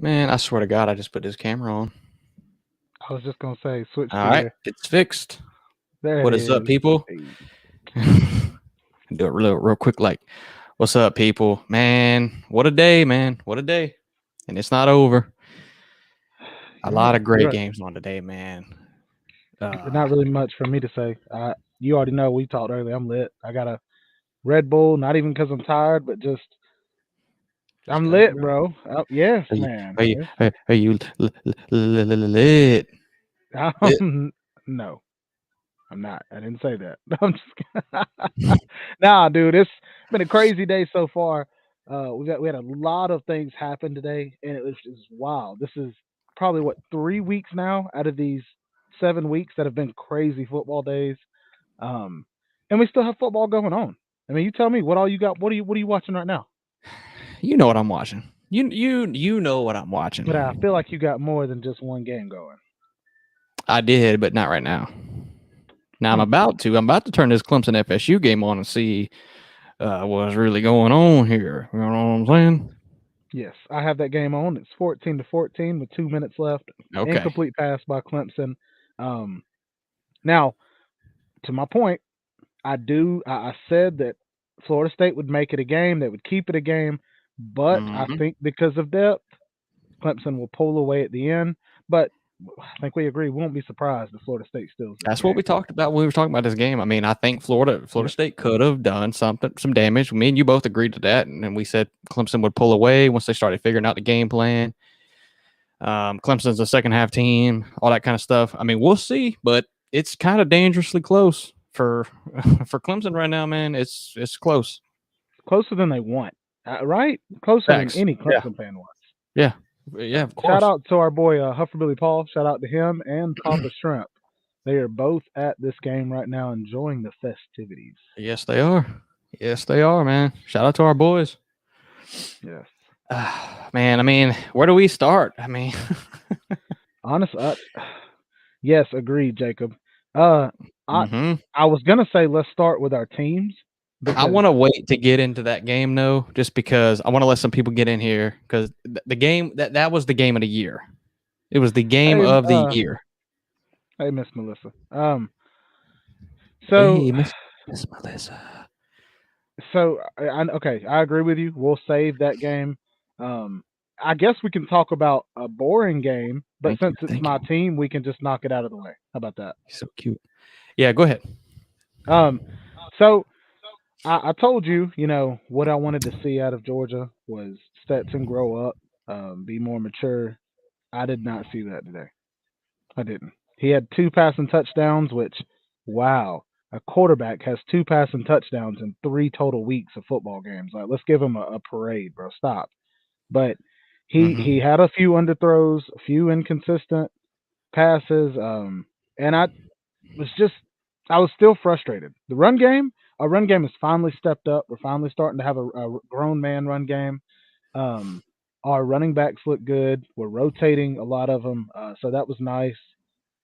Man, I swear to God, I just put this camera on. I was just gonna say switch All to right, your. it's fixed. There it What is up, is. people? Hey. Do it real quick. Like, what's up, people? Man, what a day, man. What a day. And it's not over. A lot Yeah, of you're great right. games on today, man. Not really much for me to say. You already know we talked earlier. I'm lit. I got a Red Bull, not even because I'm tired, but just Just I'm cause, lit, bro. bro. Yes, Are you man. are you Yes. are you lit? Lit. No, I'm not. I didn't say that. I'm just nah, dude. It's been a crazy day so far. We had a lot of things happen today, and it was just wow. This is probably what 3 weeks now out of these 7 weeks that have been crazy football days. Um, and we still have football going on. I mean, you tell me what all you got. What are you watching right now? You know what I'm watching. You know what I'm But I watching. feel like you got more than just one game going. I did, but not right now. Now I'm Hmm. about to. I'm about to turn this Clemson FSU game on and see what's really going on here. You know what I'm saying? Yes, I have that game on. It's 14-14 with 2 minutes left. Okay. Incomplete pass by Clemson. Um, now, to my point, I said that Florida State would make it a game. They would keep it a game, but I Mm-hmm. think because of depth, Clemson will pull away at the end. But I think we agree we won't be surprised if Florida State steals this That's what we game. talked about when we were talking about this game. I mean, I think Florida Yes. State could have done some damage. Me and you both agreed to that, and then we said Clemson would pull away once they started figuring out the game plan. Clemson's a second half team, all that kind of stuff. I mean, we'll see, but it's kind of dangerously close for for Clemson right now, man. It's close. Closer than they want, right? Closer than Facts. any Yeah. Clemson fan wants. Yeah. Yeah. Of Shout course. out to our boy Hufferbilly Paul. Shout out to him and Papa Shrimp. They are both at this game right now, enjoying the festivities. Yes, they are. Yes, they are, man. Shout out to our boys. Yes. Man, I mean, where do we start? I mean, Honest, yes, agreed, Jacob. Uh, I hmm I was gonna say let's start with our teams I because want to wait to get into that game though, just because I want to let some people get in here because the game that was the game of the year. It was the game hey, of the year. hey, Miss Melissa. So Hey, Miss Melissa. okay, I agree with you. We'll save that game. Um, I guess we can talk about a boring game, but Thank you, since it's thank my you. team, we can just knock it out of the way. How about that? He's so cute. Yeah, go ahead. Um, so I told you, what I wanted to see out of Georgia was Stetson grow up, be more mature. I did not see that today. I didn't. He had two passing touchdowns, which, wow, a quarterback has two passing touchdowns in 3 total weeks of football games. Like, let's give him a parade, bro. Stop. But he Hmm had a few underthrows, a few inconsistent passes, and was just I was still frustrated. Our run game has finally stepped up. We're finally starting to have a grown man run game. Um, our running backs look good. We're rotating a lot of them, so that was nice.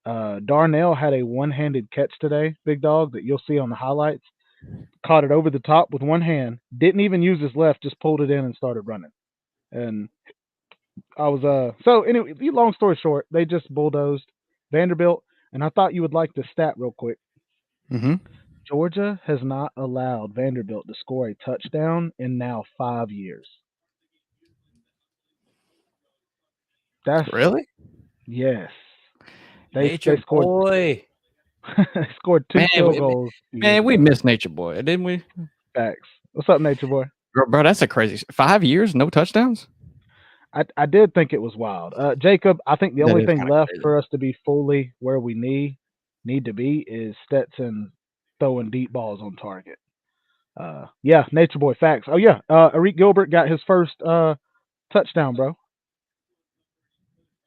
Darnell had a one-handed catch today, big dog, that you'll see on the highlights. Caught it over the top with one hand. Didn't even use his left. Just pulled it in and started running. And I was so anyway. Long story short, they just bulldozed Vanderbilt. And I thought you would like the stat real quick. hmm Georgia has not allowed Vanderbilt to score a touchdown in now 5 years. That's Really? yes. They Nature scored boy. they scored two Man, field goals 2 years we ago. missed Nature Boy, didn't we? Facts. What's up, Nature Boy? Bro, that's a crazy 5 years, no touchdowns. I did think it was wild. Jacob, I think the That only is thing kind of left crazy. for us to be fully where we need to be is Stetson throwing deep balls on target. Yeah, Nature Boy facts. Oh yeah, Arik Gilbert got his first touchdown, bro.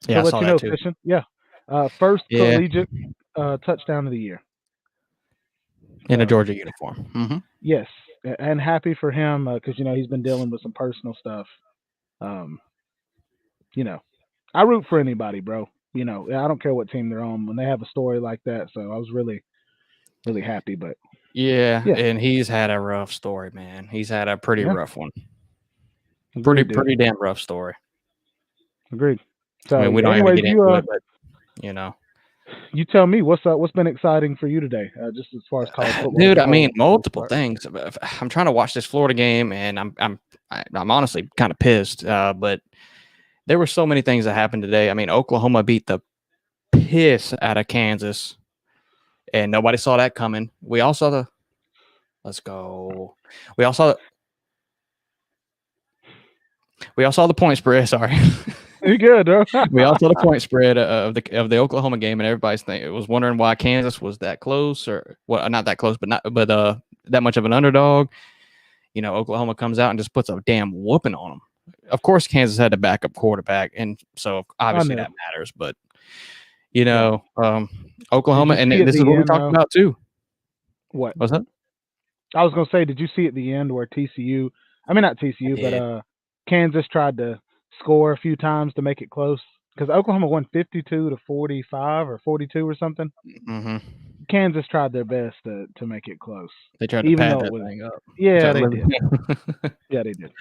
Yeah, To I let saw you that know, too. fishing. Yeah, first Yeah, collegiate touchdown of the year. in a So Georgia uniform. yes, and happy for him because he's been dealing with some personal stuff. Um, you know, I root for anybody, bro. I don't care what team they're on when they have a story like that. So I was really, really happy. But Yeah, yeah, and he's had a rough story, man. He's had a pretty yeah, rough one. agreed, dude. Pretty damn rough story. Agreed. So, I mean, we don't even anyways, get into it, but you know, you tell me what's been exciting for you today, just as far as college football as dude. a I mean, whole. multiple things. I'm trying to watch this Florida game, and I'm honestly kind of pissed. But there were so many things that happened today. I mean, Oklahoma beat the piss out of Kansas, and nobody saw that coming. We all saw the. Let's go. We all saw. We all saw the point spread. Sorry. You good, bro? We all saw the point spread of the Oklahoma game, and everybody's was wondering why Kansas was that close, or well, not that close, but that much of an underdog. You know, Oklahoma comes out and just puts a damn whooping on them. Of course, Kansas had a backup quarterback, and so obviously that matters. But you know, Oklahoma, and this is what we talked about too. What? What's that? I was gonna say, did you see at the end where TCU? I mean, not TCU, but Kansas tried to score a few times to make it close because Oklahoma won 52-45 or 42 or something. Mm-hmm. Kansas tried their best to make it close. They tried to pad that thing up. Yeah, they did. Yeah, they did.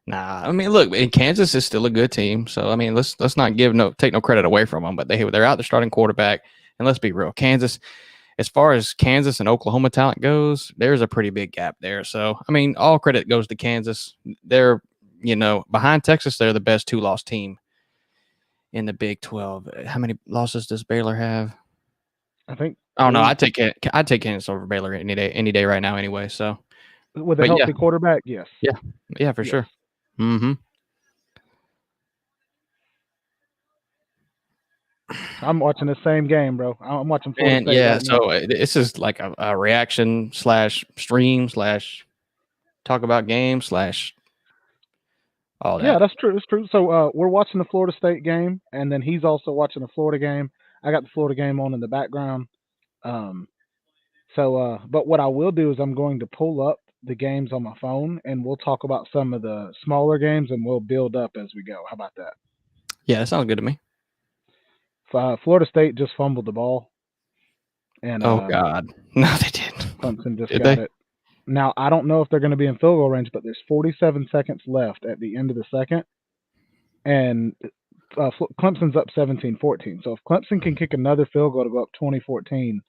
Nah, I mean, look, Kansas is still a good team. So I mean, let's not take no credit away from them. But they're out there starting quarterback, and let's be real, Kansas. As far as Kansas and Oklahoma talent goes, there's a pretty big gap there. So I mean, all credit goes to Kansas. They're behind Texas. They're the best 2-loss team in the Big 12. How many losses does Baylor have? I think. Oh no, I'd take Kansas over Baylor any day right now. Anyway, so with a healthy quarterback, yes. Yeah, for sure. Mm-hmm. I'm watching the same game, bro. I'm watching Florida State. Yeah, so this is like a reaction / stream / talk about game / all that. Yeah, that's true. That's true. So we're watching the Florida State game, and then he's also watching the Florida game. I got the Florida game on in the background. But what I will do is I'm going to pull up the games on my phone, and we'll talk about some of the smaller games, and we'll build up as we go. How about that? Yeah, that sounds good to me. Florida State just fumbled the ball. And oh God, no, they didn't. Clemson just got it. Now I don't know if they're going to be in field goal range, but there's 47 seconds left at the end of the second, and Clemson's up 17-14. So if Clemson can kick another field goal to go up 20-14,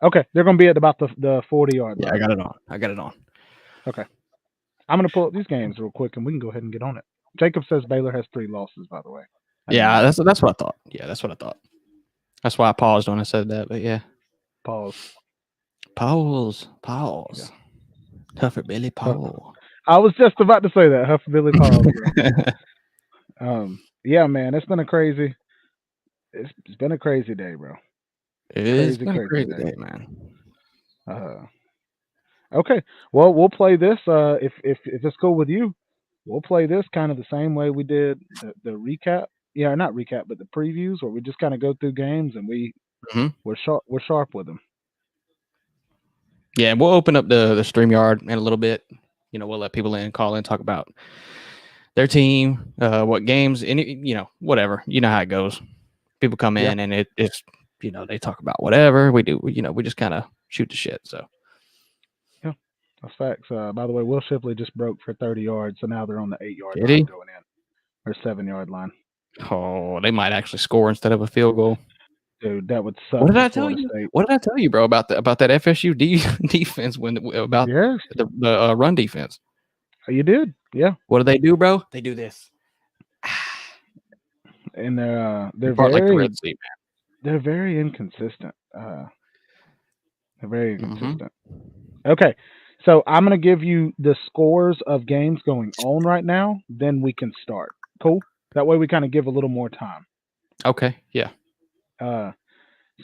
okay, they're going to be at about the 40-yard line. Yeah, I got it on. Okay, I'm going to pull up these games real quick, and we can go ahead and get on it. Jacob says Baylor has 3 losses, by the way. Yeah, that's what I thought. Yeah, that's what I thought. That's why I paused when I said that. But yeah, Pause. Yeah. Huffer Billy Powell. I was just about to say that. Huffer Billy Powell. Yeah, man, it's been a crazy day, bro. It's been a crazy day, man. Okay, well, we'll play this. If it's cool with you, we'll play this kind of the same way we did the recap. Yeah, not recap, but the previews, where we just kind of go through games and we're sharp with them. Yeah, and we'll open up the StreamYard in a little bit. We'll let people in, call in, talk about their team, what games, whatever. You know how it goes. People come in and it's they talk about whatever we do. We just kind of shoot the shit. So yeah, that's facts. By the way, Will Shipley just broke for 30 yards, so now they're on the 8-yard line going in, or 7-yard line. Oh, they might actually score instead of a field goal. Dude, that would suck. What did I tell you? What did I tell you, bro, about that FSU defense about the run defense? You did, yeah. What do they do, bro? They do this, and they're very like the Red Sea, man. They're very inconsistent. They're very inconsistent. Okay, so I'm gonna give you the scores of games going on right now. Then we can start. Cool. That way we kind of give a little more time. Okay. Yeah. So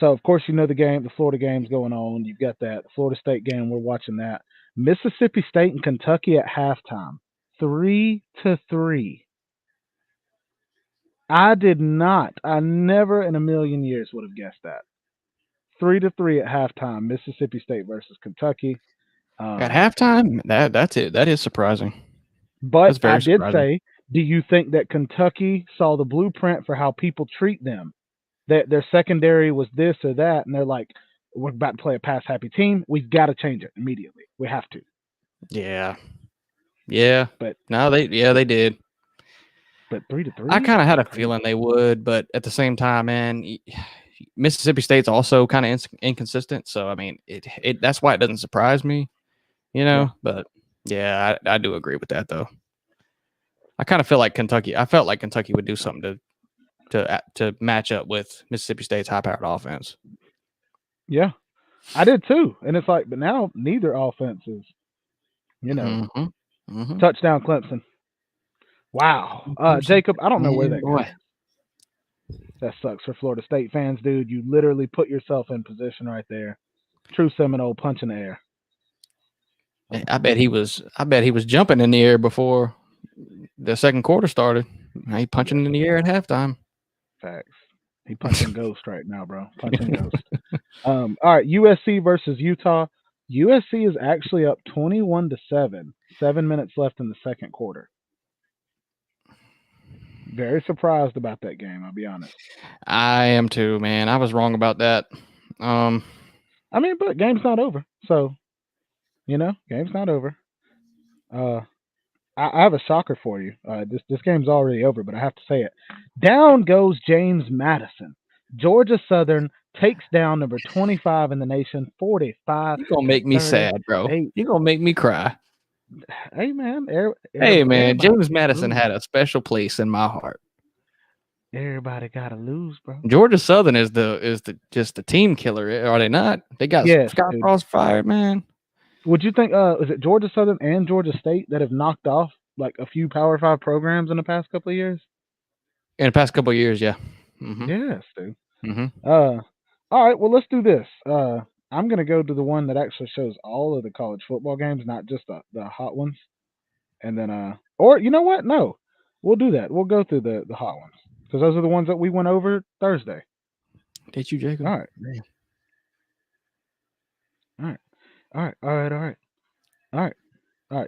of course the Florida game's going on. You've got that Florida State game. We're watching that. Mississippi State and Kentucky at halftime, 3-3. I never in a million years would have guessed that. 3-3 at halftime, Mississippi State versus Kentucky. At halftime, that's it. That is surprising. But I did say, do you think that Kentucky saw the blueprint for how people treat them? That their secondary was this or that, and they're like, we're about to play a pass-happy team. We've got to change it immediately. We have to. Yeah. But no, they did. but 3-3. I kind of had a feeling they would, but at the same time, man, Mississippi State's also kind of inconsistent. So I mean, it that's why it doesn't surprise me, Yeah. But yeah, I do agree with that though. I kind of feel like Kentucky. I felt like Kentucky would do something to match up with Mississippi State's high-powered offense. Yeah, I did too. And it's like, but now neither offense is, touchdown Clemson. Wow. Jacob, I don't know where that goes. That sucks for Florida State fans, dude. You literally put yourself in position right there. True Seminole punch in the air. I bet he was jumping in the air before the second quarter started. He punching in the air at halftime. Facts. He punching ghost right now, bro. Punching ghost. All right, USC versus Utah. USC is actually up 21-7. 7 minutes left in the second quarter. Very surprised about that game, I'll be honest. I am too, man. I was wrong about that. I mean, but game's not over. So, game's not over. I have a shocker for you. This game's already over, but I have to say it. Down goes James Madison. Georgia Southern takes down number 25 in the nation, 45. You're gonna make me sad, bro. You're gonna make me cry. Hey man, James Madison had a special place in my heart. Everybody gotta lose, bro. Georgia Southern is just the team killer, are they not? They got Scott Frost fired, man. Would you think is it Georgia Southern and Georgia State that have knocked off like a few Power 5 programs in the past couple of years? In the past couple of years, yeah. Mm-hmm. Yes, dude. Mm-hmm. All right, well let's do this. I'm gonna go to the one that actually shows all of the college football games, not just the hot ones. And then or you know what? No. We'll do that. We'll go through the hot ones. Because those are the ones that we went over Thursday. Did you, Jacob? All right. All right.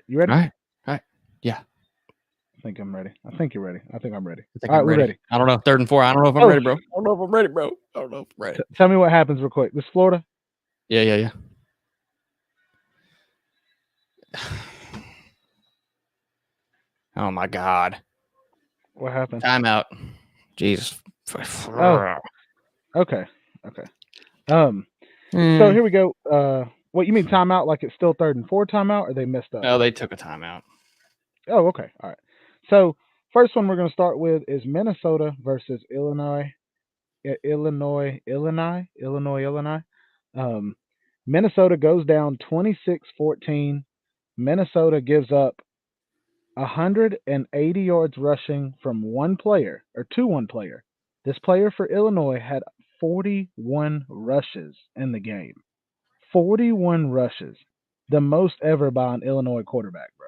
You ready? All right. Yeah. I think I'm ready. I think you're ready. I think I'm ready. All right, we're ready. I don't know. 3rd and 4. I don't know if I'm ready, bro. I don't know if I'm ready, bro. I don't know if I'm ready. Tell me what happens real quick. This Florida? Yeah. Oh my God. What happened? Timeout. Jesus. Oh. Okay. So here we go. What you mean timeout? Like it's still 3rd and 4 timeout, or they messed up? No, they took a timeout. Oh, okay. All right. So first one we're going to start with is Minnesota versus Illinois. Minnesota goes down 26-14. Minnesota gives up 180 yards rushing from one player. This player for Illinois had 41 rushes in the game. 41 rushes. The most ever by an Illinois quarterback, bro.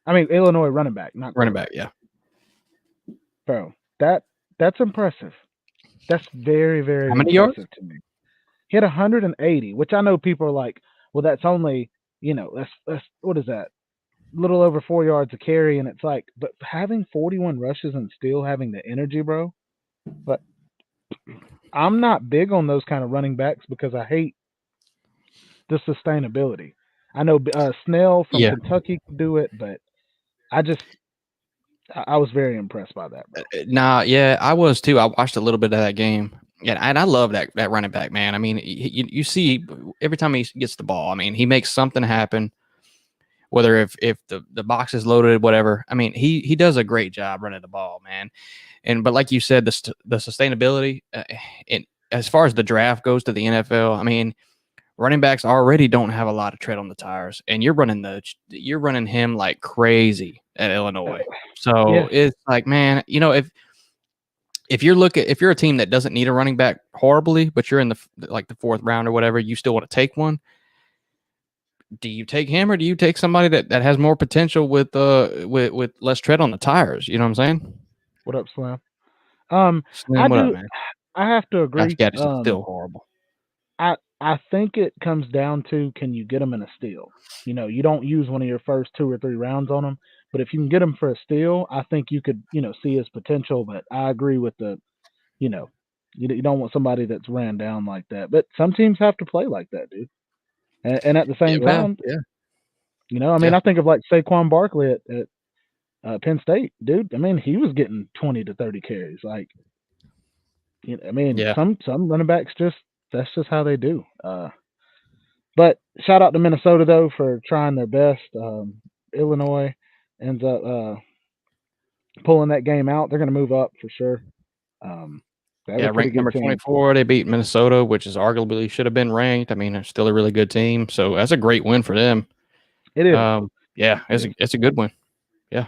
I mean, Illinois running back, not running back, yeah. Bro, that's impressive. That's very, very impressive yards? To me. He had 180, which I know people are like, well, that's only, that's what is that? A little over 4 yards a carry, and it's like, but having 41 rushes and still having the energy, bro. But I'm not big on those kind of running backs because I hate the sustainability. I know Snell from Kentucky could do it, but I was very impressed by that, bro. I was too. I watched a little bit of that game. Yeah, and I love that running back, man. I mean, you see every time he gets the ball, I mean, he makes something happen. Whether if the box is loaded, whatever. I mean, he does a great job running the ball, man. But like you said, the sustainability, and as far as the draft goes to the NFL, I mean, running backs already don't have a lot of tread on the tires, and you're running him like crazy at Illinois. So it's like, man, if you're a team that doesn't need a running back horribly, but you're in the 4th round or whatever, you still want to take one. Do you take him or do you take somebody that has more potential with less tread on the tires? You know what I'm saying? What up, Slim? Slim, what up, man? I have to agree. Josh Gadsden's still horrible. I think it comes down to, can you get them in a steal? You don't use one of your first 2 or 3 rounds on them, but if you can get him for a steal, I think you could, see his potential. But I agree with you don't want somebody that's ran down like that. But some teams have to play like that, dude. And at the same time, I mean, I think of like Saquon Barkley at Penn State, dude. I mean, he was getting 20 to 30 carries. Like, I mean, Yeah. some running backs that's just how they do. But shout out to Minnesota though for trying their best. Illinois ends up pulling that game out. They're going to move up for sure. They have a pretty Ranked good number team. 24. They beat Minnesota, which is arguably should have been ranked. I mean, they're still a really good team. So that's a great win for them. It is. Yeah, it's a good one. Yeah.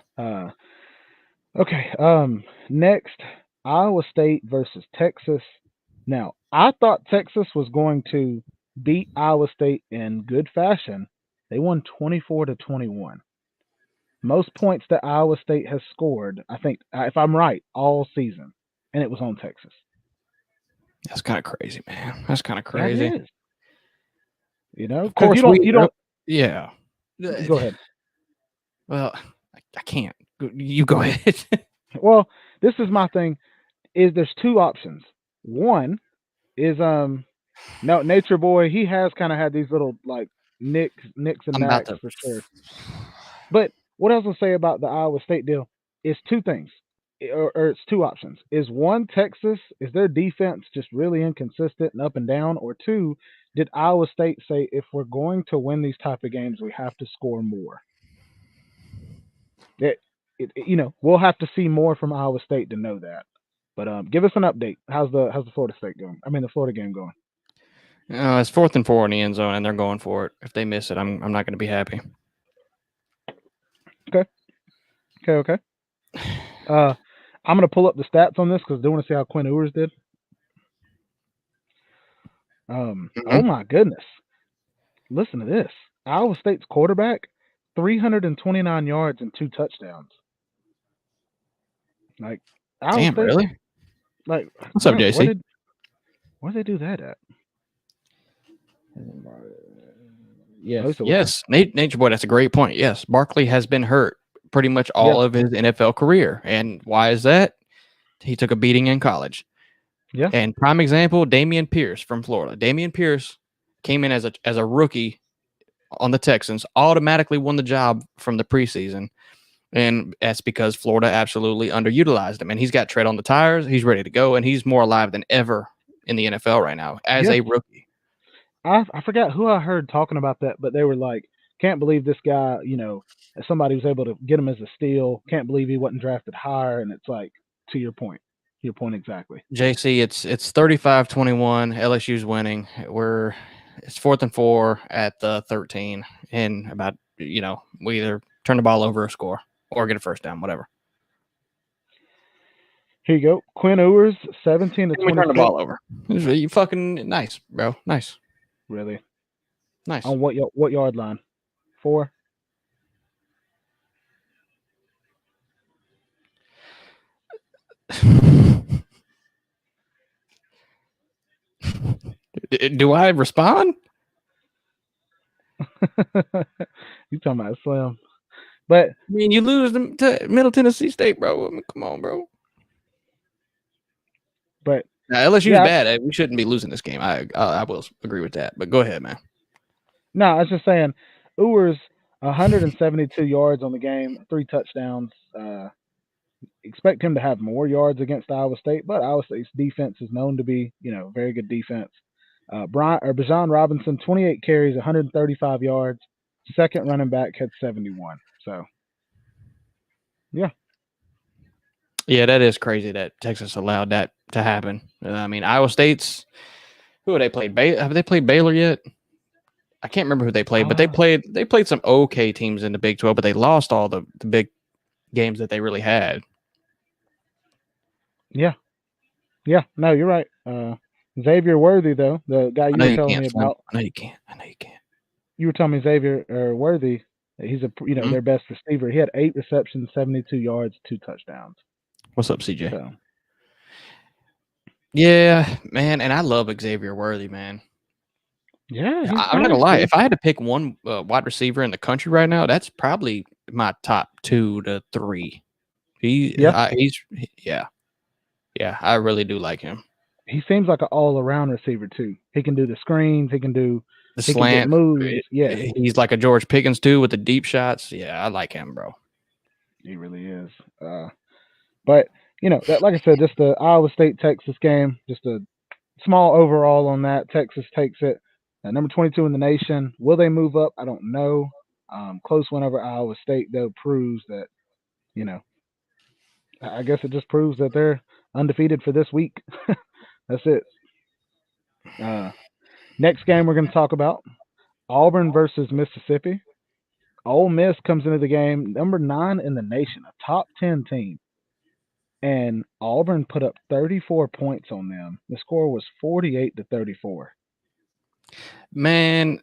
Okay. Next, Iowa State versus Texas. Now, I thought Texas was going to beat Iowa State in good fashion. They won 24 to 21. Most points that Iowa State has scored, I think, if I'm right, all season, and it was on Texas. That's kind of crazy, man. That's kind of That crazy. is. Of course, you don't. Yeah. Go ahead. Well, I can't. You go ahead. Well, this is my thing. Is there's two options. One is no, Nature Boy. He has kind of had these little like nicks and I'm about knacks to. for sure. But what I was gonna say about the Iowa State deal is two things, or it's two options. Is one, Texas, is their defense just really inconsistent and up and down, or two, did Iowa State say if we're going to win these type of games, we have to score more? We'll have to see more from Iowa State to know that. But give us an update. How's the Florida State going? I mean, the Florida game going? It's 4th and 4 in the end zone, and they're going for it. If they miss it, I'm not going to be happy. Okay. I'm gonna pull up the stats on this because I do want to see how Quinn Ewers did. Oh my goodness! Listen to this. Iowa State's quarterback, 329 yards and 2 touchdowns. Like, Iowa Damn, State, really? like, What's up, JC? Where did they do that at? Yes. Nature Boy, that's a great point. Yes, Barkley has been hurt pretty much all of his NFL career. And why is that? He took a beating in college. Yeah. And prime example, Dameon Pierce from Florida. Dameon Pierce came in as a rookie on the Texans, automatically won the job from the preseason. And that's because Florida absolutely underutilized him. And he's got tread on the tires. He's ready to go. And he's more alive than ever in the NFL right now as a rookie. I forgot who I heard talking about that, but they were like, can't believe this guy, somebody was able to get him as a steal. Can't believe he wasn't drafted higher. And it's like, to your point exactly. JC, it's 35-21. LSU's winning. It's 4th and 4 at the 13. And about, we either turn the ball over or score or get a first down, whatever. Here you go. Quinn Ewers, 17 to 20. Turn the ball over. You fucking nice, bro. Nice. Really? Nice. On what yard line? 4? Do I respond? You talking about Slim? But I mean, you lose them to Middle Tennessee State, bro. I mean, come on, bro. But now, LSU's bad. We shouldn't be losing this game. I will agree with that. But go ahead, man. No, I was just saying, Ewers 172 yards on the game, 3 touchdowns. Expect him to have more yards against Iowa State, but Iowa State's defense is known to be, very good defense. Bijan Robinson, 28 carries, 135 yards. Second running back had 71. So, yeah. Yeah, that is crazy that Texas allowed that to happen. I mean, Iowa State's who have they played? Have they played Baylor yet? I can't remember who they played, but they played some okay teams in the Big 12, but they lost all the big games that they really had. Yeah. No, you're right. Xavier Worthy, though, the guy you were telling me about. I know you can't. You were telling me Xavier Worthy. He's their best receiver. He had 8 receptions, 72 yards, 2 touchdowns. What's up, CJ? So. Yeah, man, and I love Xavier Worthy, man. Yeah, I'm not gonna lie. If I had to pick one wide receiver in the country right now, that's probably my top 2 to 3. I really do like him. He seems like an all-around receiver too. He can do the screens. He can do the slant moves. Yeah, he's like a George Pickens too with the deep shots. Yeah, I like him, bro. He really is. But that, like I said, just the Iowa State Texas game, just a small overall on that. Texas takes it at number 22 in the nation. Will they move up? I don't know. Close win over Iowa State though proves that you know. I guess it just proves that they're undefeated for this week. That's it. Uh, Next game we're going to talk about Auburn versus Mississippi. Ole Miss comes into the game number 9 in the nation, a top 10 team, and Auburn put up 34 points on them. The score was 48-34. Man,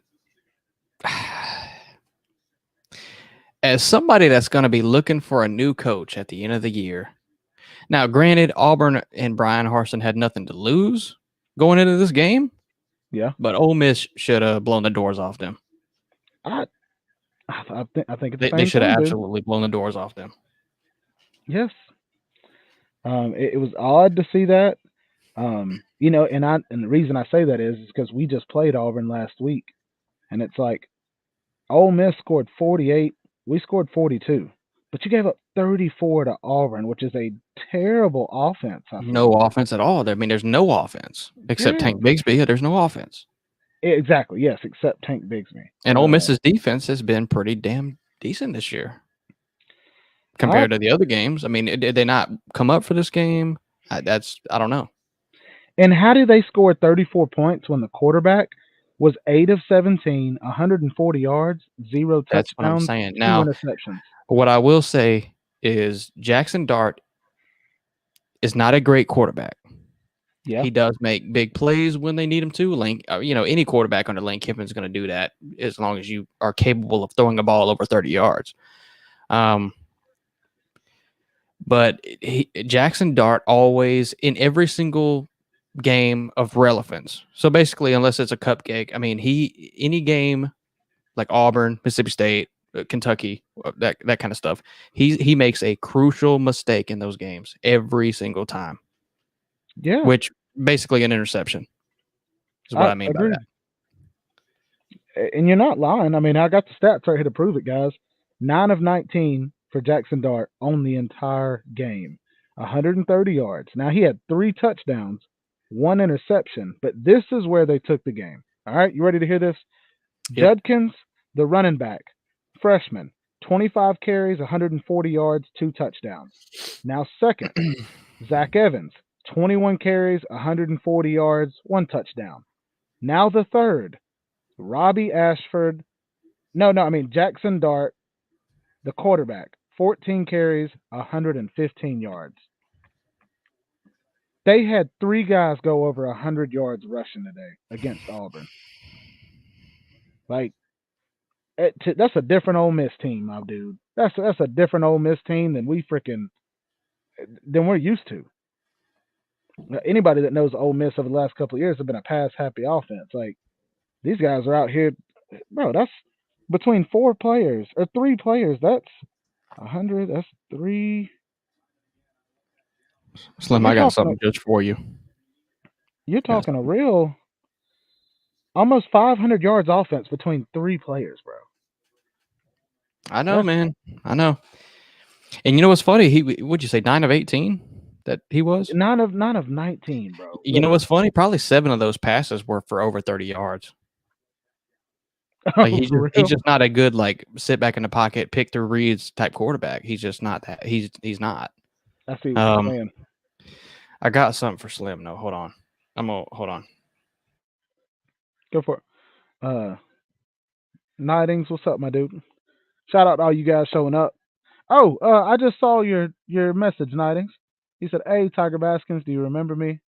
as somebody that's going to be looking for a new coach at the end of the year. Now, granted, Auburn and Brian Harsin had nothing to lose going into this game. Yeah, but Ole Miss should have blown the doors off them. I think it's the They same should have thing, dude. absolutely blown the doors off them. Yes. It was odd to see that. And the reason I say that is because we just played Auburn last week, and it's like Ole Miss scored 48, we scored 42, but you gave up 34 to Auburn, which is a terrible offense. I No feel offense at all. I mean, there's no offense except yeah, Tank Bigsby. There's no offense. exactly. Yes, except Tank Bigsby. And Ole Miss's defense has been pretty damn decent this year compared to the other games. I mean, did they not come up for this game? I don't know. And how do they score 34 points when the quarterback was 8 of 17, 140 yards, 0 That's what I'm touchdowns, saying. 2 Now, interceptions? what I will say is Jackson Dart is not a great quarterback. Yeah. He does make big plays when they need him to. Any quarterback under Lane Kiffin is going to do that as long as you are capable of throwing a ball over 30 yards. But Jackson Dart always, in every single game of relevance. So basically, unless it's a cupcake, I mean, any game like Auburn, Mississippi State, Kentucky, that kind of stuff, he makes a crucial mistake in those games every single time. Yeah. Which basically an interception is what I mean by that. And you're not lying. I mean, I got the stats right here to prove it, guys. 9 of 19 for Jackson Dart on the entire game, 130 yards. Now, he had 3 touchdowns, 1 interception, but this is where they took the game. All right, you ready to hear this? Yep. Judkins, the running back, freshman, 25 carries, 140 yards, 2 touchdowns. Now, second, Zach Evans, 21 carries, 140 yards, 1 touchdown. Now, the third, Robbie Ashford. Jackson Dart, the quarterback, 14 carries, 115 yards. They had 3 guys go over 100 yards rushing today against Auburn. Like, that's a different Ole Miss team, my dude. That's a different Ole Miss team than we're used to. Anybody that knows Ole Miss over the last couple of years have been a pass-happy offense. Like, these guys are out here, bro. That's between 4 players or 3 players. That's 100. That's 3. Slim, I got something just for you. You're talking a real almost 500 yards offense between 3 players, bro. I know, man. I know. And you know what's funny? What'd you say, 9 of 18 that he was? 9 of 19, bro. You know what's funny? Probably 7 of those passes were for over 30 yards. Like he's just not a good sit back in the pocket, pick through reads type quarterback. He's just not that. He's not. I see what you're saying. I got something for Slim. No, hold on. Hold on. Go for it. Nightings, what's up, my dude? Shout out to all you guys showing up. Oh, I just saw your message, Nightings. He said, "Hey, Tiger Baskins, do you remember me?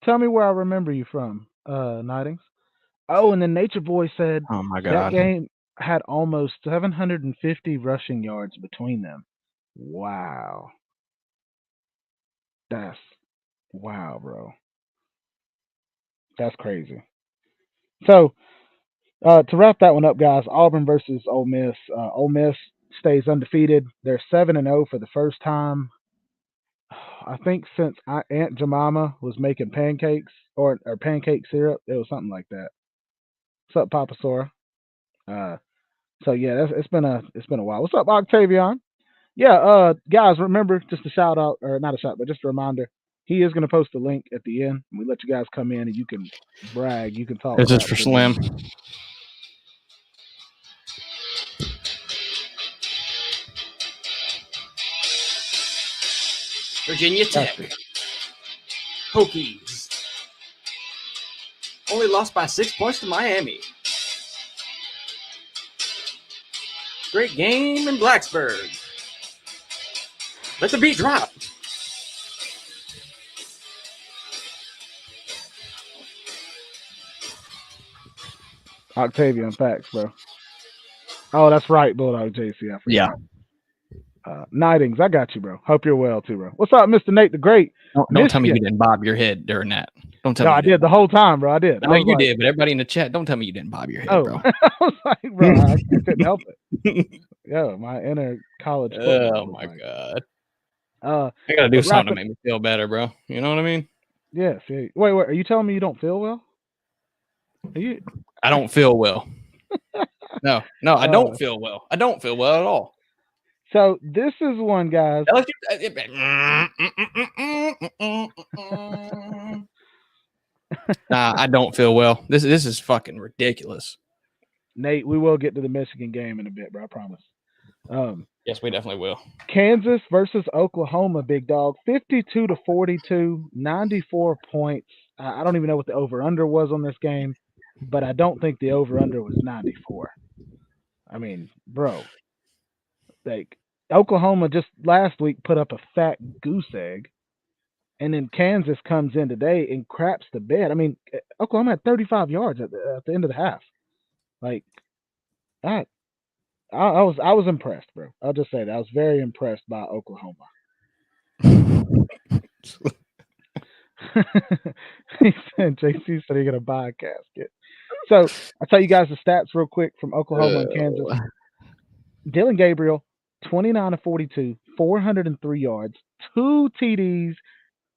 Tell me where I remember you from, Nightings." Oh, and then Nature Boy said, "Oh my God, that game had almost 750 rushing yards between them." Wow. Wow, bro. That's crazy. So, to wrap that one up, guys, Auburn versus Ole Miss. Ole Miss stays undefeated. They're 7-0 for the first time, I think, since Aunt Jemima was making pancakes or pancake syrup. It was something like that. What's up, Papa Sora? So yeah, it's been a while. What's up, Octavian? Yeah, guys, remember just a shout out, or not a shout, but just a reminder. He is going to post a link at the end. We let you guys come in and you can brag, you can talk This is crap for to him. Slim. Virginia Tech. Gotcha. Hokies. Only lost by 6 points to Miami. Great game in Blacksburg. Let the beat drop. Octavian, facts, bro. Oh, that's right, Bulldog JC. I forgot. Yeah. Nightings, I got you, bro. Hope you're well too, bro. What's up, Mr. Nate the Great? Don't tell me you didn't bob your head during that. Don't tell me. No, I did the whole time, bro. I did. I know you did, but everybody in the chat, don't tell me you didn't bob your head, bro. I was like, bro, I couldn't help it. Yeah, my inner college football. Oh my god. I gotta do something to make me feel better, bro. You know what I mean? Yes. Yeah. Wait. Are you telling me you don't feel well? I don't feel well. No, I don't feel well. I don't feel well at all. So this is one, guys. Nah, I don't feel well. This is fucking ridiculous. Nate, we will get to the Michigan game in a bit, bro. I promise. Yes, we definitely will. Kansas versus Oklahoma, big dog. 52-42, 94 points. I don't even know what the over-under was on this game, but I don't think the over-under was 94. I mean, bro, like Oklahoma just last week put up a fat goose egg, and then Kansas comes in today and craps the bed. I mean, Oklahoma had 35 yards at the end of the half. Like that, I was impressed, bro. I'll just say that I was very impressed by Oklahoma. He said, JC said he's gonna buy a casket. So I'll tell you guys the stats real quick from Oklahoma and Kansas. Dylan Gabriel, 29-42, 403 yards, 2 TDs,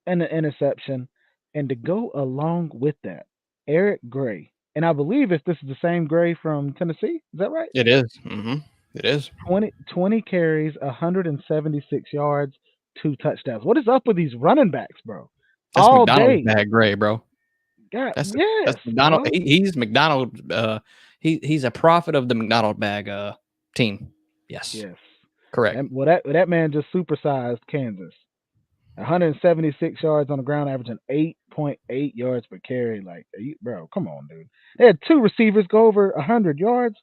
and an interception. And to go along with that, Eric Gray. And I believe if this is the same Gray from Tennessee, is that right? It is. Mm-hmm. It is. 20 carries, 176 yards, 2 touchdowns. What is up with these running backs, bro? That's all McDonald's day. bag Gray, bro. God, that's McDonald. He's McDonald. He's a prophet of the McDonald bag team. Yes. Correct. And that man just supersized Kansas. 176 yards on the ground, averaging 8.8 yards per carry. Like, bro, come on, dude. They had 2 receivers go over 100 yards.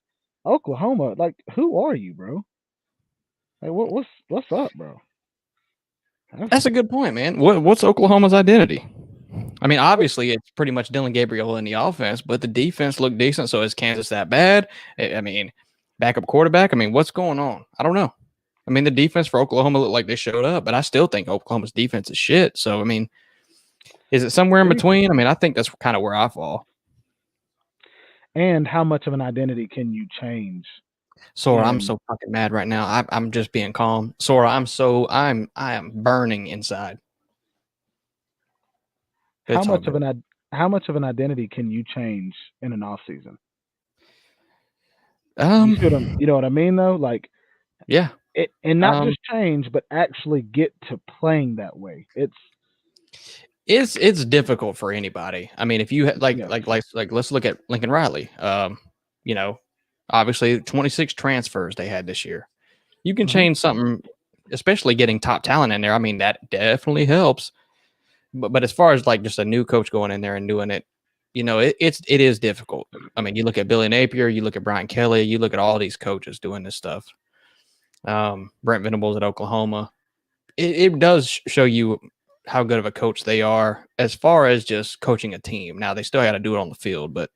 Oklahoma, like, who are you, bro? Like, what's up, bro? That's a good point, man. What's Oklahoma's identity? I mean, obviously, it's pretty much Dylan Gabriel in the offense, but the defense looked decent. So is Kansas that bad? I mean, backup quarterback. I mean, what's going on? I don't know. I mean, the defense for Oklahoma looked like they showed up, but I still think Oklahoma's defense is shit. So, I mean, is it somewhere in between? I mean, I think that's kind of where I fall. And how much of an identity can you change? Sora, I'm so fucking mad right now. I'm just being calm. Sora, I am burning inside. How much of an identity can you change in an off season? You know what I mean, though? Like, yeah. And not just change, but actually get to playing that way. It's difficult for anybody. I mean, if you like, let's look at Lincoln Riley. You know, obviously 26 transfers they had this year. You can change something, especially getting top talent in there. I mean, that definitely helps. But as far as like just a new coach going in there and doing it, you know, it is difficult. I mean, you look at Billy Napier, you look at Brian Kelly, you look at all these coaches doing this stuff. Brent Venables at Oklahoma. It does show you how good of a coach they are as far as just coaching a team. Now they still got to do it on the field, but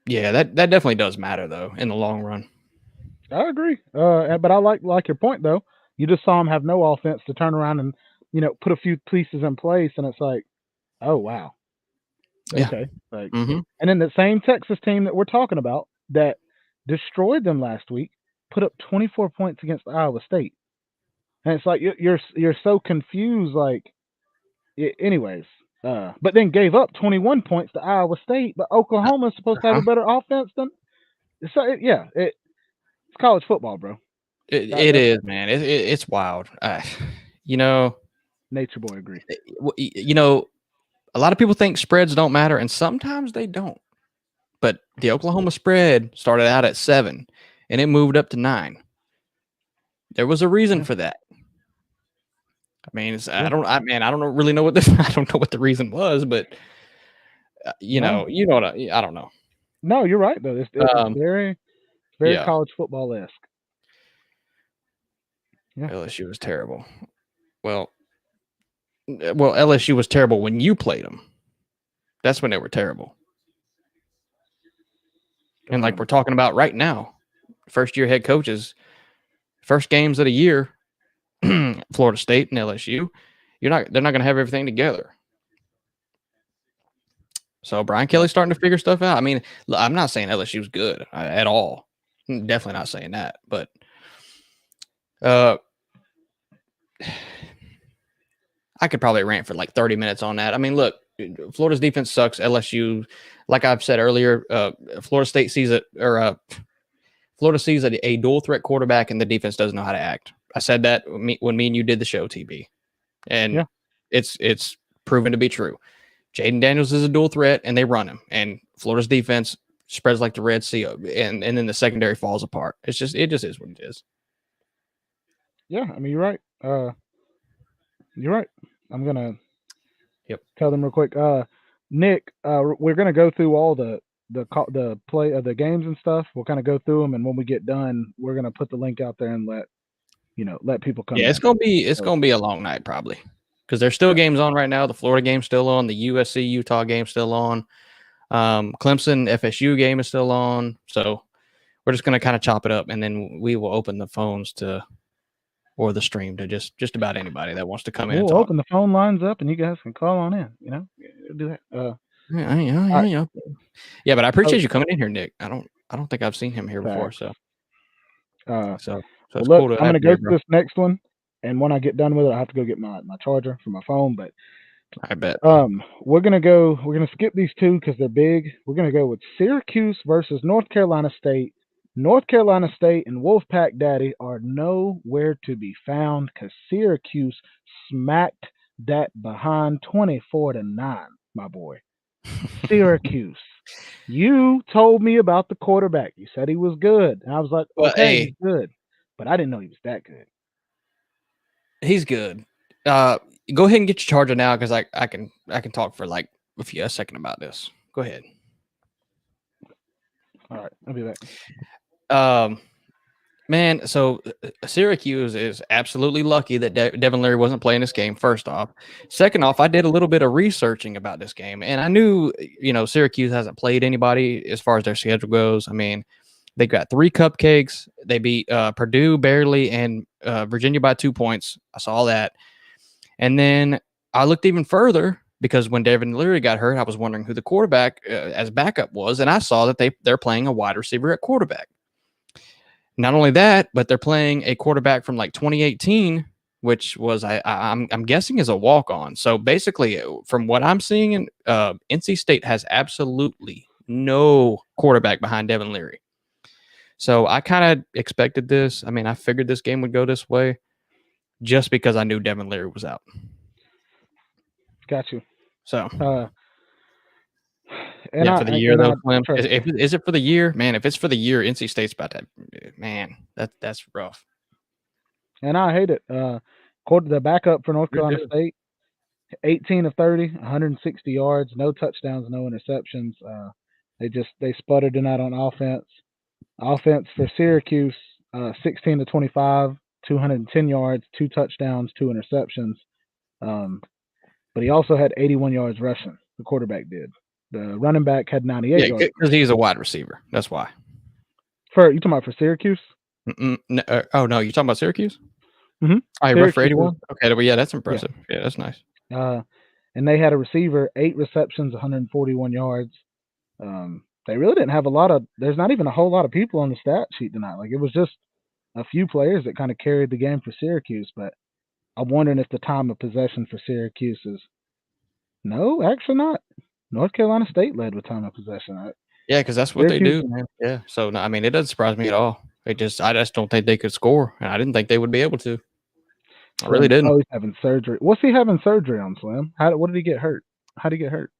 yeah, that definitely does matter though in the long run. I agree. But I like your point though. You just saw him have no offense to turn around and, you know, put a few pieces in place, and it's like, oh wow. Okay. Yeah. Like, and then the same Texas team that we're talking about that destroyed them last week put up 24 points against Iowa State. And it's like you're so confused, like, anyways. But then gave up 21 points to Iowa State, but Oklahoma's supposed to have a better offense than. It's college football, bro. It is, man. It's wild. You know, Nature boy agree. you know, a lot of people think spreads don't matter, and sometimes they don't. But the Oklahoma spread started out at 7, and it moved up to 9. There was a reason for that. I mean, I don't really know what I don't know what the reason was, but you know what I don't know. No, you're right though. It's very college football esque. Yeah. LSU was terrible. Well, LSU was terrible when you played them. That's when they were terrible. And like we're talking about right now, first year head coaches, first games of the year, Florida State and LSU, they're not going to have everything together. So Brian Kelly's starting to figure stuff out. I mean, I'm not saying LSU's good at all. I'm definitely not saying that, but I could probably rant for like 30 minutes on that. I mean, look, Florida's defense sucks. LSU, like I've said earlier, Florida State sees it, or Florida sees a dual threat quarterback, and the defense doesn't know how to act. I said that when me and you did the show, TB, and it's proven to be true. Jaden Daniels is a dual threat, and they run him, and Florida's defense spreads like the Red Sea, and then the secondary falls apart. It just is what it is. Yeah, I mean, you're right. You're right. I'm gonna tell them real quick. Nick, we're gonna go through all the play of the games and stuff. We'll kind of go through them, and when we get done, we're gonna put the link out there and let people come. Yeah, it's gonna be a long night probably, because there's still games on right now. The Florida game's still on. The USC Utah game's still on. Clemson FSU game is still on. So we're just gonna kind of chop it up, and then we will open the phones or the stream to just about anybody that wants to come in. We'll open the phone lines up, and you guys can call on in. Do that. Yeah, but I appreciate you coming in here, Nick. I don't think I've seen him here before. So it's cool. I'm gonna go through this next one, and when I get done with it, I have to go get my charger for my phone. But I bet we're gonna skip these two because they're big. We're gonna go with Syracuse versus North Carolina State. North Carolina State and Wolfpack Daddy are nowhere to be found because Syracuse smacked that behind 24-9, my boy. Syracuse. You told me about the quarterback. You said he was good. And I was like, okay, he's good. But I didn't know he was that good. He's good. Go ahead and get your charger now because I can talk for like a second about this. Go ahead. All right, I'll be back. Man, so Syracuse is absolutely lucky that Devin Leary wasn't playing this game, first off. Second off, I did a little bit of researching about this game, and I knew, Syracuse hasn't played anybody as far as their schedule goes. I mean, they got 3 cupcakes. They beat Purdue barely and Virginia by 2 points. I saw that. And then I looked even further because when Devin Leary got hurt, I was wondering who the quarterback as backup was, and I saw that they're playing a wide receiver at quarterback. Not only that, but they're playing a quarterback from like 2018, which was I'm guessing is a walk-on. So basically, from what I'm seeing, NC State has absolutely no quarterback behind Devin Leary. So I kind of expected this. I mean, I figured this game would go this way just because I knew Devin Leary was out. Got you. So. For the year though, Clem, is it for the year? Man, if it's for the year, NC State's about to, man, that's rough. And I hate it. The backup for North Carolina State, 18 of 30, 160 yards, no touchdowns, no interceptions. They sputtered tonight on offense. Offense for Syracuse, 16 to 25, 210 yards, 2 touchdowns, 2 interceptions. But he also had 81 yards rushing. The quarterback did. The running back had 98 yards. Because he's a wide receiver. That's why. You talking about for Syracuse? No, you're talking about Syracuse? Mm-hmm. Oh, he rushed for 81? Okay, well, yeah, that's impressive. Yeah, that's nice. And they had a receiver, 8 receptions, 141 yards. They really didn't have there's not even a whole lot of people on the stat sheet tonight. Like, it was just a few players that kind of carried the game for Syracuse, but I'm wondering if the time of possession for Syracuse is... No, actually not. North Carolina State led with time of possession. Yeah, because that's what they Syracuse- do, man. Yeah. So I mean, it doesn't surprise me at all. I just don't think they could score, and I didn't think they would be able to. I really didn't. Oh, he's having surgery. What's he having surgery on, Slim? What did he get hurt? How did he get hurt?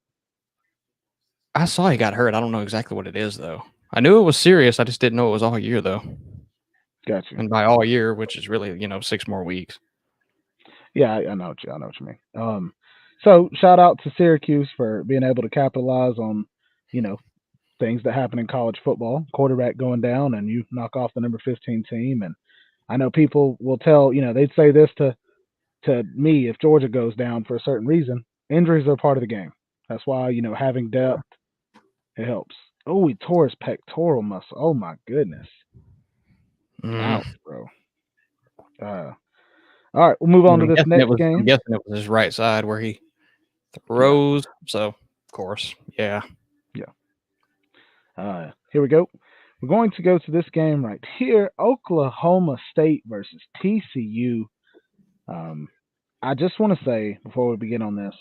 I saw he got hurt. I don't know exactly what it is though. I knew it was serious. I just didn't know it was all year though. Gotcha. And by all year, which is really 6 more weeks. Yeah, I know what you mean. So shout out to Syracuse for being able to capitalize on, things that happen in college football. Quarterback going down, and you knock off the number 15 team. And I know people will tell, they'd say this to me if Georgia goes down for a certain reason. Injuries are part of the game. That's why having depth it helps. Oh, he tore his pectoral muscle. Oh my goodness. Ouch, bro. All right, we'll move on to this next game. I'm guessing it was his right side where he throws. Yeah. So, of course, yeah. Here we go. We're going to go to this game right here, Oklahoma State versus TCU. I just want to say before we begin on this,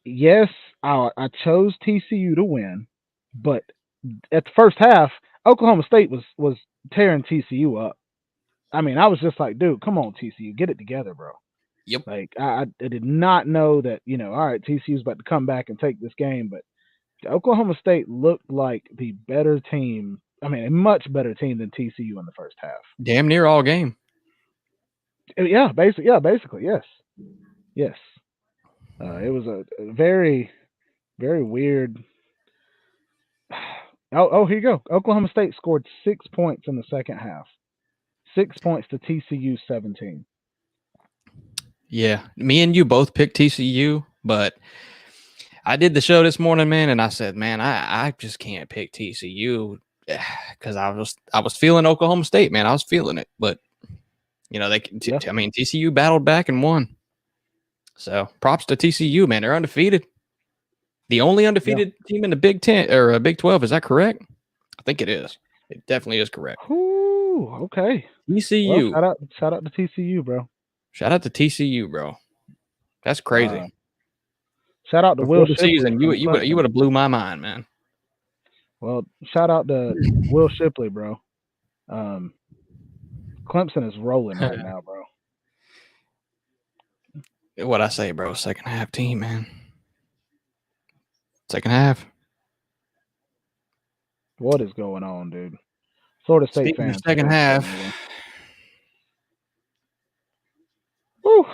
yes, I chose TCU to win, but at the first half, Oklahoma State was tearing TCU up. I mean, I was just like, dude, come on, TCU, get it together, bro. Yep. Like, I did not know that, all right, TCU's about to come back and take this game, but Oklahoma State looked like the better team. I mean, a much better team than TCU in the first half. Damn near all game. Yeah, basically, yes. Yes. It was a very, very weird. Oh, here you go. Oklahoma State scored 6 points in the second half. 6 points to TCU 17. Yeah, me and you both picked TCU, but I did the show this morning, man, and I said, man, I just can't pick TCU because I was feeling Oklahoma State, man. I was feeling it, but I mean, TCU battled back and won. So props to TCU, man. They're undefeated. The only undefeated team in the Big 10 or Big 12. Is that correct? I think it is. It definitely is correct. Ooh, okay. TCU. Well, shout out to TCU, bro. Shout out to TCU, bro. That's crazy. Shout out to Before Will the Shipley. season, you would have blew my mind, man. Well, shout out to Will Shipley, bro. Clemson is rolling right now, bro. What I say, bro? Second half team, man. Second half. What is going on, dude? Florida State fans. Second half. Woo.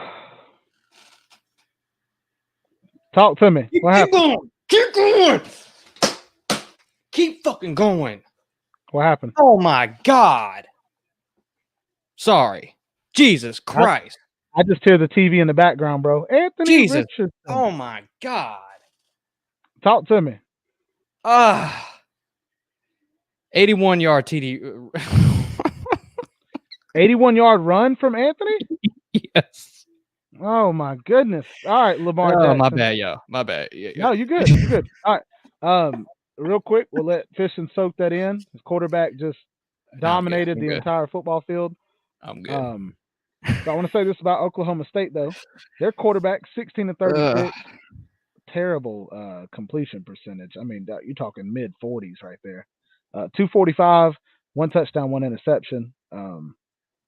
Talk to me. What happened? Keep going. Keep fucking going. What happened? Oh my God. Sorry. Jesus Christ. I just hear the TV in the background, bro. Anthony Richardson. Oh my God. Talk to me. 81-yard TD. 81-yard run from Anthony? Yes. Oh my goodness. All right, Lamar Jackson. My bad, y'all. My bad. Yeah. No, you're good. You're good. All right. Real quick, we'll let Fishin soak that in. His quarterback just dominated the entire football field. I'm good. So I want to say this about Oklahoma State, though. Their quarterback, 16-36, terrible completion percentage. I mean, you're talking mid-40s right there. 245, 1 touchdown, 1 interception.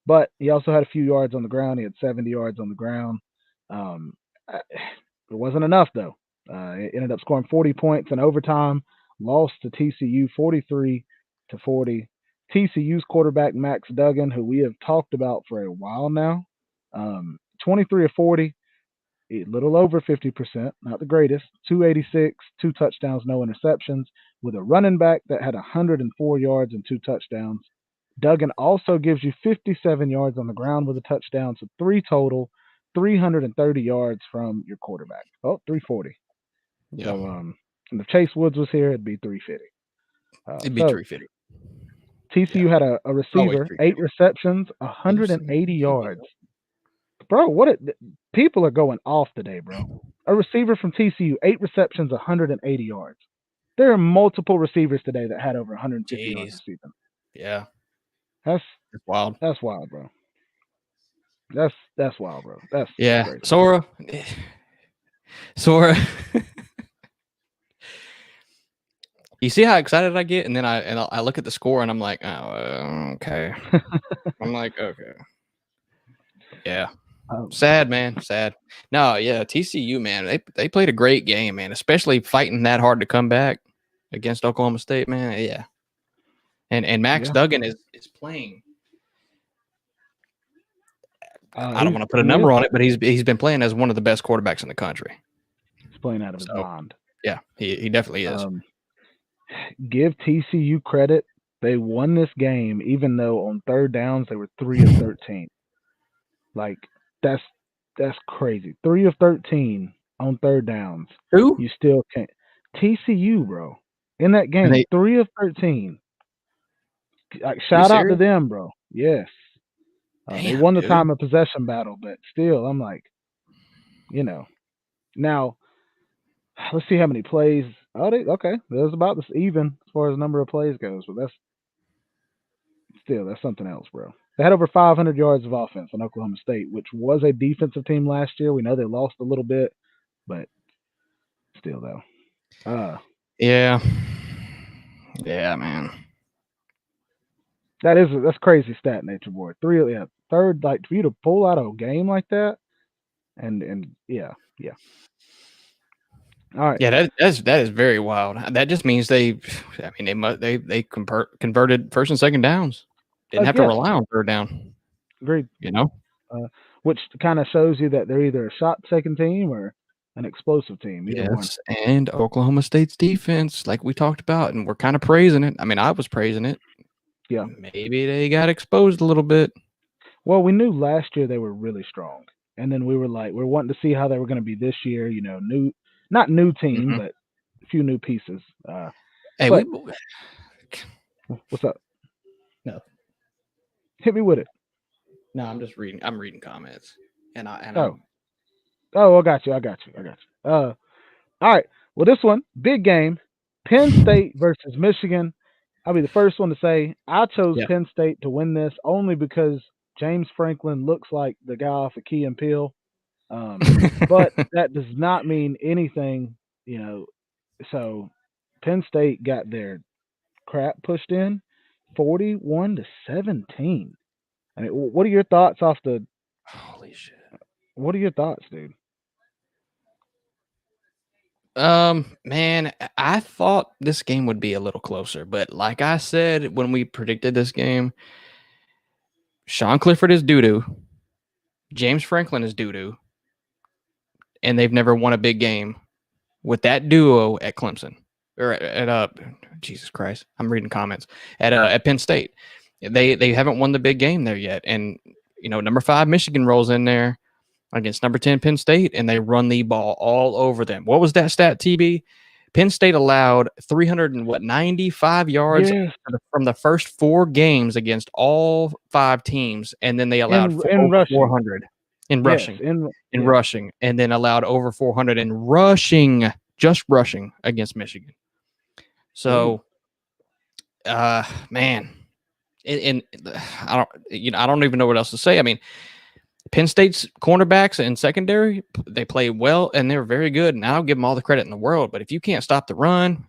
But he also had a few yards on the ground. He had 70 yards on the ground. It wasn't enough, though. It ended up scoring 40 points in overtime, lost to TCU 43-40. TCU's quarterback, Max Duggan, who we have talked about for a while now, 23 of 40, a little over 50%, not the greatest, 286, 2 touchdowns, no interceptions, with a running back that had 104 yards and 2 touchdowns. Duggan also gives you 57 yards on the ground with a touchdown, so 3 total, 330 yards from your quarterback. Oh, 340. Yeah. So if Chase Woods was here, it'd be 350. It'd be 350. TCU had a receiver, 8 receptions, 180 yards. Bro, people are going off today, bro. A receiver from TCU, 8 receptions, 180 yards. There are multiple receivers today that had over 150 yards receiving. Yeah. That's wild. That's wild, bro. That's wild, bro. That's crazy. Sora. You see how excited I get, and then I look at the score, and I'm like, oh, okay. I'm like, okay, yeah. Sad, man. Sad. No, yeah. TCU, man. They played a great game, man. Especially fighting that hard to come back against Oklahoma State, man. Yeah. And Max Duggan is playing. I don't want to put a number on it, but he's been playing as one of the best quarterbacks in the country. He's playing out of his mind. Yeah, he definitely is. Give TCU credit. They won this game, even though on third downs they were 3 of 13. Like that's crazy. 3 of 13 on third downs. Who? You still can't. TCU, bro. In that game, 3 of 13. Like, shout out to them, bro. Yes. They won the time of possession battle, but still, I'm like, Now, let's see how many plays. Oh, okay. That's about this even as far as number of plays goes, but that's something else, bro. They had over 500 yards of offense on Oklahoma State, which was a defensive team last year. We know they lost a little bit, but still, though. Yeah, man. That's crazy stat, Nature Boy. Third, like for you to pull out a game like that, and yeah. All right. Yeah, that is very wild. That just means they converted first and second downs. Didn't have to rely on third down. Agreed. Which kind of shows you that they're either a shot-taking team or an explosive team. Either one. And Oklahoma State's defense, like we talked about, and we're kind of praising it. I mean, I was praising it. Yeah. Maybe they got exposed a little bit. Well, we knew last year they were really strong, and then we were wanting to see how they were going to be this year. Not new team, but a few new pieces. Hey, what's up? No. Hit me with it. No, I'm just reading. I'm reading comments, I got you. All right. Well, this one, big game, Penn State versus Michigan. I'll be the first one to say I chose Penn State to win this only because James Franklin looks like the guy off of Key and Peele. But that does not mean anything, So Penn State got their crap pushed in, 41-17. I mean, what are your thoughts off the? Holy shit! What are your thoughts, dude? Man, I thought this game would be a little closer, but like I said when we predicted this game, Sean Clifford is doo-doo, James Franklin is doo-doo, and they've never won a big game with that duo at Clemson or at Jesus Christ, I'm reading comments at Penn State. They haven't won the big game there yet, and number 5 Michigan rolls in there against number 10 Penn State, and they run the ball all over them. What was that stat, TB? Penn State allowed 395 yards from the first 4 games against all 5 teams, and then they allowed over 400 in rushing. In rushing, and then allowed over 400 in rushing, just rushing against Michigan. So, man, and I don't even know what else to say. I mean, Penn State's cornerbacks and secondary, they play well, and they're very good, and I'll give them all the credit in the world. But if you can't stop the run,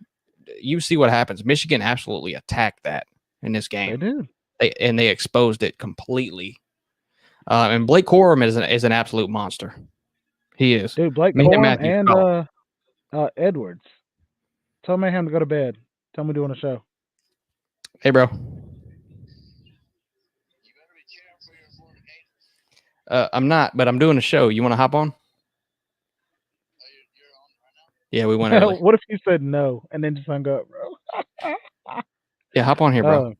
you see what happens. Michigan absolutely attacked that in this game. They did. They exposed it completely. And Blake Corum is an absolute monster. He is. Dude, Blake Corum and Edwards. Tell Mayhem to go to bed. Tell me doing a show. Hey, bro. I'm not, but I'm doing a show. You want to hop on? Yeah, we went early. What if you said no and then just hung up, bro? Yeah, hop on here, bro.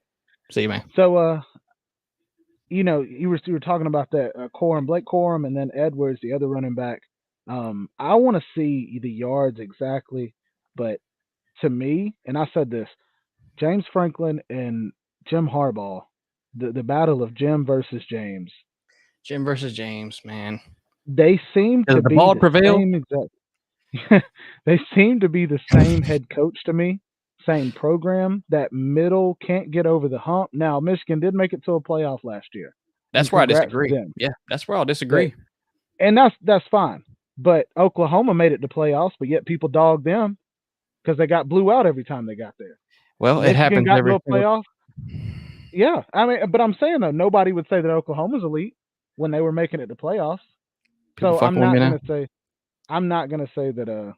See you, man. So, you were talking about that Blake Corum, and then Edwards, the other running back. I want to see the yards exactly, but to me, and I said this, James Franklin and Jim Harbaugh, the battle of Jim versus James. Jim versus James, man. They seem to be the same exact. They seem to be the same head coach to me, same program. That middle can't get over the hump. Now, Michigan did make it to a playoff last year. That's where I disagree. Yeah, that's where I'll disagree. And that's fine. But Oklahoma made it to playoffs, but yet people dogged them. because they got blew out every time they got there. Well, it Michigan happens got every into a playoff. Yeah, I mean, but I'm saying though, nobody would say that Oklahoma's elite when they were making it to playoffs. People So fucking with me now. I'm not gonna say that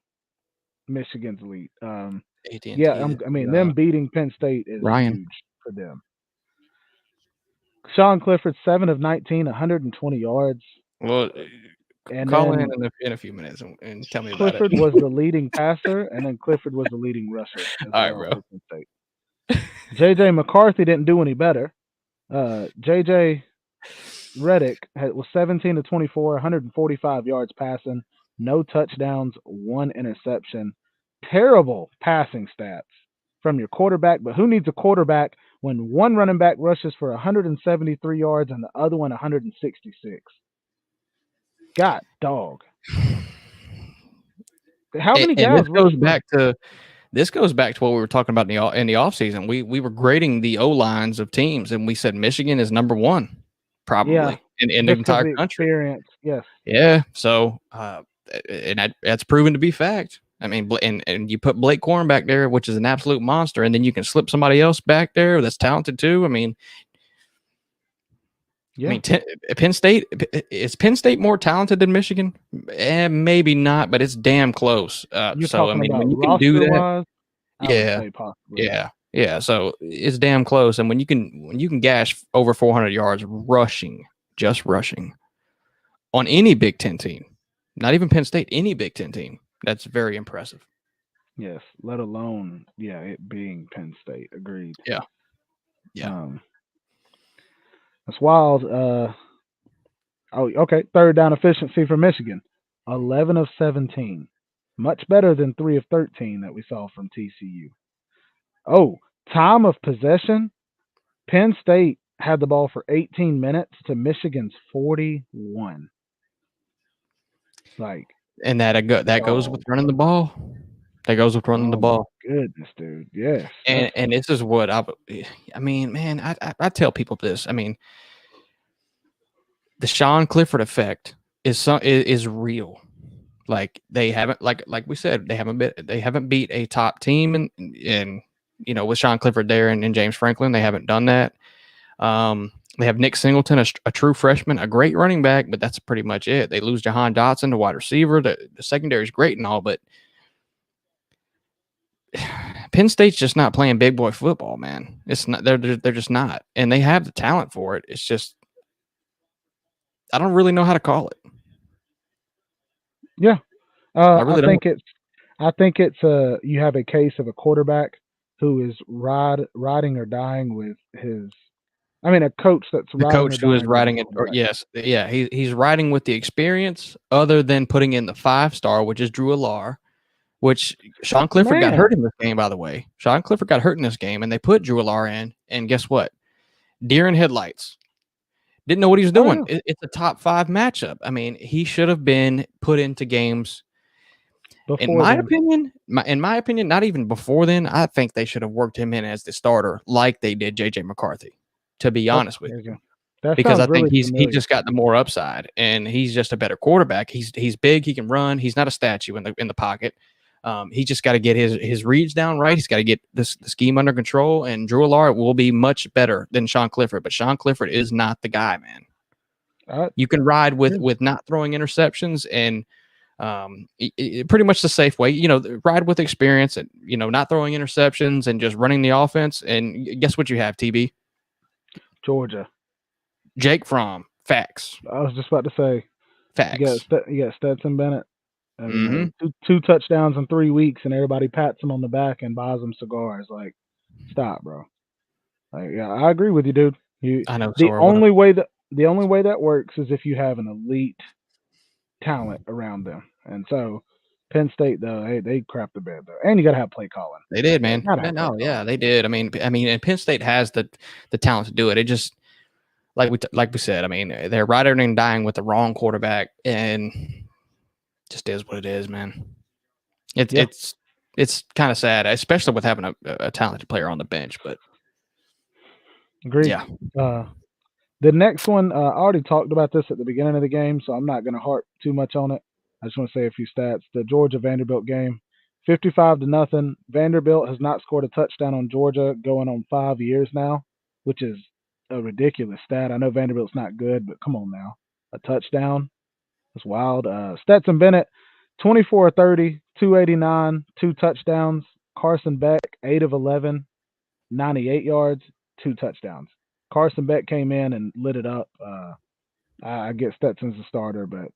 Michigan's elite. AT&T, Yeah, I mean them beating Penn State is Ryan. huge for them. Sean Clifford, 7 of 19, 120 yards. Well, And call then in a few minutes and tell me Clifford about it. was the leading passer, and then Clifford was the leading rusher as All right, well bro. for Penn State. JJ McCarthy didn't do any better. JJ Redick was 17 to 24, 145 yards passing, no touchdowns, 1 interception. Terrible passing stats from your quarterback, but who needs a quarterback when one running back rushes for 173 yards and the other one 166? God dog. How many guys? This goes back to what we were talking about in the offseason. We were grading the O lines of teams, and we said Michigan is number one, probably in the entire country. Experience, yes. Yeah. So, and that's proven to be fact. I mean, and you put Blake Corn back there, which is an absolute monster, and then you can slip somebody else back there that's talented too. I mean, Penn State, is Penn State more talented than Michigan? Maybe not, but it's damn close. So I mean, when you can do that, yeah. So it's damn close, and when you can gash over 400 yards just rushing on any Big Ten team, not even Penn State, any Big Ten team, that's very impressive. Yes, let alone it being Penn State. Agreed. Yeah. That's wild. Okay. Third down efficiency for Michigan, 11 of 17, much better than 3 of 13 that we saw from TCU. Oh, time of possession, Penn State had the ball for 18 minutes to Michigan's 41. And that goes with running the ball. That goes with running the ball. Goodness, dude. Yes. And this is what I mean, man, I tell people this. I mean, the Sean Clifford effect is real. Like they haven't, like we said, they haven't beat a top team in with Sean Clifford there and James Franklin. They haven't done that. They have Nick Singleton, a true freshman, a great running back, but that's pretty much it. They lose Jahan Dotson, the wide receiver. The secondary is great and all, but Penn State's just not playing big boy football, man. It's not. They're just not, and they have the talent for it. It's just I don't really know how to call it. Yeah, I think it's you have a case of a quarterback who is riding or dying with his. I mean, a coach that's the coach who is riding it. Or, yes, yeah, he's riding with the experience, other than putting in the 5-star, which is Drew Allar. Which Sean Clifford got hurt in this game, by the way. Sean Clifford got hurt in this game, and they put Drew Allar in, and guess what? Deer in headlights. Didn't know what he was doing. It's a top 5 matchup. I mean, he should have been put into games. In my opinion, not even before then. I think they should have worked him in as the starter, like they did JJ McCarthy. To be honest with you, because I think he just got the more upside, and he's just a better quarterback. He's big. He can run. He's not a statue in the pocket. He just got to get his reads down right. He's got to get the scheme under control, and Drew Allar will be much better than Sean Clifford. But Sean Clifford is not the guy, man. You can ride with not throwing interceptions and pretty much the safe way. Ride with experience and not throwing interceptions and just running the offense. And guess what you have, TB? Georgia. Jake Fromm. Facts. I was just about to say. Facts. You got Stetson Bennett. Two touchdowns in 3 weeks, and everybody pats him on the back and buys him cigars. Like, stop, bro. I agree with you, dude. I know. The only way that works is if you have an elite talent around them, and so Penn State though they crap the bed though, and you got to have play calling. They did, man. They did. I mean, and Penn State has the talent to do it. It just like we said. I mean, they're riding and dying with the wrong quarterback, and just is what it is, man. It's kind of sad, especially with having a talented player on the bench. But agreed. Yeah. The next one, I already talked about this at the beginning of the game, so I'm not going to harp too much on it. I just want to say a few stats. The Georgia Vanderbilt game, 55-0. Vanderbilt has not scored a touchdown on Georgia going on 5 years now, which is a ridiculous stat. I know Vanderbilt's not good, but come on now. A touchdown? That's wild. Stetson Bennett, 24-30, 289, 2 touchdowns. Carson Beck, 8 of 11, 98 yards, 2 touchdowns. Carson Beck came in and lit it up. I get Stetson's a starter, but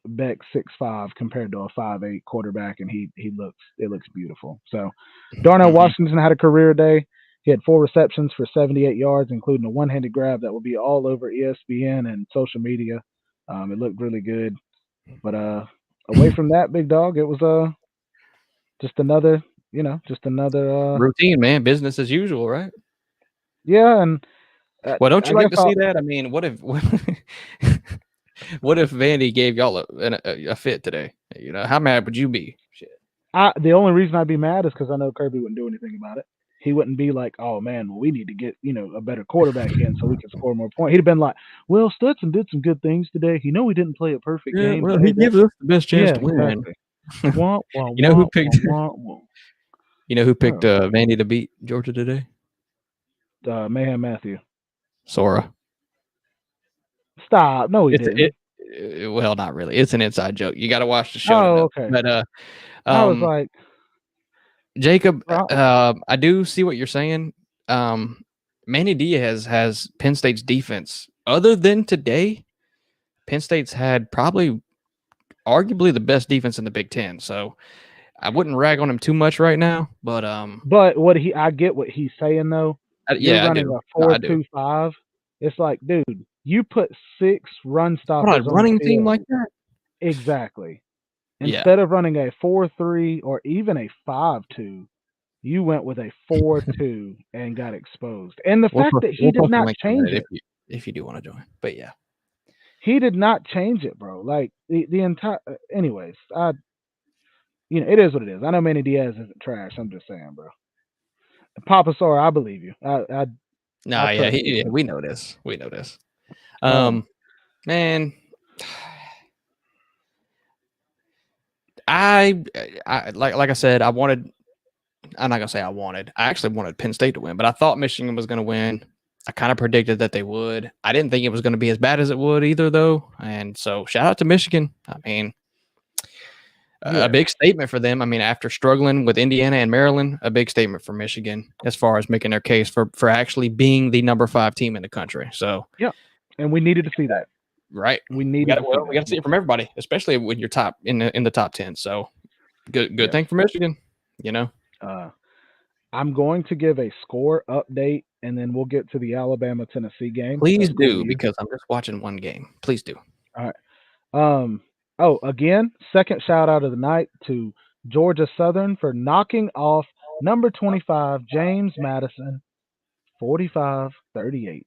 Beck's 6'5" compared to a 5'8" quarterback, and it looks beautiful. So Darnell Washington had a career day. He had 4 receptions for 78 yards, including a one-handed grab that will be all over ESPN and social media. It looked really good. But away from that, big dog, it was just another routine, man. Business as usual, right? Yeah, and well, don't you like to see that? I mean, what if Vandy gave y'all a fit today? You know, how mad would you be? Shit. The only reason I'd be mad is because I know Kirby wouldn't do anything about it. He wouldn't be like, oh, man, well, we need to get, a better quarterback in so we can score more points. He'd have been like, well, Stetson did some good things today. He didn't play a perfect game. Well, he gives us the best chance to win. Exactly. You know who picked Vandy to beat Georgia today? Mayhem Matthew. Sora. Stop. No, he didn't. Well, not really. It's an inside joke. You got to watch the show. Oh, okay. But I was like, Jacob, I do see what you're saying. Manny Diaz has Penn State's defense. Other than today, Penn State's had probably arguably the best defense in the Big Ten. So I wouldn't rag on him too much right now. But I get what he's saying though. You're running a 4-2-5. It's like, dude, you put 6 run stoppers on running team like that. Exactly. Instead of running a 4-3 or even a 5-2, you went with a 4-2 and got exposed. And the fact that he did not change it. If you do want to join. But yeah. He did not change it, bro. Like the entire anyways, it is what it is. I know Manny Diaz isn't trash. I'm just saying, bro. Papa Sora, I believe you. We know this. We know this. Man, I like I said, I'm not gonna say I actually wanted Penn State to win, but I thought Michigan was gonna win. I kind of predicted that they would. I didn't think it was going to be as bad as it would either, though. And so shout out to Michigan. I mean, a big statement for them. I mean, after struggling with Indiana and Maryland, a big statement for Michigan as far as making their case for actually being the number 5 team in the country. So yeah, and we needed to see that. Right. We got to see it from everybody, especially when you're top in the top 10. So good thing for Michigan. I'm going to give a score update, and then we'll get to the Alabama-Tennessee game. Please do, because I'm just watching one game. Please do. All right. Again, second shout-out of the night to Georgia Southern for knocking off number 25, James Madison, 45-38.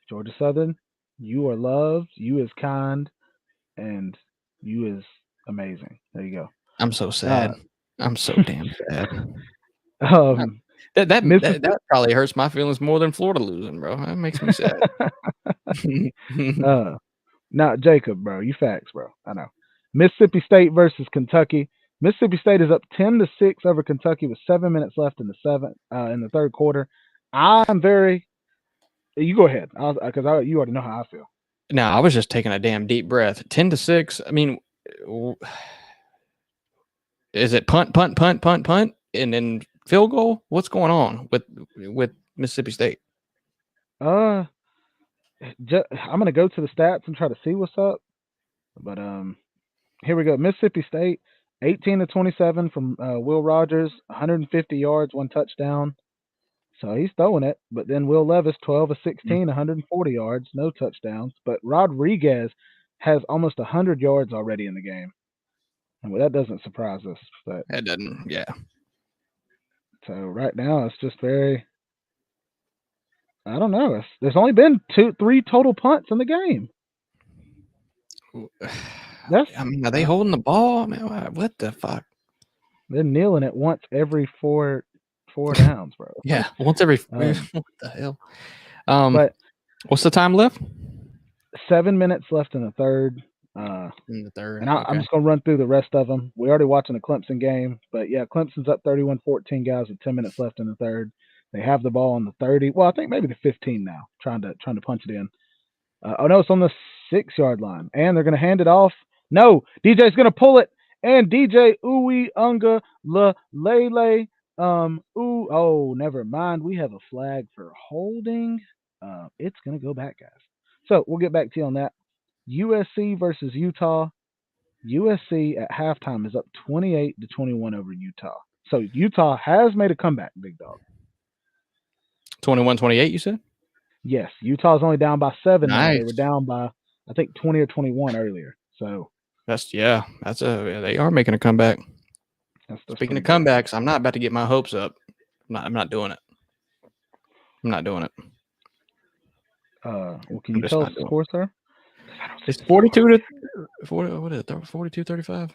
Georgia Southern, you are loved, you is kind, and you is amazing. There you go. I'm so sad. I'm so damn sad. That probably hurts my feelings more than Florida losing, bro. That makes me sad. Now, Jacob, bro, you facts, bro. I know. Mississippi State versus Kentucky. Mississippi State is up 10-6 over Kentucky with 7 minutes left in the third quarter. You go ahead, because you already know how I feel. No, I was just taking a damn deep breath. 10-6. I mean, is it punt, and then field goal? What's going on with Mississippi State? I'm gonna go to the stats and try to see what's up. But here we go. Mississippi State, 18-27 from Will Rogers, 150 yards, 1 touchdown. So he's throwing it. But then Will Levis, 12-16, 140 yards, no touchdowns. But Rodriguez has almost 100 yards already in the game. And that doesn't surprise us. But that doesn't, yeah. So right now it's just very, I don't know. There's only been 2-3 total punts in the game. Are they holding the ball? Man, what the fuck? They're kneeling it once every four downs, bro. Yeah, once every. What the hell? But what's the time left? 7 minutes left in the third. In the third. And I'm just going to run through the rest of them. We're already watching the Clemson game, but yeah, Clemson's up 31-14, guys, with 10 minutes left in the third. They have the ball on the 30. Well, I think maybe the 15 now, trying to punch it in. Oh no, it's on the 6-yard line, and they're going to hand it off. No, DJ's going to pull it, and DJ Uwe Unga Lele. Oh, never mind. We have a flag for holding. It's going to go back, guys. So we'll get back to you on that. USC versus Utah. USC at halftime is up 28-21 over Utah. So Utah has made a comeback, big dog. 21-28, you said? Yes, Utah's only down by 7 now. Nice. They were down by, I think, 20 or 21 earlier. So they are making a comeback. Speaking of comebacks, I'm not about to get my hopes up. I'm not doing it. I'm not doing it. Well, can you tell us the score, sir? It's 42-40. What is it? 42-35.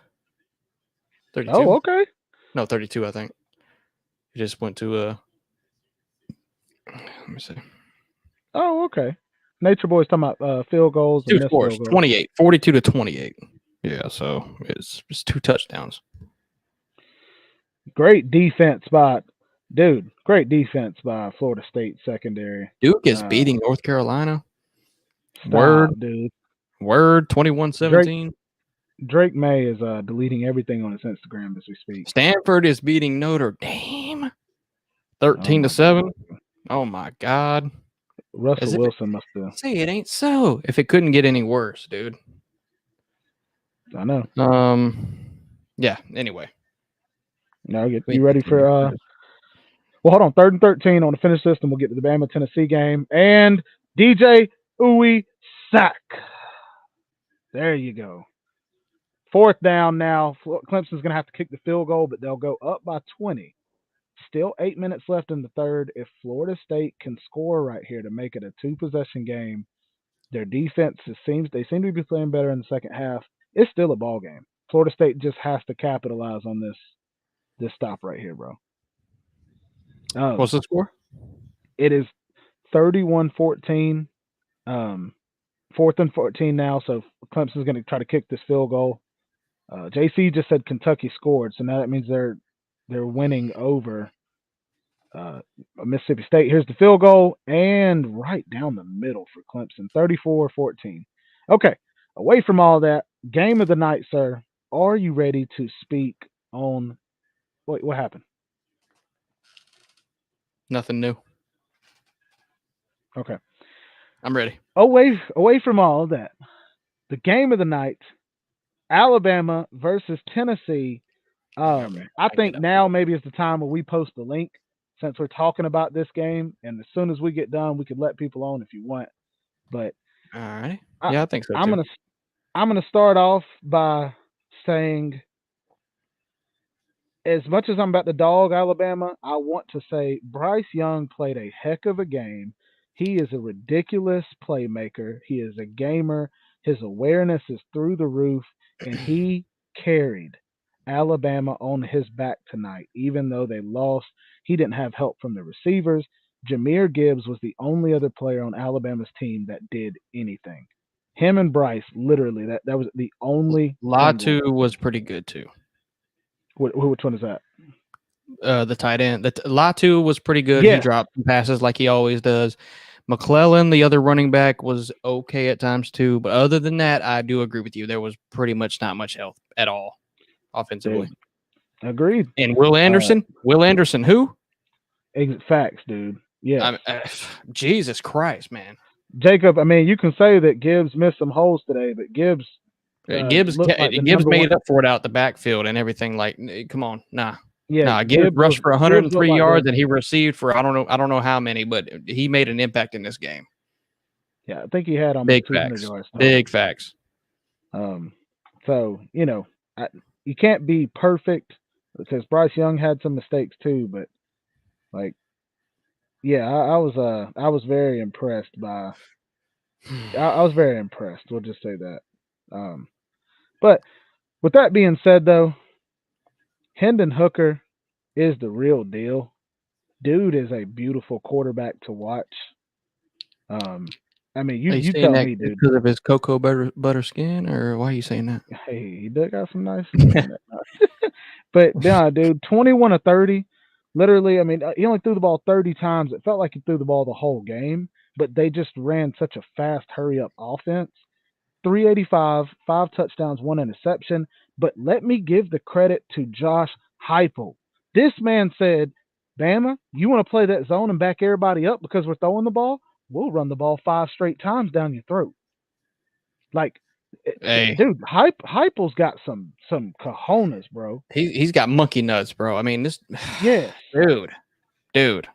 32. Oh, okay. No, 32. I think. It just went to let me see. Oh, okay. Nature Boy's talking about field goals. Two scores, 28, 42-28. Yeah, so it's 2 touchdowns. Great defense by Florida State secondary. Duke is beating North Carolina. Dude. Word 21-17. Drake May is deleting everything on his Instagram as we speak. Stanford is beating Notre Dame 13-7. Oh my God. Russell Wilson must have. Say it ain't so. If it couldn't get any worse, dude. I know. Yeah. Anyway. No, you ready for? Well, hold on. 3rd and 13 on the finish system. We'll get to the Bama Tennessee game and DJ Uwe sack. There you go. 4th down now. Clemson's going to have to kick the field goal, but they'll go up by 20. Still 8 minutes left in the third. If Florida State can score right here to make it a 2-possession game, their defense seem to be playing better in the second half. It's still a ball game. Florida State just has to capitalize on this stop right here, bro. What's the score? It is 31-14. 4th and 14 now, so Clemson's going to try to kick this field goal. JC just said Kentucky scored, so now that means they're winning over Mississippi State. Here's the field goal, and right down the middle for Clemson, 34-14. Okay, away from all that, game of the night, sir. Are you ready to speak on what happened? Nothing new. Okay. I'm ready. Away from all of that, the game of the night, Alabama versus Tennessee. I think now maybe it's the time where we post the link since we're talking about this game, and as soon as we get done, we could let people on if you want. But all right, I think so. I'm gonna start off by saying, as much as I'm about to dog Alabama, I want to say Bryce Young played a heck of a game. He is a ridiculous playmaker. He is a gamer. His awareness is through the roof, and he carried Alabama on his back tonight. Even though they lost, he didn't have help from the receivers. Jahmyr Gibbs was the only other player on Alabama's team that did anything. Him and Bryce, literally, that was the only. Latu was pretty good too. Which one is that? The tight end. Latu was pretty good. Yeah. He dropped some passes like he always does. McClellan, the other running back, was okay at times too. But other than that, I do agree with you. There was pretty much not much help at all offensively. Dude. Agreed. And Will Anderson? Will Anderson who? Facts, dude. Yeah. Jesus Christ, man. Jacob, I mean, you can say that Gibbs missed some holes today, but Gibbs made up for it out the backfield and everything. Like, come on, nah. Yeah, nah, Gibbs rushed for 103 yards and he received for I don't know how many, but he made an impact in this game. Yeah, I think he had almost big 200 facts. yards. Big facts. So you can't be perfect because Bryce Young had some mistakes too, but like, yeah, I was very impressed by. I was very impressed. We'll just say that. But with that being said, though, Hendon Hooker is the real deal. Dude is a beautiful quarterback to watch. I mean, Are you you saying tell that me, dude. because of his cocoa butter skin, or why are you saying that? Hey, he did got some nice skin on that. But yeah, dude, 21 of 30. Literally, I mean, he only threw the ball 30 times. It felt like he threw the ball the whole game, but they just ran such a fast, hurry up offense. 385, 5 touchdowns, 1 interception. But let me give the credit to Josh Heupel. This man said, Bama, you want to play that zone and back everybody up because we're throwing the ball? We'll run the ball 5 straight times down your throat. Like, Hey, dude, Heupel's got some cojones, bro. he's got monkey nuts, bro. I mean, this Yes. dude.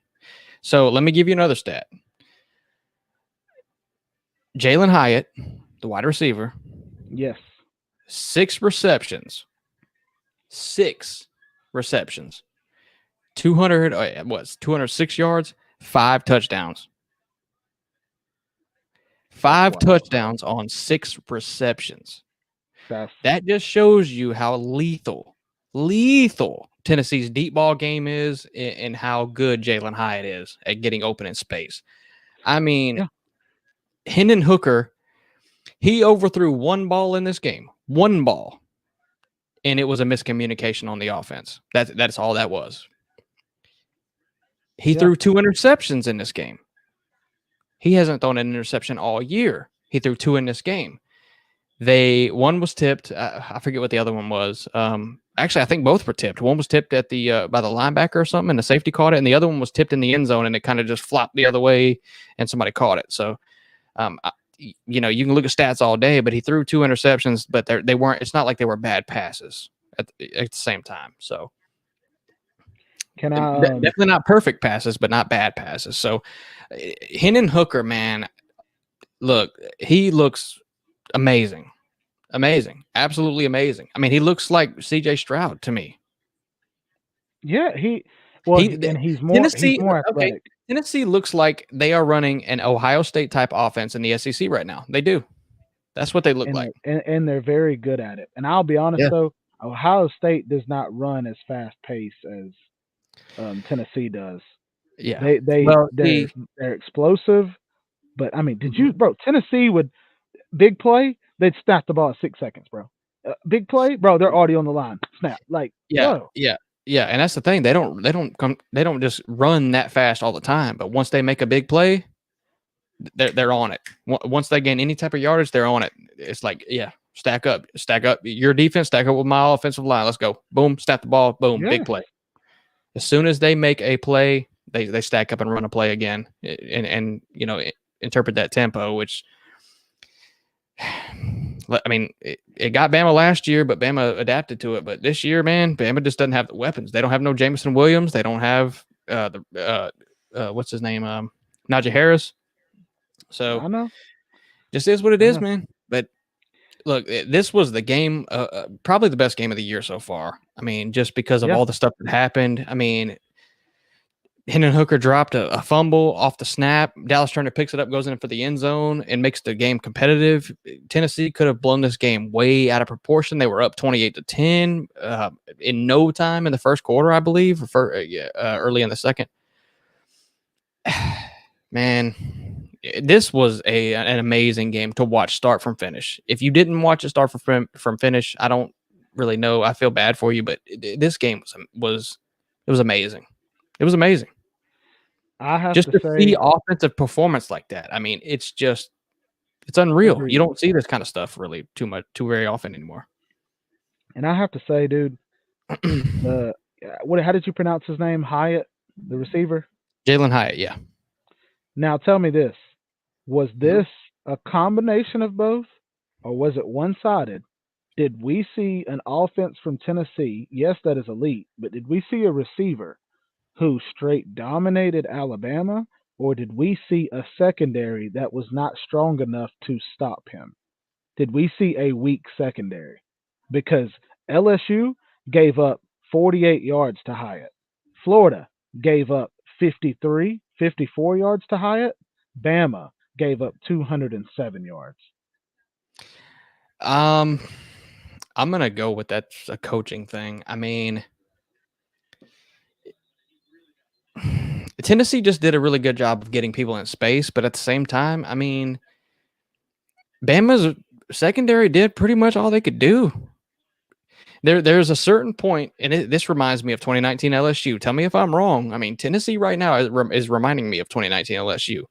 So let me give you another stat. Jalen Hyatt, the wide receiver, Yes. 6 receptions. 206 yards, 5 touchdowns. 5 wild, touchdowns on 6 receptions. That's That just shows you how lethal Tennessee's deep ball game is and how good Jalen Hyatt is at getting open in space. I mean, Yeah. Hendon Hooker, he overthrew one ball in this game. One ball. And it was a miscommunication on the offense. That's all that was. He threw 2 interceptions in this game. He hasn't thrown an interception all year. He threw 2 in this game. One was tipped. I forget what the other one was. Actually, I think both were tipped. One was tipped at the by the linebacker or something, and the safety caught it, and the other one was tipped in the end zone, and it kind of just flopped the other way, and somebody caught it. So, you can look at stats all day, but he threw 2 interceptions, but they weren't. It's not like they were bad passes at the same time. So, Can I definitely not perfect passes, but not bad passes. So, Hendon Hooker, man, look, he looks amazing. Amazing. Absolutely amazing. I mean, he looks like CJ Stroud to me. Yeah, he's more Tennessee, athletic. okay. Tennessee looks like they are running an Ohio State type offense in the SEC right now. They do. That's what they look like. And they're very good at it. And I'll be honest though, Ohio State does not run as fast pace as Tennessee does. Yeah. They're explosive, but I mean, Tennessee would big play, they'd snap the ball at 6 seconds, bro. Big play, bro, they're already on the line. Snap. Like, whoa. Yeah, and that's the thing. They don't just run that fast all the time, but once they make a big play, they're on it. Once they gain any type of yardage, they're on it. It's like, stack up your defense, stack up with my offensive line. Let's go. Boom, snap the ball, boom, big play. As soon as they make a play, they stack up and run a play again and interpret that tempo, which I mean, it got Bama last year, but Bama adapted to it. But this year, man, Bama just doesn't have the weapons. They don't have no Jameson Williams. They don't have what's his name, Najee Harris. So I know, just is what it is, man. But look, this was the game, probably the best game of the year so far. I mean, just because of all the stuff that happened. I mean, Hendon Hooker dropped a fumble off the snap. Dallas Turner picks it up, goes in for the end zone, and makes the game competitive. Tennessee could have blown this game way out of proportion. They were up 28-10 in no time in the first quarter, I believe, early in the second. Man, this was an amazing game to watch start from finish. If you didn't watch it start from finish, I don't really know. I feel bad for you, but this game was amazing. It was amazing. I have just to to say, see offensive performance like that. I mean, it's unreal. Agreed. You don't see this kind of stuff really too very often anymore. And I have to say, dude, how did you pronounce his name? Hyatt, the receiver? Jalen Hyatt, yeah. Now tell me this. Was this a combination of both, or was it one-sided? Did we see an offense from Tennessee? Yes, that is elite, but did we see a receiver who straight dominated Alabama, or did we see a secondary that was not strong enough to stop him? Did we see a weak secondary? Because LSU gave up 48 yards to Hyatt. Florida gave up 54 yards to Hyatt. Bama gave up 207 yards. I'm gonna go with that's a coaching thing. I mean, Tennessee just did a really good job of getting people in space, but at the same time, I mean, Bama's secondary did pretty much all they could do. There's a certain point, and this reminds me of 2019 LSU. Tell me if I'm wrong. I mean, Tennessee right now is reminding me of 2019 LSU.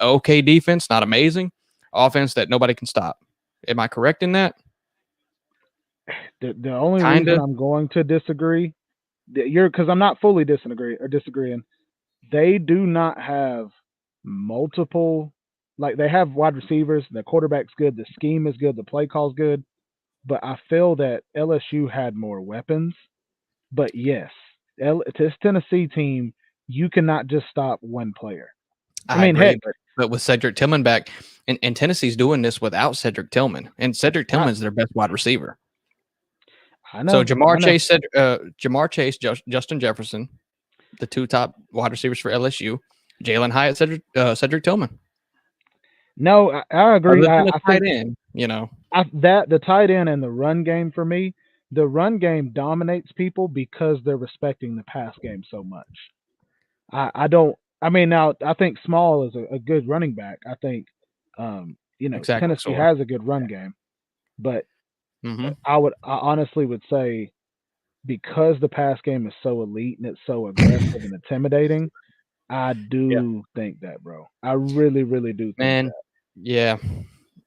Okay defense, not amazing. Offense that nobody can stop. Am I correct in that? The only Kinda. reason I'm going to disagree, because I'm not fully disagreeing. They do not have multiple, like they have wide receivers. The quarterback's good. The scheme is good. The play call's good. But I feel that LSU had more weapons. But yes, this Tennessee team, you cannot just stop one player. I mean, agree, heck, but with Cedric Tillman back, and Tennessee's doing this without Cedric Tillman, and Cedric Tillman's their best wide receiver. I know. So Jamar I know. Chase, Justin Jefferson, the two top wide receivers for LSU. Jalen Hyatt, Cedric Tillman. No, I agree. Other than I a tight think end, the tight end and the run game for me, the run game dominates people because they're respecting the pass game so much. I don't. I mean, now I think Small is a good running back. I think, Exactly, Tennessee so. has a good run game, but I honestly would say because the pass game is so elite and it's so aggressive and intimidating, I do think that, bro. I really, really do think Man, that. yeah.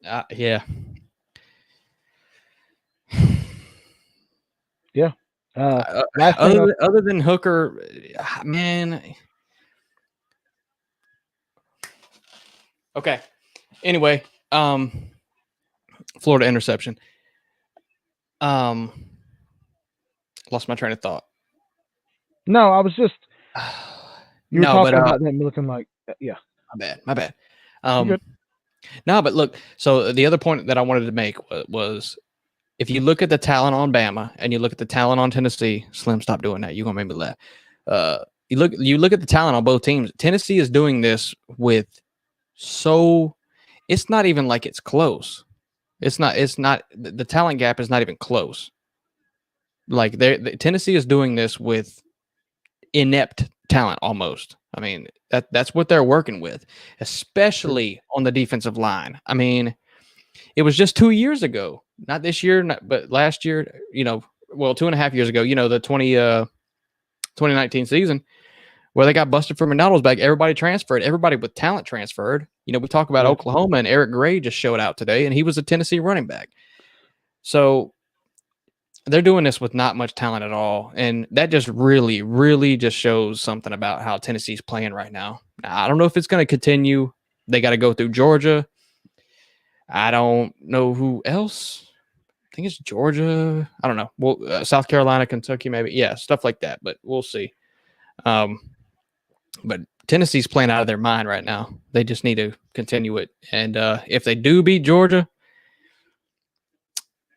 Yeah. Last thing Other than Hooker, man. Okay. Anyway, Florida interception. Lost my train of thought. No, I was just you were No, talking but about them looking like my bad. No, but look. So the other point that I wanted to make was if you look at the talent on Bama and you look at the talent on Tennessee, Slim, stop doing that. You're gonna make me laugh. You look at the talent on both teams. Tennessee is doing this with it's not even like it's close. It's not the talent gap is not even close. Like Tennessee is doing this with inept talent almost. I mean, that's what they're working with, especially on the defensive line. I mean, it was just 2 years ago, not this year, but last year, 2.5 years ago, the 2019 season where they got busted for McDonald's bag. Everybody transferred. Everybody with talent transferred. We talk about Oklahoma, and Eric Gray just showed out today, and he was a Tennessee running back. So they're doing this with not much talent at all. And that just really, really just shows something about how Tennessee's playing right now. I don't know if it's going to continue. They got to go through Georgia. I don't know who else. I think it's Georgia. I don't know. Well, South Carolina, Kentucky, maybe. Yeah, stuff like that. But we'll see. But Tennessee's playing out of their mind right now. They just need to continue it. And if they do beat Georgia,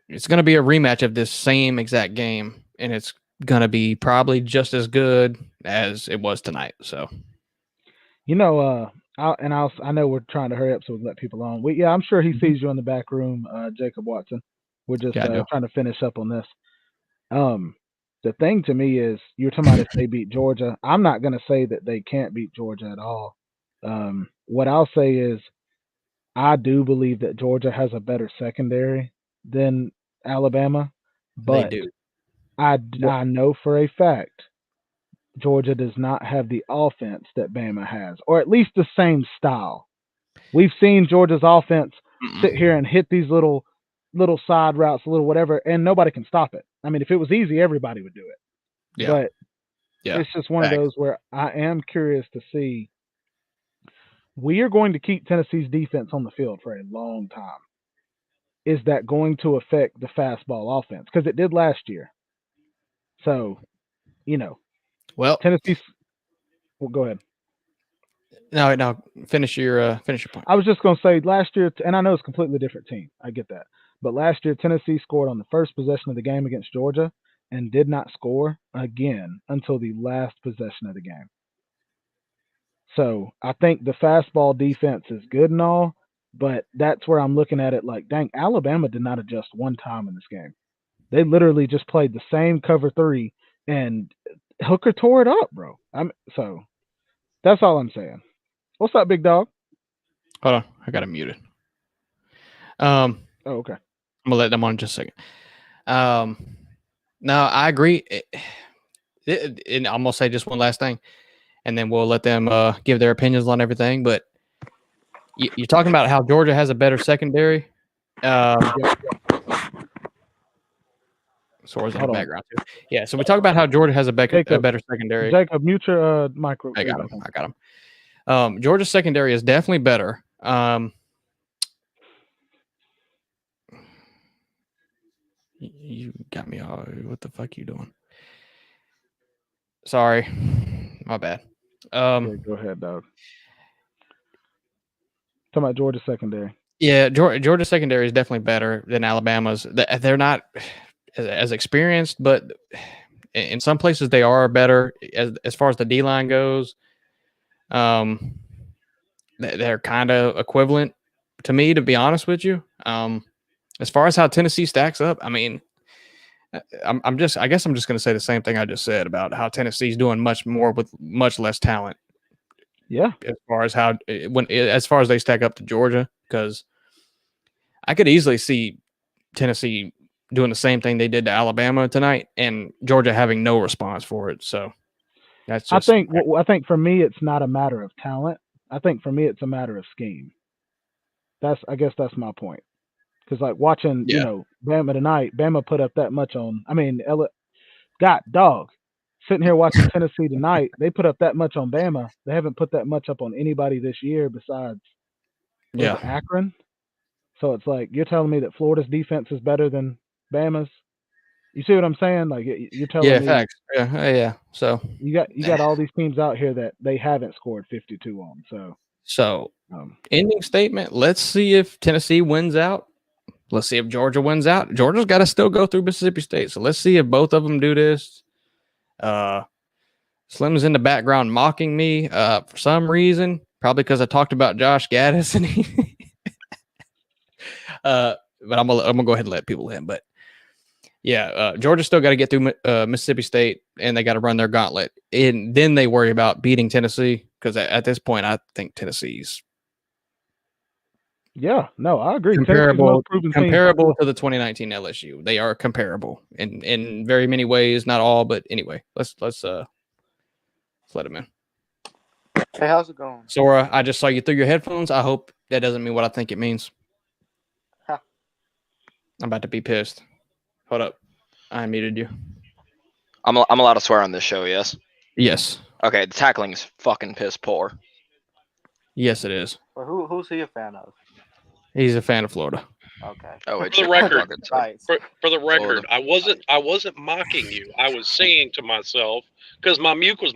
it's going to be a rematch of this same exact game, and it's going to be probably just as good as it was tonight. So, I know we're trying to hurry up so we can let people on. I'm sure he sees you in the back room, Jacob Watson. We're just trying to finish up on this. The thing to me is you're talking about if they beat Georgia. I'm not going to say that they can't beat Georgia at all. What I'll say is I do believe that Georgia has a better secondary than Alabama, but they do. I know for a fact Georgia does not have the offense that Bama has, or at least the same style. We've seen Georgia's offense sit here and hit these little side routes, little whatever, and nobody can stop it. I mean, if it was easy, everybody would do it. Yeah. But it's just one of those where I am curious to see. We are going to keep Tennessee's defense on the field for a long time. Is that going to affect the fastball offense? Because it did last year. So, well, Tennessee's. Well, go ahead. No, finish your point. I was just going to say last year, and I know it's a completely different team. I get that. But last year, Tennessee scored on the first possession of the game against Georgia and did not score again until the last possession of the game. So I think the fastball defense is good and all, but that's where I'm looking at it like, dang, Alabama did not adjust one time in this game. They literally just played the same cover three, and Hooker tore it up, bro. So that's all I'm saying. What's up, big dog? Hold on, I got it muted. Oh, okay. I'm gonna let them on in just a second. No, I agree. And I'm gonna say just one last thing, and then we'll let them give their opinions on everything. But you're talking about how Georgia has a better secondary. Sora's in the Hold on. background too. Yeah, so we talk about how Georgia has a better secondary. Jacob, mute your micro. I got him. Georgia's secondary is definitely better. You got me all. What the fuck you doing? Sorry, my bad. Yeah, go ahead, dog. Talking about Georgia secondary. Yeah, Georgia secondary is definitely better than Alabama's. They're not as experienced, but in some places they are better as far as the D line goes. They're kind of equivalent to me, to be honest with you. As far as how Tennessee stacks up, I mean, I guess I'm just going to say the same thing I just said about how Tennessee's doing much more with much less talent. Yeah. As far as as far as they stack up to Georgia, because I could easily see Tennessee doing the same thing they did to Alabama tonight, and Georgia having no response for it. So that's just. I think for me, it's not a matter of talent. I think for me, it's a matter of scheme. I guess that's my point. Because like watching, Bama tonight, Bama put up that much on. I mean, sitting here watching Tennessee tonight, they put up that much on Bama. They haven't put that much up on anybody this year besides Akron. So it's like you're telling me that Florida's defense is better than Bama's. You see what I'm saying? Like you're telling me. Facts. Yeah. So you got all these teams out here that they haven't scored 52 on. So ending statement. Let's see if Tennessee wins out. Let's see if Georgia wins out. Georgia's got to still go through Mississippi State. So let's see if both of them do this. Slim's in the background mocking me for some reason, probably because I talked about Josh Gaddis. But I'm gonna go ahead and let people in. But yeah, Georgia still got to get through Mississippi State, and they got to run their gauntlet, and then they worry about beating Tennessee, because at this point, I think Tennessee's. Yeah, no, I agree. Comparable to the 2019 LSU. They are comparable in very many ways, not all, but anyway, let's let them in. Hey, how's it going? Sora, I just saw you through your headphones. I hope that doesn't mean what I think it means. Huh. I'm about to be pissed. Hold up. I muted you. I'm allowed to swear on this show, yes? Yes. Okay, the tackling is fucking piss poor. Yes, it is. Well, who's he a fan of? He's a fan of Florida. Okay. Oh, for the record, right. for the record, I wasn't mocking you. I was saying to myself, because my mic was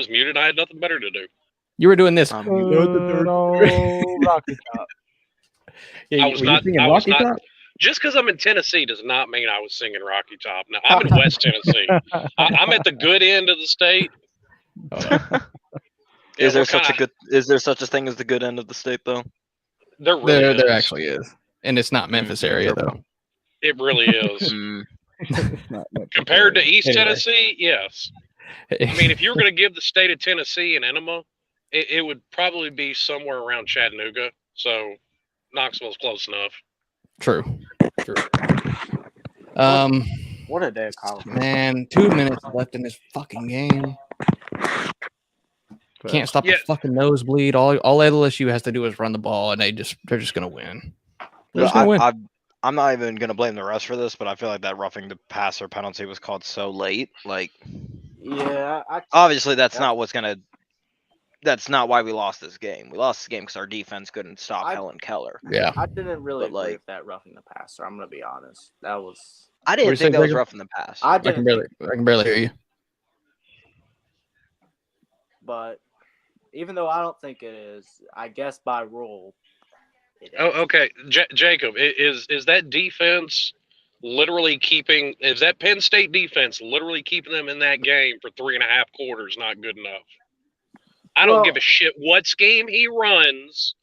muted. I had nothing better to do. You were doing this. Rocky Top. Yeah, I was not. Just because I'm in Tennessee does not mean I was singing Rocky Top. Now I'm in West Tennessee. I'm at the good end of the state. Is there such a thing as the good end of the state, though? There actually is, and it's not Memphis area though. It really is. Compared to East Tennessee, yes. I mean, if you were going to give the state of Tennessee an enema, it would probably be somewhere around Chattanooga. So Knoxville's close enough. True. What a day of college. Man, 2 minutes left in this fucking game. Can't stop the fucking nosebleed. All LSU has to do is run the ball, and they're just gonna win. I'm not even gonna blame the refs for this, but I feel like that roughing the passer penalty was called so late. Like, yeah, obviously that's not why we lost this game. We lost this game because our defense couldn't stop Helen Keller. Yeah, I didn't really agree with that roughing the passer. I'm gonna be honest. I didn't think that was roughing the pass. I can barely hear you. But even though I don't think it is, I guess by rule. Oh, okay, Jacob, is that defense literally keeping? Is that Penn State defense literally keeping them in that game for 3.5 quarters? Not good enough. I don't give a shit what scheme he runs.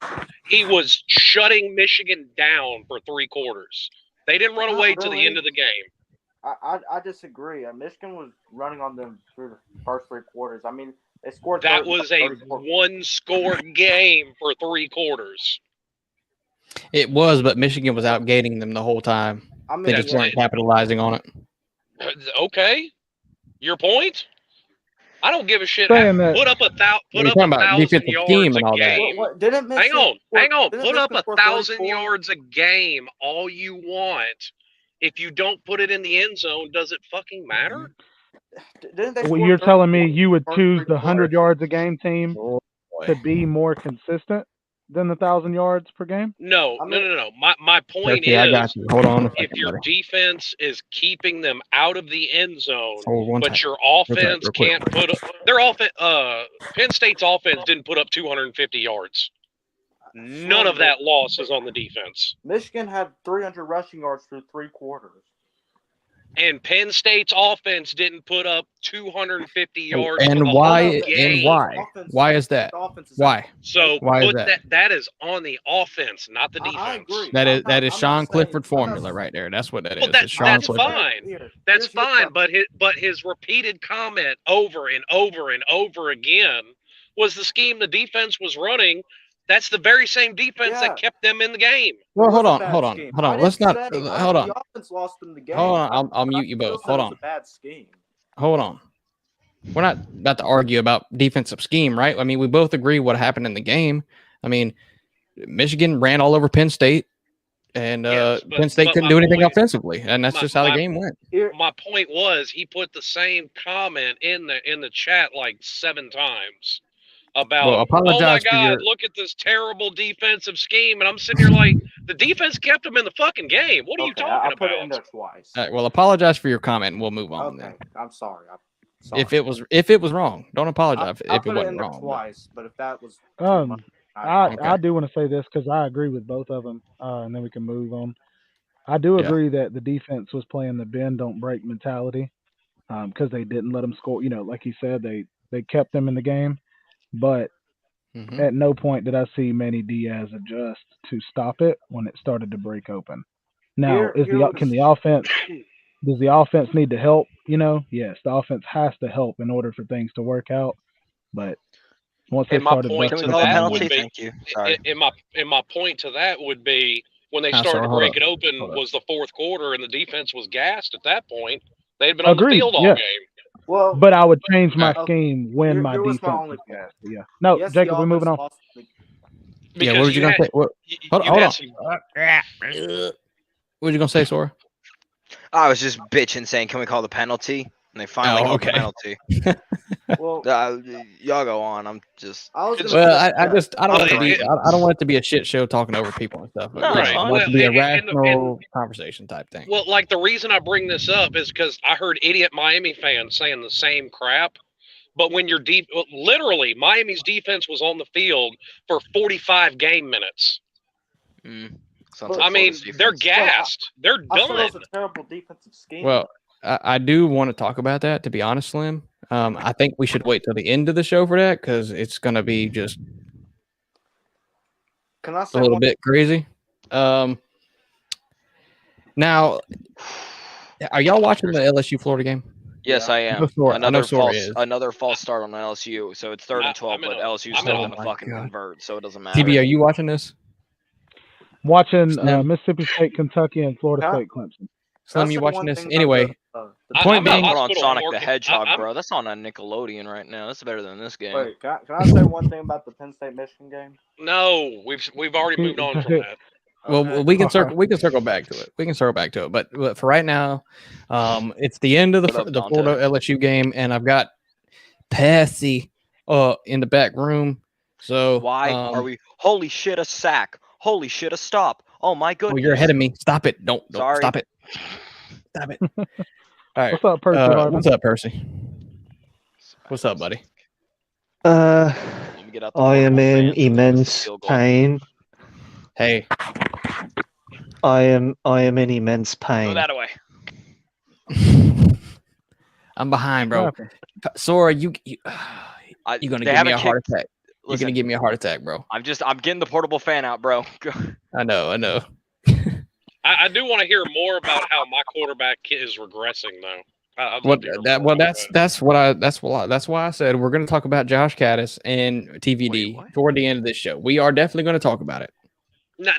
He was shutting Michigan down for 3 quarters. They didn't run away to the end of the game. I disagree. Michigan was running on them through the first 3 quarters. I mean, they scored. That was a 1-score game for 3 quarters. It was, but Michigan was outgaining them the whole time. I mean, They just yeah. weren't capitalizing on it. Okay, your point. I don't give a shit. Saying that- Put up a You're talking about 1,000 defensive yards scheme a and all that. game. what, didn't Hang Michigan on. didn't Put up Michigan score 1,000 34? yards a game all you want. If you don't put it in the end zone, does it fucking matter? Didn't they Well, score you're telling me 34 you would first choose three the 100 quarters? yards a game team Oh, boy. to be more consistent than the 1,000 yards per game? No. My point Percy, I is, got you. Hold on a if second, your buddy. defense is keeping them out of the end zone, Hold one but tight. your tight, offense real quick. can't put up their offense. Penn State's offense didn't put up 250 yards. None of that loss is on the defense. Michigan had 300 rushing yards through 3 quarters. And Penn State's offense didn't put up 250 yards. And for the why? whole game. And why? Why is that? Why? So Why is put that is on the offense, not the defense. I agree. That is I'm Sean not Clifford saying- I'm formula not- right there. That's what that Well, is. that- It's Sean that's Clifford. fine. Here, That's here's your fine, question. but his repeated comment over and over and over again was the scheme the defense was running. That's the very same defense Yeah. that kept them in the game. Well, It was hold a on. bad scheme. I Let's didn't not. say- Hold on. The offense lost them the game. Hold on. I'll I mute you still both. said Hold it was on. a bad scheme. Hold on. We're not about to argue about defensive scheme, right? I mean, we both agree what happened in the game. I mean, Michigan ran all over Penn State, and Yes, but- Penn State but couldn't my do anything point- offensively, and that's just how the my- game went. Here, My point was he put the same comment in the chat like 7 times about, Well, apologize oh my for God, your- look at this terrible defensive scheme. And I'm sitting here like, the defense kept them in the fucking game. What are you okay, talking I put it in about? there twice. All right, well, apologize for your comment, and we'll move on. Okay, Then. I'm sorry. Sorry. If it was wrong, don't apologize I if it put it in wasn't there wrong. but- twice, but if that was too Um, much, I do want to say this because I agree with both of them, and then we can move on. I do Yeah. agree that the defense was playing the bend don't break mentality because they didn't let them score. You know, like he said, they kept them in the game, but Mhm. at no point did I see Manny Diaz adjust to stop it when it started to break open. Now, can the offense? Does the offense need to help? You know, yes, the offense has to help in order for things to work out. But once they And my started point Can we to busting call a that down, would penalty? be- Thank you. Sorry. And my point to that would be when they Ah, started sorry, to hold break up. it open Hold up. was the 4th quarter, and the defense was gassed at that point. They had been on Agreed, the field all yeah. game. well, but I would change my Okay. scheme when Here- my here was defense my was only point. gassed. Yeah. No, yes, Jacob, the we're moving on. offense lost the- Yeah, what was you gonna say? What Hold was you gonna say, Sora? I was just bitching saying, can we call the penalty? And they finally Oh, called the okay. penalty. Well, Y'all go on. I'm just. I was gonna Well, say- I don't want it to be. Well, I don't want it to be a shit show talking over people and stuff. No, Right. I want it to be a Well, and rational conversation type thing. Well, like the reason I bring this up is because I heard idiot Miami fans saying the same crap. But when you're deep, literally, Miami's defense was on the field for 45 game minutes. Sounds I like I mean, Florida's they're defense. gassed. They're I said done. it was a terrible defensive scheme. Well, I do want to talk about that. To be honest, Slim, I think we should wait till the end of the show for that because it's going to be just Can I a say little one? bit crazy. Now, are y'all watching the LSU Florida game? Yes, Yeah. I I am. know Sora- I know Another Sora false, is. another false start on LSU. So it's 3rd and 12, I'm in but a- LSU's I'm still in a- gonna Oh my fucking God. convert, so it doesn't matter. TB, are you watching this? Watching Slim. Mississippi State, Kentucky, and Florida Huh? State, Clemson. Slim, Can I you say watching one this? thing about Anyway, the point I'm in a being- Put on hospital. Sonic I'm the working- Hedgehog, I'm- bro. That's on a Nickelodeon right now. That's better than this game. Wait, can I say one thing about the Penn State Michigan game? No, we've already moved on from that. well, Okay. we can circle back to it. We can circle back to it. But for right now, it's the end of What up, the Dante? Florida LSU game, and I've got Percy in the back room. So Why are we? Holy shit, a sack! Holy shit, a stop! Oh my Oh, goodness! you're ahead of me. Stop it! Don't Sorry. stop it! Stop it! All right. What's up, Percy Hartman? What's up, Percy? What's up, buddy? Let me get out the I am portable in fan so we can immense field goal. pain. Hey, I am in immense Throw pain. that away. I'm behind, What bro. happened? Sora, you're gonna They give me haven't a heart kicked- attack. You're Listen, gonna give me a heart attack, bro. I'm getting the portable fan out, bro. I know. I do want to hear more about how my quarterback is regressing, though. I'd love What to hear that? more Well, about that's why I said we're gonna talk about Josh Caddis and TVD Wait, what? toward the end of this show. We are definitely gonna talk about it.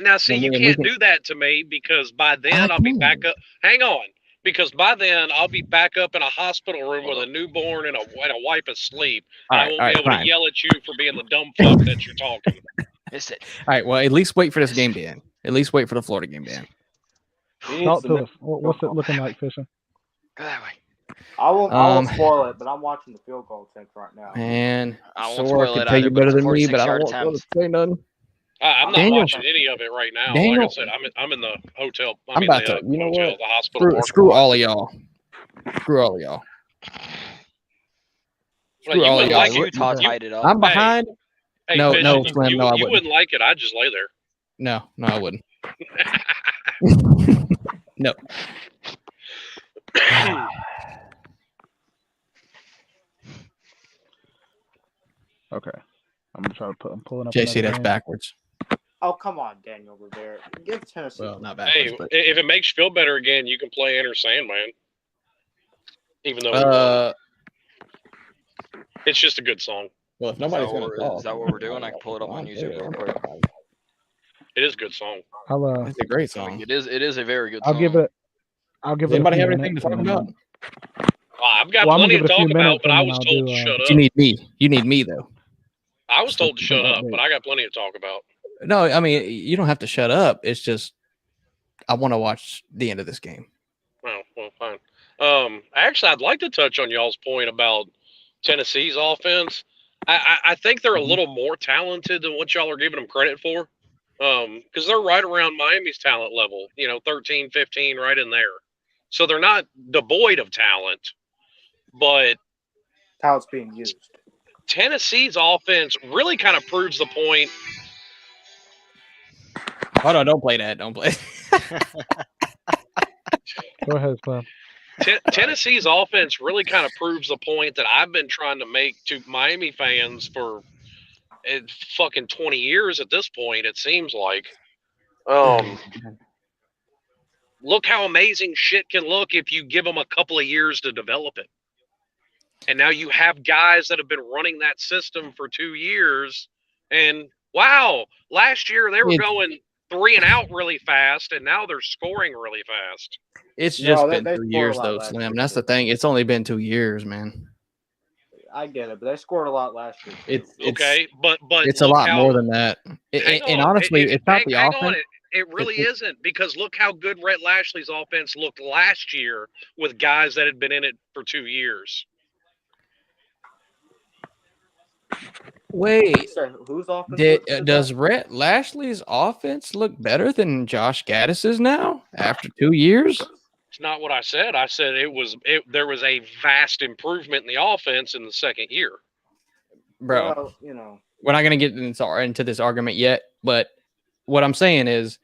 Now, see, you can't do that to me because by then I'll be back up. Hang on, because by then I'll be back up in a hospital room with a newborn and a wife asleep. And I won't be able to yell at you for being the dumb fuck that you're talking. Is it? All right. Well, at least wait for this game to end. At least wait for the Florida game to end. What's it looking like, Fishing? Go that way. I won't spoil it, but I'm watching the field goal attempt right now. Man, I won't Sora spoil can it tell either, you but better it's a than me, but I 46-yard don't want to say nothing. I'm not Daniel. watching any of it right now. Daniel. Like I said, I'm in the hotel. I'm about to. You know hotel, what? The hospital. Screw all of y'all. Screw all of y'all. Well, you all of wouldn't y'all. like You it. tied it up. I'm behind. Hey, No, Fish, no, Slim, no, I you wouldn't. wouldn't like it. I'd just lay there. No, I wouldn't. No. Okay. I'm gonna try to I'm pulling up. JC, another that's game. backwards. Oh, come on, Daniel Rivera. Give Tennessee. Well, not backwards, Hey, but if it makes you feel better again, you can play Enter Sandman. Even though it's just a good song. well, if Is nobody's that, gonna what, talk, is that what we're doing? I can pull it up on YouTube real quick. It is a good song. It's a great I mean, song. it is a very good I'll song. give it. I'll give Does it. anybody a few have anything to minutes talk and about? then- I've got Well, I'm plenty gonna to give it a talk few about, minutes but and I then was I'll told do, to shut But up. you need me. You need me though. I was told to Just shut an up, update. but I got plenty to talk about. No, I mean you don't have to shut up. It's just I want to watch the end of this game. Oh, well, fine. Actually, I'd like to touch on y'all's point about Tennessee's offense. I think they're a little more talented than what y'all are giving them credit for. Because they're right around Miami's talent level, 13, 15, right in there. So they're not devoid of talent, but How it's being used. Tennessee's offense really kind of proves the point. Hold on, don't play that. Don't play. Go ahead, Slim. Tennessee's offense really kind of proves the point that I've been trying to make to Miami fans for fucking 20 years at this point, it seems like. Look how amazing shit can look if you give them a couple of years to develop it. And now you have guys that have been running that system for 2 years. And wow, last year they were going 3 and out really fast, and now they're scoring really fast. It's just been they 2 scored years a lot though, last Slim. year, That's the too. thing. It's only been 2 years, man. I get it, but they scored a lot last year. It's Okay, but it's a look lot how, more than that. And honestly, it's not the hang offense. on, it really isn't, because look how good Rhett Lashley's offense looked last year with guys that had been in it for 2 years. Wait, So whose offense? does Rhett Lashley's offense look better than Josh Gaddis's now after 2 years? It's not what I said. I said there was a vast improvement in the offense in the second year. Bro, Well, we're not going to get into this argument yet, but what I'm saying is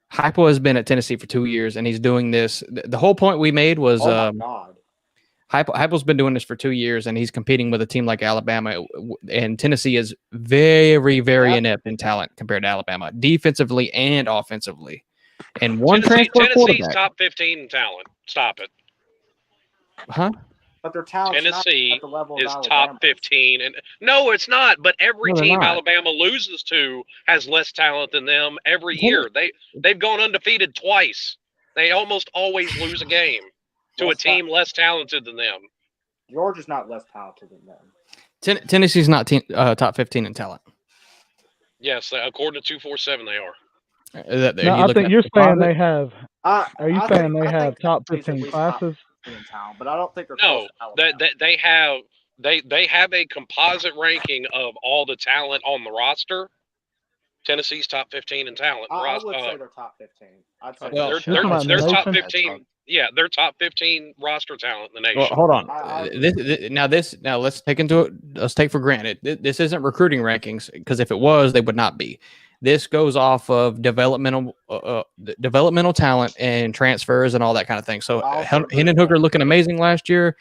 Hypo has been at Tennessee for 2 years, and he's doing this. The whole point we made was oh my God. Hypo's been doing this for 2 years, and he's competing with a team like Alabama, and Tennessee is very, very inept in talent compared to Alabama, defensively and offensively. And one transfer Tennessee's quarterback. top 15 in talent. Stop it. Huh? But their talent's Tennessee not at the level of is Alabama. top 15, and no, it's not. But every No, they're team not. Alabama loses to has less talent than them every year. They've gone undefeated twice. They almost always lose a game to a team less talented than them. Georgia's not less talented than them. Tennessee's not top 15 in talent. Yes, according to 247, they are. No, I think you're saying they have. Are you saying they have top Tennessee's 15 at least top classes? 15 in talent, but I don't think they're No, close to Alabama. they have a composite ranking of all the talent on the roster. Tennessee's top 15 in talent. I would say they're top 15. I'd say Well, they're top 15. Yeah, they're top 15 roster talent in the nation. Well, hold on. Now let's take for granted this isn't recruiting rankings, because if it was, they would not be. This goes off of developmental talent and transfers and all that kind of thing. So Hendon Hooker looking amazing last year,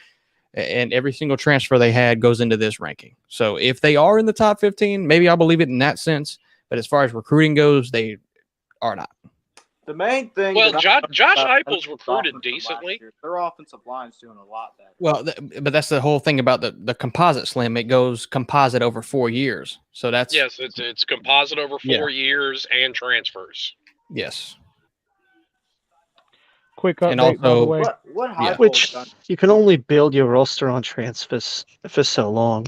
and every single transfer they had goes into this ranking. So if they are in the top 15, maybe I'll believe it in that sense. But as far as recruiting goes, they are not. The main thing. Well, that Josh about Heupel's recruited Dolphins from last decently. year, their offensive line's doing a lot better. Well, but that's the whole thing about the composite slim. It goes composite over 4 years. So that's Yes, it's composite over 4 Yeah. years and transfers. yes. Quick And update, by the also- way. What Yeah. Heupel's Which done? you can only build your roster on transfers for so long.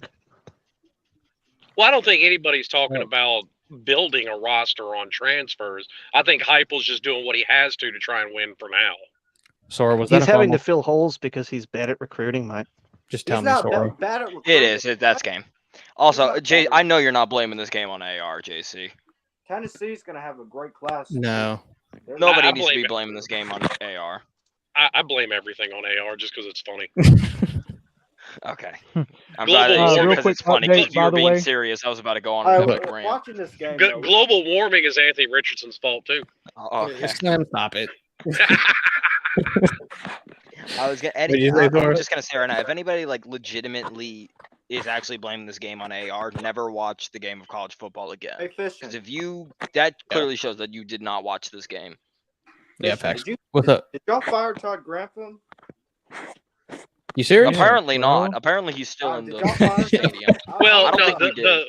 Well, I don't think anybody's talking Well- about building a roster on transfers. I think Heupel's just doing what he has to try and win for now. Sora, was that He's a having to fumble? fill holes because he's bad at recruiting, mate. Just tell He's me, not Sora. bad at It recruiting. is. That's game. Also, not Jay, better. I know you're not blaming this game on AR, JC. Tennessee's going to have a great class. No. Nobody I needs to blame be it. blaming this game on AR. I blame everything on AR just because it's funny. Okay. I'm Global glad that you warming. said Real because quick it's funny. update, If you by were the being way. serious, I was about to go on All a right, epic rant. watching this game, though, Global warming is Anthony Richardson's fault too. Oh, okay. Slim, stop it. I was gonna. What did you say, I'm Sora? just gonna say right now, if anybody like legitimately is actually blaming this game on AR, never watch the game of college football again. hey, Because Fishing. if you, that clearly shows that you did not watch this game. Yeah, Fishing, facts. Did, you, What's did, up? did y'all fire Todd Grantham? You serious? Apparently Well- not. Apparently he's still in Did the y'all fire him? stadium. Well, I don't no, think we did.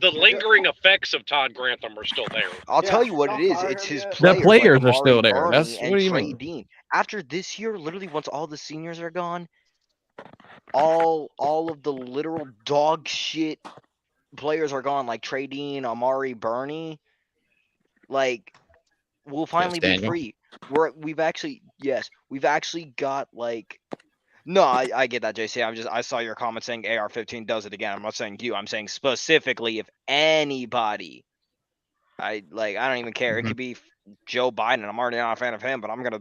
the lingering effects of Todd Grantham are still there. I'll Yeah, tell you what y'all it is. fire It's him his yet? players. The players like are still Amari there. Burney That's- and what do you Trey mean? Dean. After this year, literally once all the seniors are gone, all of the literal dog shit players are gone, like Trey Dean, Amari Burney. Like, we'll finally be Daniel. free. We've actually got like. No, I get that, JC. I saw your comment saying AR-15 does it again. I'm not saying you. I'm saying specifically if anybody. I don't even care. It Mhm. could be Joe Biden. I'm already not a fan of him, but I'm gonna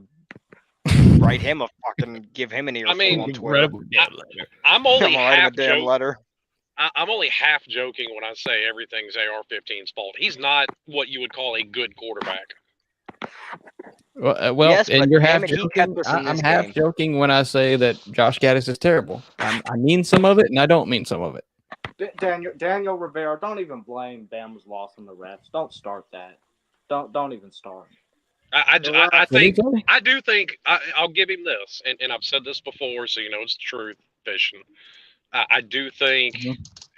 write him a fucking give him an earful mean, on Twitter. I'm I'm only gonna write him a half damn joking. letter. I'm only half joking when I say everything's AR-15's fault. He's not what you would call a good quarterback. Well, Yes, and but you're damn half it, he joking. kept us in I'm this half game. joking when I say that Josh Gaddis is terrible. I mean some of it, and I don't mean some of it. Daniel Rivera, don't even blame Bama's loss on the refs. Don't start that. Don't even start. I What did he think say? I do think I'll give him this, and I've said this before, so you know it's the truth, Fishing. I do think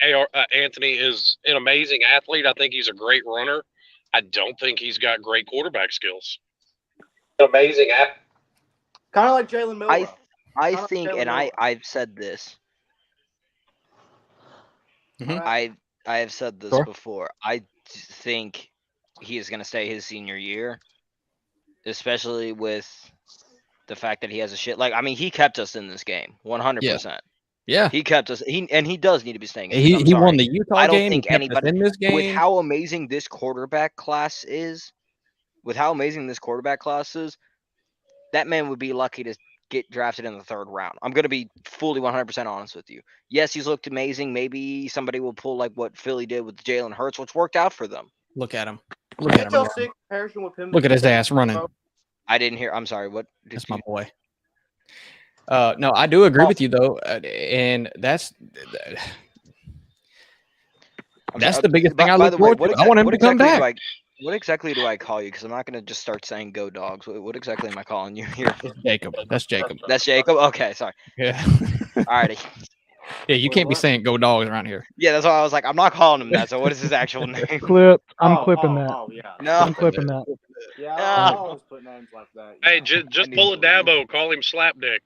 Anthony is an amazing athlete. I think he's a great runner. I don't think he's got great quarterback skills. Amazing athlete. Kind of like Jalen Milroe. I Not think, Jalen and Milroe. I've said this. Mhm. I have said this Sure. before. I think he is going to stay his senior year, especially with the fact that he has a shit. Like, I mean, he kept us in this game, 100%. Yeah, He kept us. He does need to be staying. In he I'm won sorry. the Utah I don't game. think He kept us anybody in this game. with how amazing this quarterback class is. That man would be lucky to get drafted in the 3rd round. I'm going to be fully 100% honest with you. Yes, he's looked amazing. Maybe somebody will pull like what Philly did with Jalen Hurts, which worked out for them. Look at him. Can Look you at him. tell run. see a comparison with him? Look at his ass running. I didn't hear. I'm sorry. What? Did That's my you- boy. No, I do agree with you though, and that's the biggest thing I By look the way, forward to. I want him to come back. What exactly do I call you? Because I'm not going to just start saying "Go Dogs." What exactly am I calling you here? It's Jacob. That's Jacob. That's Jacob. Okay, sorry. Yeah. Alrighty. Yeah, you Wait, can't be what? saying "Go Dogs" around here. Yeah, that's why I was like, I'm not calling him that. So what is his actual name? Clip. I'm clipping that. Oh, yeah. No. I'm clipping that. Yeah, Ah. I always put names like that. Hey, yeah. just need pull a to leave. Dabo, call him Slapdick.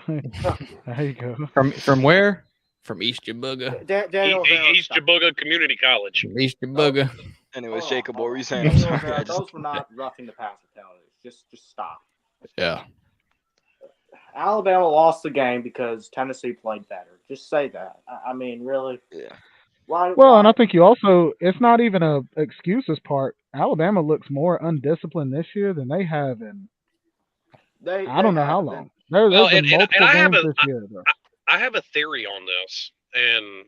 There you go. From where? From East Jabuga. Daniel Rivera, East stop. Jabuga Community College. From East Jabuga. Anyways, Hold on, Jacob, hold what were you on. saying? I'm Daniel sorry. Rivera, I just- those were not roughing the passer penalties. Just stop. Yeah. Alabama lost the game because Tennessee played better. Just say that. I mean, really. Yeah. Why? Well, and I think you also, it's not even a excuses part. Alabama looks more undisciplined this year than they have in I don't know how long. There's Well, been and multiple I have games a- this year, though. I have a theory on this, and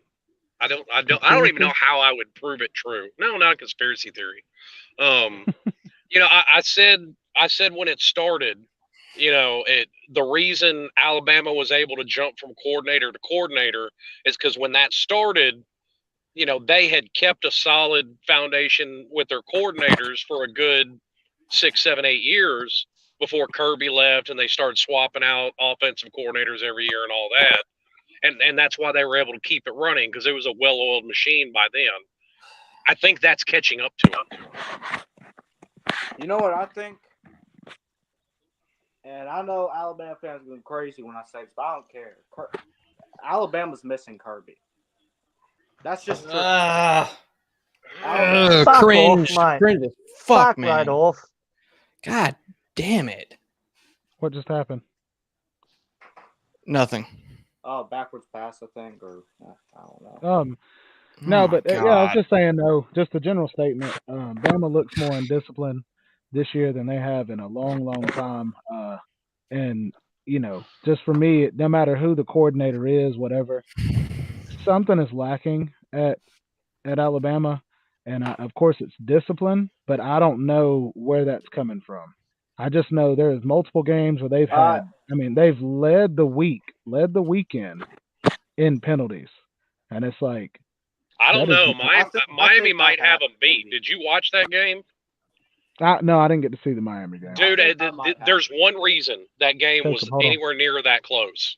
I don't even know how I would prove it true. No, not a conspiracy theory. I said when it started, the reason Alabama was able to jump from coordinator to coordinator is because when that started, they had kept a solid foundation with their coordinators for a good 6, 7, 8 years before Kirby left and they started swapping out offensive coordinators every year and all that. And that's why they were able to keep it running, because it was a well-oiled machine by then. I think that's catching up to them. You know what I think? And I know Alabama fans are going crazy when I say this, but I don't care. Alabama's missing Kirby. That's just true. Fuck Cringe. off, mate. Cringe as fuck, man. right off. God damn it. What just happened? Nothing. Oh, backwards pass, I think, or I don't know. Oh No, my but yeah, I was God. just saying though, just a general statement. Bama looks more indisciplined this year than they have in a long, long time. And just for me, no matter who the coordinator is, whatever, something is lacking at Alabama, and of course it's discipline, but I don't know where that's coming from. I just know there's multiple games where they've had. I mean, they've led the weekend in penalties, and it's like. I don't know. Miami think might I have have them beat. maybe. Did you watch that game? No, I didn't get to see the Miami game. Dude, I might have. there's one reason that game was Jacob, hold on. anywhere near that close.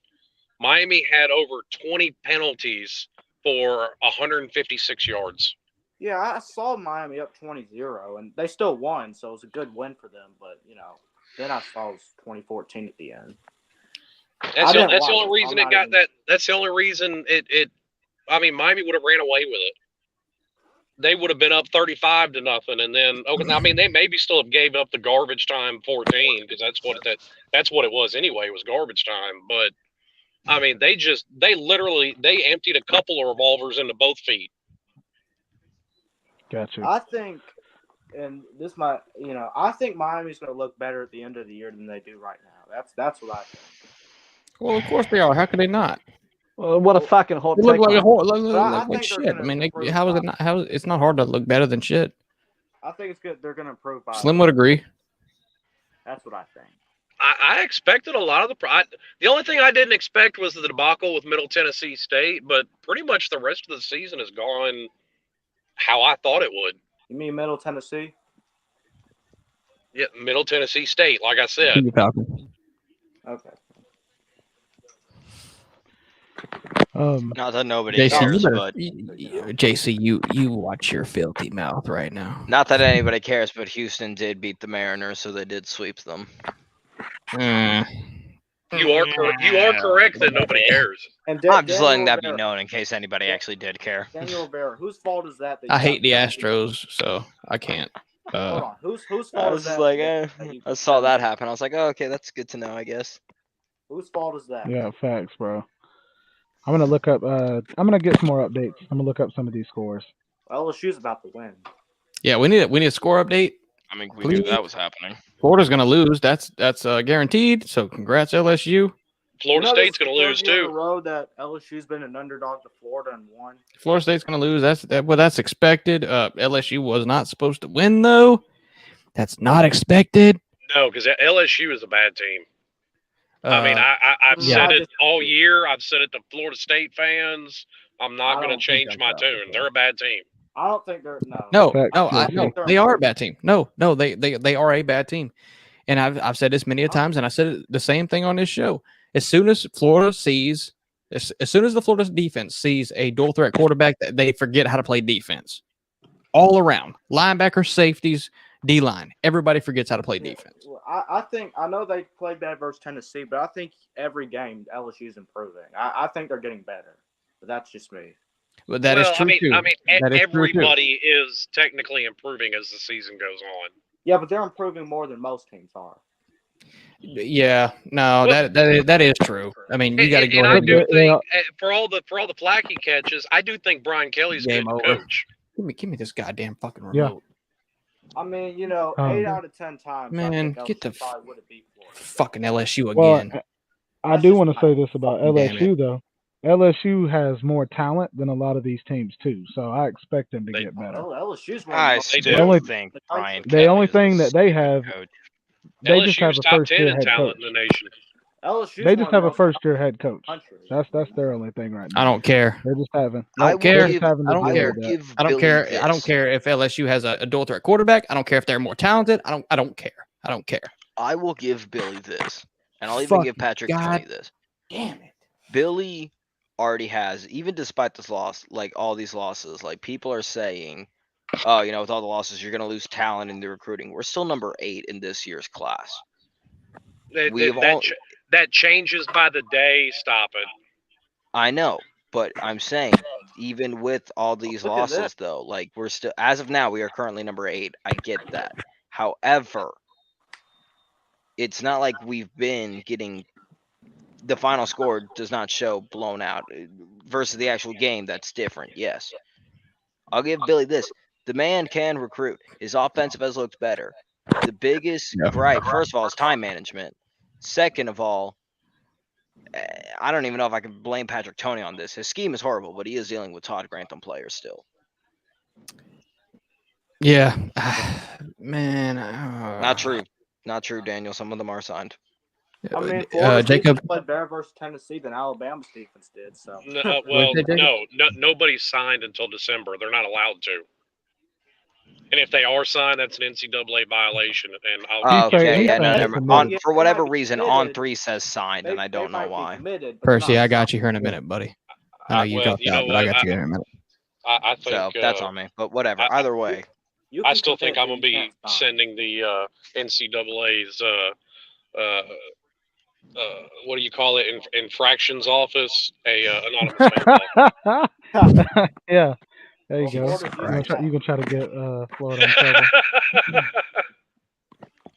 Miami had over 20 penalties for 156 yards. Yeah, I saw Miami up 20-0, and they still won, so it was a good win for them. But, then I saw it was 2014 at the end. That's the didn't only watch it. reason I'm it not got even- that. That's the only reason it. I mean, Miami would have ran away with it. They would have been up 35-0, and then I mean, they maybe still have gave up the garbage time 14, because that's what it was anyway. It was garbage time. But I mean, they emptied a couple of revolvers into both feet. Gotcha. I think, and this might, I think Miami's going to look better at the end of the year than they do right now. That's what I think. Well, of course they are. How could they not? Well, what a fucking hot They take. look like, mate. I like think they're shit. gonna I mean, improve how is it not? It's not hard to look better than shit. I think it's good. They're going to improve by. Slim would agree. That's what I think. I expected a lot of the only thing I didn't expect was the debacle with Middle Tennessee State, but pretty much the rest of the season has gone how I thought it would. You mean Middle Tennessee? Yeah, Middle Tennessee State, like I said. Okay. Not that nobody JC, cares, you but JC, you watch your filthy mouth right now. not that anybody cares. But Houston did beat the Mariners, so they did sweep them. You are correct that nobody cares. And I'm just letting Daniel that be Rivera- known in case anybody actually did care. Daniel Rivera, whose fault is that? I hate the Astros, so I can't. Hold on. Whose I fault was is just that? like, that you- I saw that happen. I was like, oh, okay, that's good to know, I guess. Whose fault is that? Yeah, facts, bro. I'm gonna look up. I'm gonna get some more updates. I'm gonna look up some of these scores. LSU's about to win. Yeah, we need a score update. I mean, we Please. knew that was happening. Florida's gonna lose. That's guaranteed. So congrats, LSU. Florida You know, State's this going to lose is the third year in too. a row that LSU's been an underdog to Florida and won. Florida State's gonna lose. That's expected. LSU was not supposed to win though. That's not expected. No, because LSU is a bad team. I mean, I've yeah. said it all year. I've said it to Florida State fans. I'm not I going to don't think change that's my right. tune. They're a bad team. I don't think they're No, Facts, no, JC. no. They are a bad team. No, they are a bad team. And I've said this many a times, and I said the same thing on this show. As soon as the Florida defense sees a dual threat quarterback, they forget how to play defense. All around, linebackers, safeties, D line, everybody forgets how to play defense. I know they played bad versus Tennessee, but I think every game LSU's improving. I think they're getting better, but that's just me. But that is true too. I mean, That is true, too. everybody is technically improving as the season goes on. Yeah, but they're improving more than most teams are. Yeah, no, that is true. I mean, you got to go And I ahead. do Yeah. think for all the flack he catches, I do think Brian Kelly's a Game good over. coach. Give me this goddamn fucking Yeah. remote. I mean, 8 out of 10 times. Man, I think get LSU the probably would have beat Florida. Fucking LSU Well, again. I That's do just want to my- say this about Damn LSU though. LSU has more talent than a lot of these teams too, so I expect them to They- get better. LSU's one I of the most- still only- think Brian. The only Kelly thing is that they have, coach. they just have LSU's a top first 10 year in head talent coach. in the nation. LSU. They just have a first-year head coach. Country. That's their only thing right now. I don't care. They're just having. I don't care. will give, Just having to I don't deal I care. will with that. give I don't Billy care. this. I don't care if LSU has a dual threat quarterback. I don't care if they're more talented. I don't care. I don't care. I will give Billy this, and I'll even give Patrick God. 20 this. Damn it. Billy already has, even despite this loss, like all these losses, like people are saying, oh, with all the losses, you're going to lose talent in the recruiting. We're still number 8 in this year's class. That changes by the day. Stop it. I know, but I'm saying, even with all these Look at this. losses, though, like we're still, as of now, we are currently number 8. I get that. However, it's not like we've been getting. The final score does not show blown out versus the actual game. That's different. Yes. I'll give Billy this. The man can recruit. His offensive has looked better. The biggest gripe, first of all, is time management. Second of all, I don't even know if I can blame Patrick Toney on this. His scheme is horrible, but he is dealing with Todd Grantham players still. Yeah, man. Not true. Not true, Daniel. Some of them are signed. I mean, Florida's Jacob defense played better versus Tennessee than Alabama's defense did. So. Nobody's signed until December. They're not allowed to. And if they are signed, that's an NCAA violation. And okay, yeah, no, never. committed. For whatever reason, committed. On3 says signed, and I don't know why. Percy, I got you here in a minute, buddy. I know you well, got you that, know but I what, got you here in a minute. I think So that's on me. But whatever. I- Either way, I still think I'm going to be sending the NCAA's what do you call it? Infractions office, anonymous fan ball. Yeah. There you go. Florida's You can try to get Florida in trouble.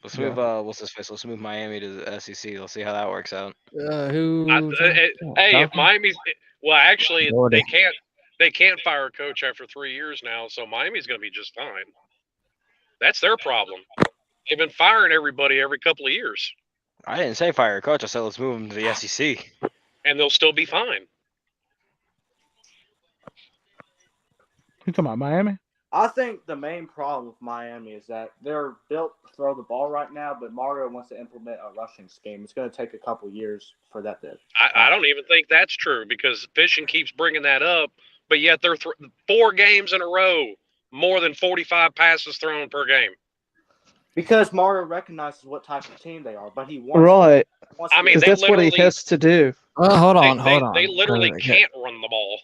let's move. What's this face? Let's move Miami to the SEC. Let's see how that works out. Hey, if Miami's actually Florida. they can't fire a coach after 3 years now, so Miami's going to be just fine. That's their problem. They've been firing everybody every couple of years, I didn't say fire a coach. I said let's move him to the SEC. and they'll still be fine. You talking about Miami? I think the main problem with Miami is that they're built to throw the ball right now, but Mario wants to implement a rushing scheme. It's going to take a couple years for that to. I don't even think that's true because Fishing keeps bringing that up, but yet they're 4 games in a row, more than 45 passes thrown per game. Because Mario recognizes what type of team they are, but he wants. Right. Wants I to- mean, Because they that's what he literally- has to do. Well, hold on. They literally can't run the ball.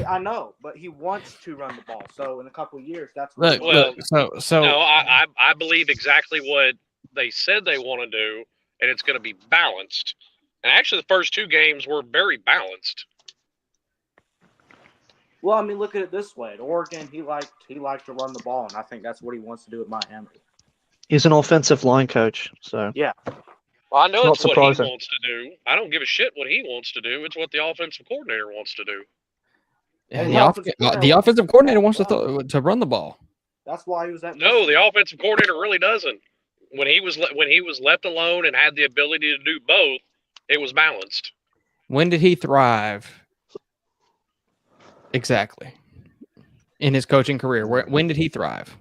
I know, but he wants to run the ball. So in a couple of years, that's what he Look, wants. so No, I believe exactly what they said they want to do, and it's going to be balanced. And actually, the first 2 games were very balanced. Well, I mean, look at it this way: at Oregon, he liked to run the ball, and I think that's what he wants to do at Miami. He's an offensive line coach, so Well, I know It's it's not what he surprising. wants to do. I don't give a shit what he wants to do. It's what the offensive coordinator wants to do. the offensive coordinator wants to run the ball. That's why he was at. No, Michigan. the offensive coordinator really doesn't. When he was left alone and had the ability to do both, it was balanced. When did he thrive? Exactly. In his coaching career, when did he thrive?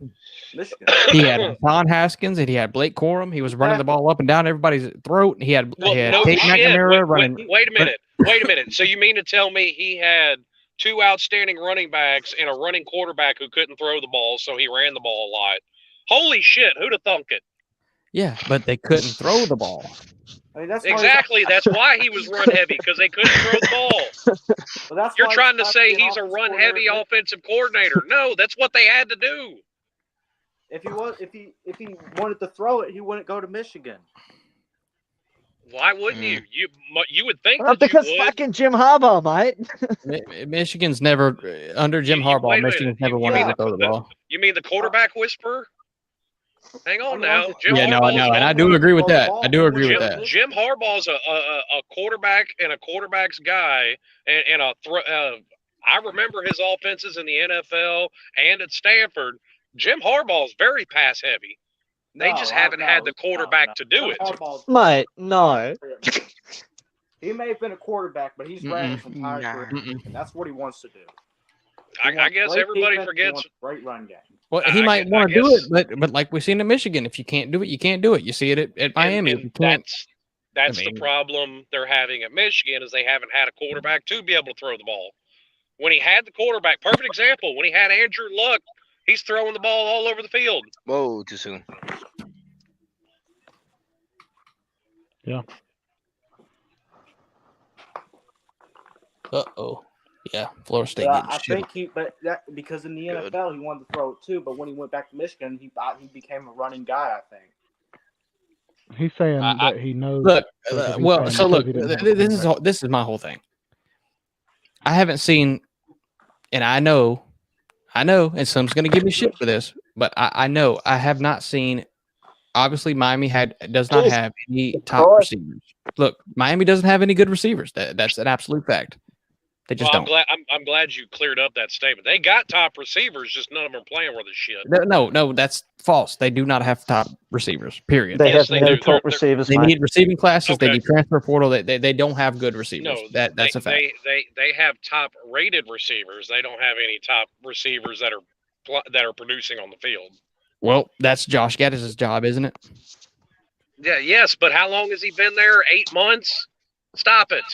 Michigan. He had Don Haskins and he had Blake Corum. He was running the ball up and down everybody's throat. He had Well, no Tate shit. McNamara running. Wait a minute. Wait a minute. So you mean to tell me he had 2 outstanding running backs and a running quarterback who couldn't throw the ball, so he ran the ball a lot? Holy shit! Who'd have thunk it? Yeah, but they couldn't throw the ball. I mean, that's Exactly. That's why he was run heavy, because they couldn't throw the ball. You're trying to say he's a run heavy offensive coordinator. No, that's what they had to do. If he wanted to throw it, he wouldn't go to Michigan. Why wouldn't you? You would think Well, that because you would. fucking Jim Harbaugh, mate. Michigan's never under Jim Harbaugh. Wait a minute. Michigan's never wanted to throw the ball. You mean the quarterback whisperer? Hang on I mean, now. Jim Yeah, no, Harbaugh's I know, and I one- do agree with that. I do agree with Jim, that. Jim Harbaugh's a quarterback and a quarterback's guy, and I remember his offenses in the NFL and at Stanford. Jim Harbaugh's very pass heavy. They just haven't had the quarterback to do it. Mate, no. He may have been a quarterback, but he's ran his entire career. And that's what he wants to do. He I wants guess great everybody defense, he forgets. wants a great run game. Well, he I might guess- want I to do guess- it, but like we've seen in Michigan, if you can't do it, you can't do it. You see it at Miami. If you And can't, That's I mean- the problem they're having at Michigan is they haven't had a quarterback to be able to throw the ball. When he had the quarterback, perfect example, when he had Andrew Luck, he's throwing the ball all over the field. Whoa, too soon. Uh-oh. Yeah, Florida State Yeah, getting I shit. think because in the Good. NFL he wanted to throw it too, but when he went back to Michigan, he became a running guy. I think. He's saying I- that he knows. Look, because he's well, saying so because look, he didn't have a this is quarterback. this is my whole thing. I haven't seen, and I know, and some's going to give me shit for this, but I know I have not seen. Obviously, Miami does not have any top receivers. Look, Miami doesn't have any good receivers. That's an absolute fact. They just Well, don't. I'm glad you cleared up that statement. They got top receivers, just none of them are playing worth a shit. No, that's false. They do not have top receivers. Period. They Yes, have they no do. top They're- receivers, They Mike. need receiving classes. They Okay. need transfer portal. They don't have good receivers. No, That's a fact. They have top rated receivers. They don't have any top receivers that are producing on the field. Well, that's Josh Gaddis' job, isn't it? Yeah, yes, but how long has he been there? 8 months? Stop it.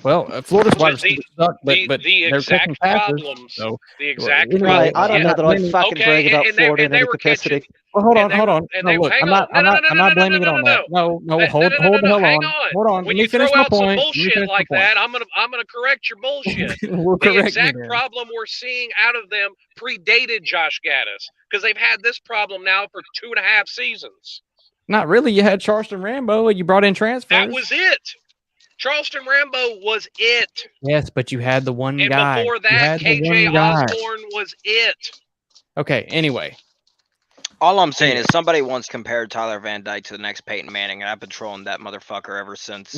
Well, Florida's wide The- receivers suck, but the they're exact catching passes. problems. So, The exact anyway, Right, problems. I don't yeah. know that I'd fucking Okay, brag about and they- Florida and in any they were catching- capacity. well, hold on, and they- hold on. and No, they- look, hang I'm on. not. I'm No, not. no, I'm no, not no, blaming no, it on no, that. No, No, hold the hell hang on. on. Hold on. When Let me you throw finish my out some point. Let me bullshit finish my like point. that, I'm gonna correct your bullshit. We'll The correct exact me then. problem we're seeing out of them predated Josh Gaddis because they've had this problem now for 2.5 seasons. Not really. You had Charleston Rambo, and you brought in transfers. That was it. Charleston Rambo was it. Yes, but you had the one And guy. before You that, had the KJ one guy. Osborne was it. Okay. Anyway, All I'm saying is somebody once compared Tyler Van Dyke to the next Peyton Manning, and I've been trolling that motherfucker ever since.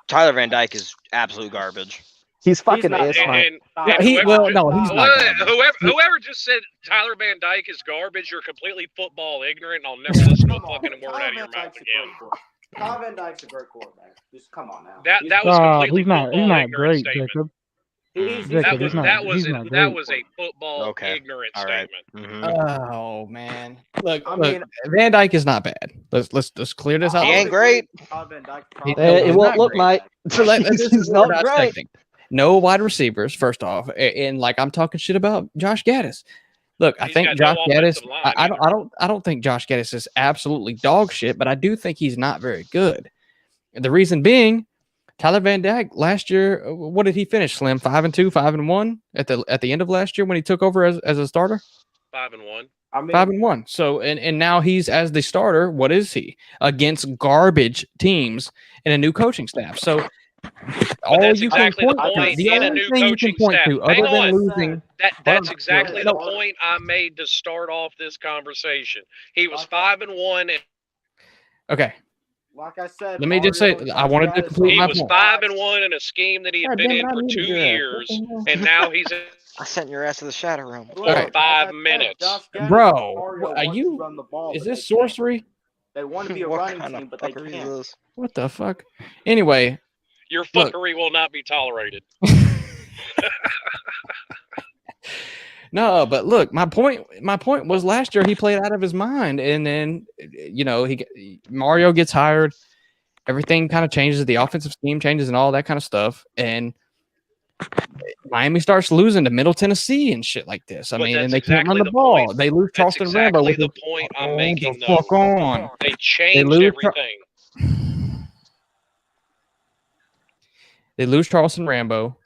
Tyler Van Dyke is absolute garbage. He's fucking not- ass, Mike. And well, no, he's not. garbage. whoever just said Tyler Van Dyke is garbage, you're completely football ignorant, and I'll never listen to a Come on, fucking word Tyler out of your Van mouth Dyke's a again. great quarterback. Tyler Van Dyke's a great quarterback. Just come on now. That was completely He's not. football He's not ignorant great, statement. Jacob. He's Jacob, That he's was not- that was he's a, not that great. was a football Okay. ignorant All right. statement. Oh man, look, I look, mean- Van Dyke is not bad. Let's clear this out. He ain't great. Tyler Van Dyke He- probably- no, It he's won't not look, great. Mike. So this is He's what not we're great. dissecting. No wide receivers, first off, and like I'm talking shit about Josh Gaddis. Look, I He's think got Josh no Gaddis. offensive line I don't think Josh Gaddis is absolutely dog shit, but I do think he's not very good. The reason being, Tyler Van Dyke last year, what did he finish? Slim 5-2, 5-1 at the end of last year when he took over as a starter. 5-1. I mean, 5-1. So and now he's as the starter. What is he against garbage teams and a new coaching staff? So all that's you exactly can the point point to, the in a only new thing you can coaching point staff. to, Hang other than on. losing, That's on. exactly No. the point I made to start off this conversation. He was 5-1, and okay. like I said, Let me just Mario say, and I wanted to Gaddis complete he my was point. 5-1 in a scheme that he had God been damn it, in I for muted 2 your ass. years, What the hell? and now he's in I sent your ass to the shadow room. Look, Okay. like I 5 said, minutes. Josh Gaddis Bro, and Mario are want you- to run the ball, Is but this they can't. sorcery? They want to be a What running kind team, of but they fuckery is can't. this? What the fuck? Anyway, Your Look. fuckery will not be tolerated. no, but look, my point was last year he played out of his mind, and then Mario gets hired, everything kind of changes, the offensive scheme changes, and all that kind of stuff, and Miami starts losing to Middle Tennessee and shit like this. I But mean, that's and they can't run exactly the the ball. point. They lose That's Charleston Rambo. exactly With the his- point I'm Hold making, the though. fuck on. They changed lose everything. They lose Charleston Rambo.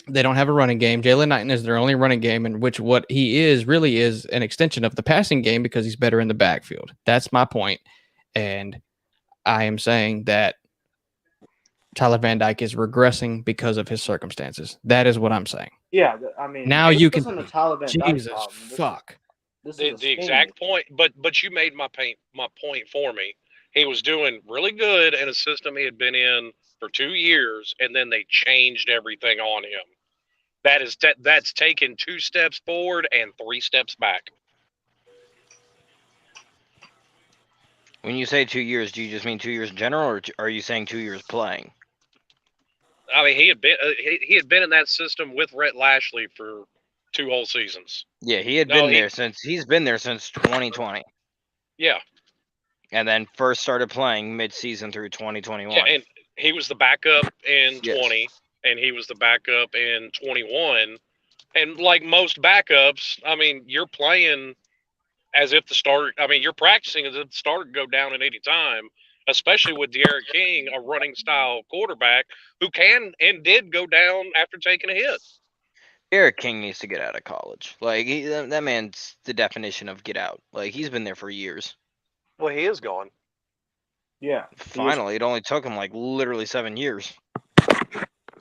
They don't have a running game. Jalen Knighton is their only running game, in which what he is really is an extension of the passing game because he's better in the backfield. That's my point. And I am saying that Tyler Van Dyke is regressing because of his circumstances. That is what I'm saying. Yeah, I mean, Now this you can- isn't a Tyler Van Dyke Jesus problem. This is- fuck. This is The a scheme. exact point, but you made my point for me. He was doing really good in a system he had been in for 2 years, and then they changed everything on him. That's taken 2 steps forward and 3 steps back. When you say 2 years, do you just mean 2 years in general, or are you saying 2 years playing? I mean, he had been in that system with Rhett Lashley for 2 whole seasons. Yeah, he had No, been there since. He's been there since 2020. Yeah, And then first started playing mid-season through 2021. Yeah, and he was the backup in Yes. 20, and he was the backup in 21. And like most backups, I mean, you're playing as if the starter. I mean, you're practicing as if the starter could go down at any time. Especially with De'Aaron King, a running style quarterback who can and did go down after taking a hit. Eric King needs to get out of college. Like that man's the definition of get out. Like he's been there for years. Well, he is gone. Yeah. Finally, it only took him like literally 7 years.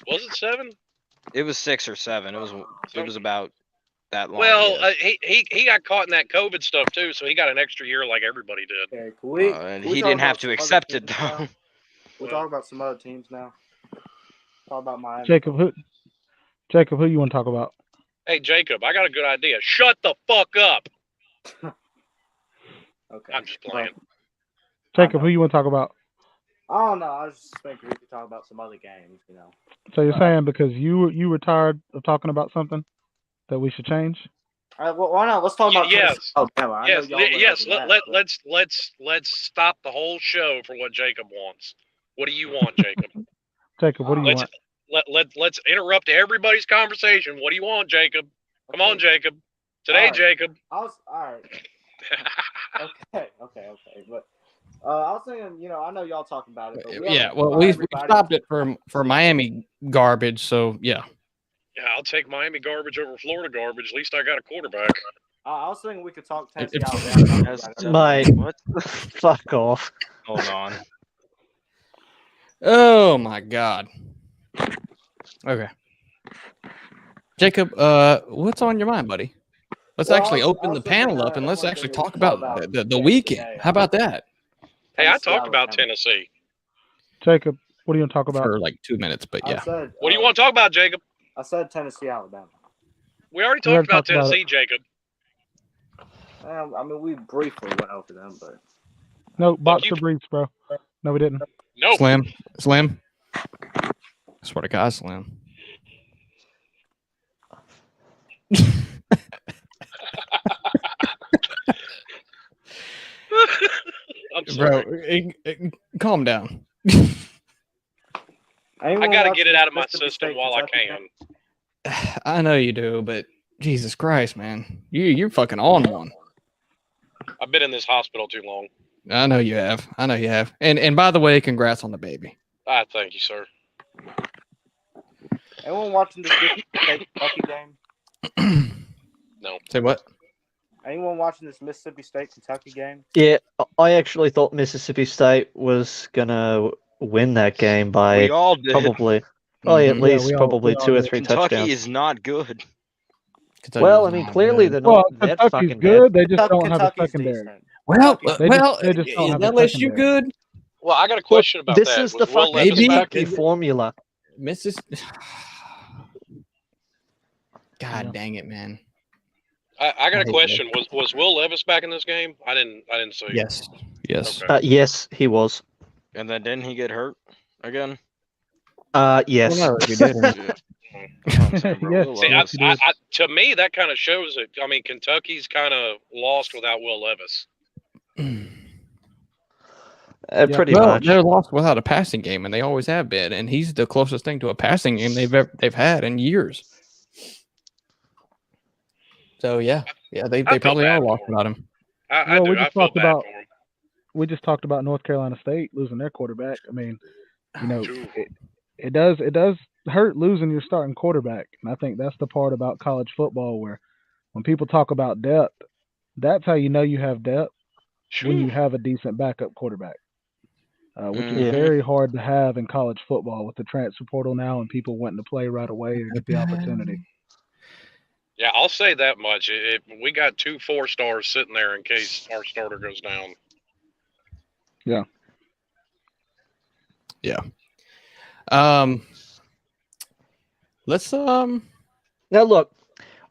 Was it 7? It was 6 or 7. It was about that long. Well, yeah. he got caught in that COVID stuff too, so he got an extra year like everybody did. Okay, can we, And can we he talk didn't have about to some other accept it teams though. now? We'll talk about some other teams now. Talk about Miami. Jacob, who you want to talk about? Hey, Jacob, I got a good idea. Shut the fuck up. Okay. I'm just playing. Jacob, who you want to talk about? I don't know. I was just thinking we could talk about some other games, you know. So you're saying because you were tired of talking about something that we should change? All right, well, why not? Let's talk about Yes. Alabama. I know Yes, y'all went yes. over that, but- Let's stop the whole show for what Jacob wants. What do you want, Jacob? Jacob, what do you let's want? let's interrupt everybody's conversation. What do you want, Jacob? Come on, Jacob. Today, All right. Jacob. all right. Okay. But I was thinking, you know, I know y'all talking about it. But we Yeah, haven't well, brought we everybody- stopped it for Miami garbage. So yeah, Yeah, I'll take Miami garbage over Florida garbage. At least I got a quarterback. I was thinking we could talk Tennessee. It's- Alabama. Mate, What? fuck off. Hold on. oh my god. Okay, Jacob, what's on your mind, buddy? Let's Well, actually I was open the thinking, panel up and let's one actually thing we talk could talk about about the today, weekend. How about that? Hey, I Tennessee, talked about Alabama. Tennessee. Jacob, what do you want to talk about? For like 2 minutes, but yeah. I said, What do you want to talk about, Jacob? I said Tennessee, Alabama. We already We already talked about talked about Tennessee, Jacob. I mean, we briefly went over them, but No, box you- of briefs, bro. No, we didn't. No. Slim. I swear to God, Slim. I'm sorry. Bro, calm down. I got to get it out of my system while I can. I know you do, but Jesus Christ, man, you're fucking on one. I've been in this hospital too long. I know you have. And by the way, congrats on the baby. Thank you, sir. Anyone watching this Mississippi Kentucky game? No. Say what? Anyone watching this Mississippi State Kentucky game? Yeah, I actually thought Mississippi State was gonna win that game by We all did. probably, probably at Mhm. Yeah, least we all- probably we all 2 or did. 3 Kentucky touchdowns. is not good. Kentucky's Well, I mean, not clearly good. they're Well, not that Kentucky's fucking good. They just don't have a Kentucky's secondary. decent. Well, They well, they just don't is have a LSU secondary. good? Well, I got a question about This that. is the Was Will fucking Levis Maybe. back? Kentucky formula. Mrs. God Yeah. dang it, man. I got I a hate question. Was Will Levis back in this game? I didn't see. Yes. Okay. Yes, he was. And then didn't he get hurt again? Yes. Well, no, if you did, That's what I'm saying, bro. Yes. Will See, Levis- Yes, he did. to me, that kind of shows it. I mean, Kentucky's kind of lost without Will Levis. Pretty well, much. they're lost without a passing game, and they always have been. And he's the closest thing to a passing game they've had in years. So yeah, they I feel probably bad are for lost him. without him. I Well, do. we I just feel talked bad about- for him. We just talked about North Carolina State losing their quarterback. I mean, you know, True. it does hurt losing your starting quarterback, and I think that's the part about college football where when people talk about depth, that's how you know you have depth when you have a decent backup quarterback, which is Yeah. very hard to have in college football with the transfer portal now and people wanting to play right away or get the opportunity. Yeah, I'll say that much. We got 2 4-stars sitting there in case our starter goes down. Let's Now look,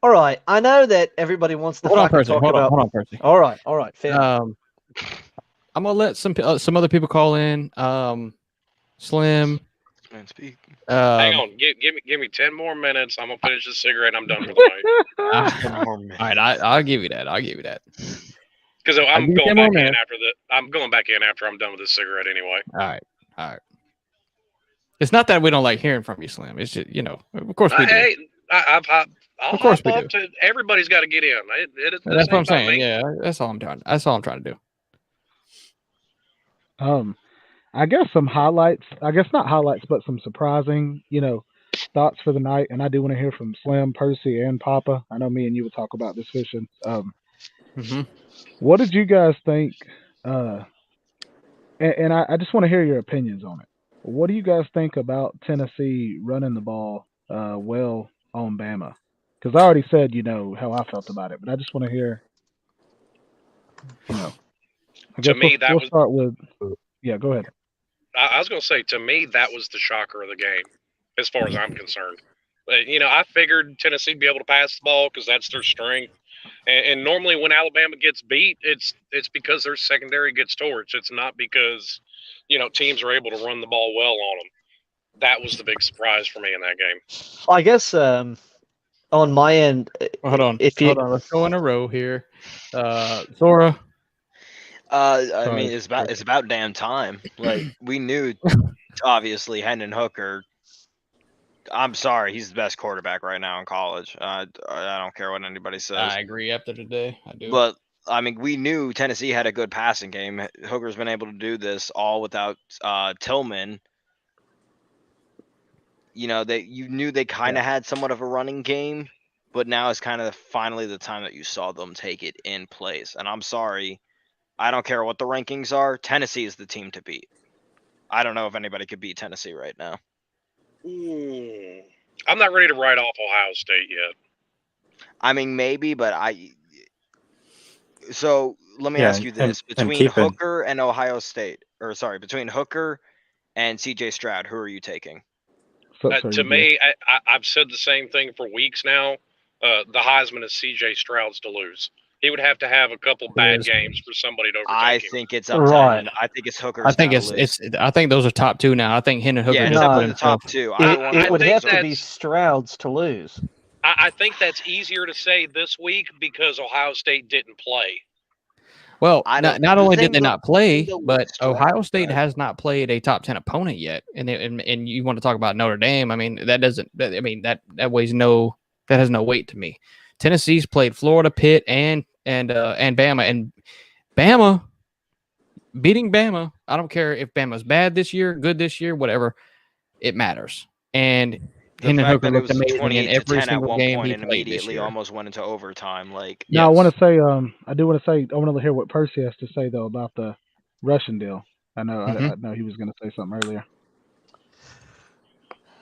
all right. I know that everybody wants to hold on, fucking Percy. talk Hold about. on, Percy. All right, fair. I'm gonna let some other people call in. Slim. Man, speak. Hang on, give me 10 more minutes. I'm gonna finish this cigarette. I'm done for the night. Ten more minutes. All right, I'll give you that. Because I'm give you going 10 more back in minutes. after I'm going back in after I'm done with this cigarette anyway. All right. It's not that we don't like hearing from you, Slim. It's just, of course we do. Hey, I'll Of course hop we off do. to. Everybody's got to get in. This That's what I'm ain't about saying. me. Yeah, that's all I'm trying. That's all I'm trying to do. I guess some highlights. I guess not highlights, but some surprising, thoughts for the night. And I do want to hear from Slim, Percy, and Papa. I know me and you will talk about this fishing. Mm-hmm. What did you guys think? And I just want to hear your opinions on it. What do you guys think about Tennessee running the ball well on Bama? Because I already said, how I felt about it, but I just want to hear, I guess me, that we'll was. start with, yeah, go ahead. I was going to say, to me, that was the shocker of the game, as far as I'm concerned. I figured Tennessee would be able to pass the ball because that's their strength. And normally when Alabama gets beat, it's because their secondary gets torched. It's not because, teams are able to run the ball well on them. That was the big surprise for me in that game. I guess on my end, Hold on. Hold on. Let's go in a row here. Zora. I mean, it's about damn time. Like, we knew, obviously, Hendon Hooker. I'm sorry, he's the best quarterback right now in college. I don't care what anybody says. I agree. After today, I do. But I mean, we knew Tennessee had a good passing game. Hooker's been able to do this all without Tillman. You knew they kind of had somewhat of a running game, but now is kind of finally the time that you saw them take it in place. And I'm sorry, I don't care what the rankings are. Tennessee is the team to beat. I don't know if anybody could beat Tennessee right now. I'm not ready to write off Ohio State yet. I mean, maybe, but So let me ask you this: between Hooker and Ohio State, between Hooker and C.J. Stroud, who are you taking? To me, I've said the same thing for weeks now. The Heisman is C.J. Stroud's to lose. He would have to have a couple bad games for somebody to overtake him. think it's up to him. I think it's Hooker's. I think I think those are top two now. I think Hendon Hooker. Yeah, definitely the top two. It would have to be Stroud's to lose. I think that's easier to say this week because Ohio State didn't play. Well, not only did they not play, but Ohio State has not played a top 10 opponent yet. And you want to talk about Notre Dame? I mean, that weighs that has no weight to me. Tennessee's played Florida, Pitt, and Bama, and Bama beating Bama. I don't care if Bama's bad this year, good this year, whatever. It matters. And Hendon Hooker looked amazing in every single game he played immediately almost went into overtime. Like, now, I want to say, I want to hear what Percy has to say though about the Russian deal. I know, I know he was going to say something earlier.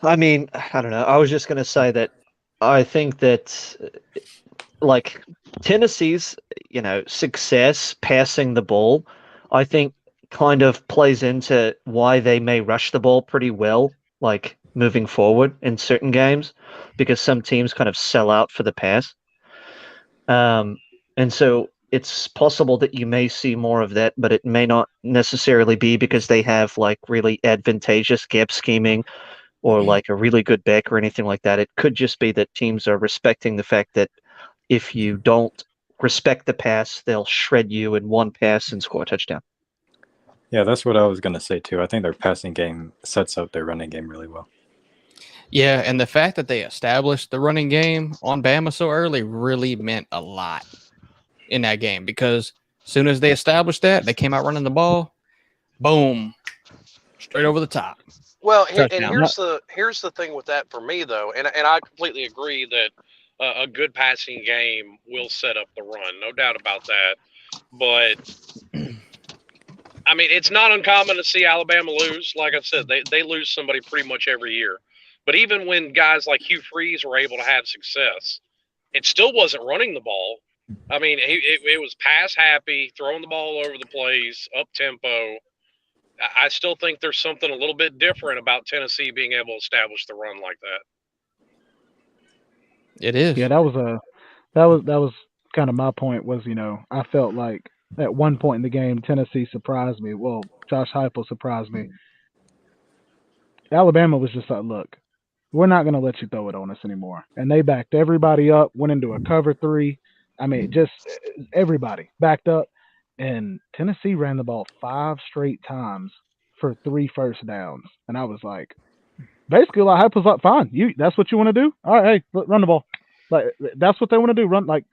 I mean, I don't know. I was just going to say that I think that, like, Tennessee's, success passing the ball, I think kind of plays into why they may rush the ball pretty well, like, moving forward in certain games, because some teams kind of sell out for the pass. And so it's possible that you may see more of that, but it may not necessarily be because they have like really advantageous gap scheming or like a really good back or anything like that. It could just be that teams are respecting the fact that if you don't respect the pass, they'll shred you in one pass and score a touchdown. Yeah, that's what I was going to say too. I think their passing game sets up their running game really well. Yeah, and the fact that they established the running game on Bama so early really meant a lot in that game, because as soon as they established that, they came out running the ball, boom, straight over the top. Well, and here's the thing with that for me though, and I completely agree that a good passing game will set up the run, no doubt about that. But I mean, it's not uncommon to see Alabama lose. Like I said, they lose somebody pretty much every year. But even when guys like Hugh Freeze were able to have success, it still wasn't running the ball. I mean, it was pass happy, throwing the ball all over the place, up tempo. I still think there's something a little bit different about Tennessee being able to establish the run like that. It is. Yeah, that was kind of my point. Was I felt like at one point in the game, Tennessee surprised me. Well, Josh Heupel surprised me. Alabama was just like, look, we're not going to let you throw it on us anymore. And they backed everybody up, went into a cover 3. I mean, just everybody backed up. and Tennessee ran the ball 5 straight times for 3 first downs, and I was like, basically, like Hype was like, fine, that's what you want to do. All right, hey, run the ball. Like that's what they want to do. Run like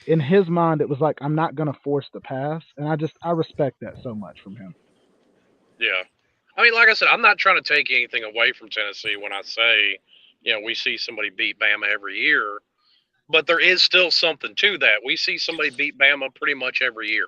in his mind, it was like I'm not gonna force the pass, and I respect that so much from him. Yeah. I mean, like I said, I'm not trying to take anything away from Tennessee when I say, we see somebody beat Bama every year, but there is still something to that. We see somebody beat Bama pretty much every year.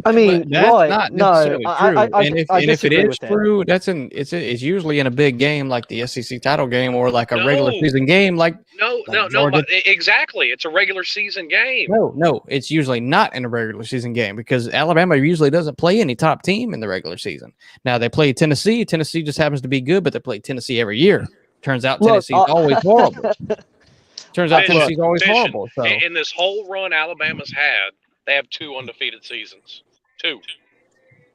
I mean, But that's right? not No, necessarily true. And if it disagree is with that. true, it's usually in a big game like the SEC title game or like a regular No. season game like No, Georgia. exactly. It's a regular season game. No, it's usually not in a regular season game because Alabama usually doesn't play any top team in the regular season. Now they play Tennessee. Tennessee just happens to be good, but they play Tennessee every year. Turns out Tennessee's always horrible. Turns out Tennessee's always horrible. So in this whole run Alabama's had, they have 2 undefeated seasons. 2.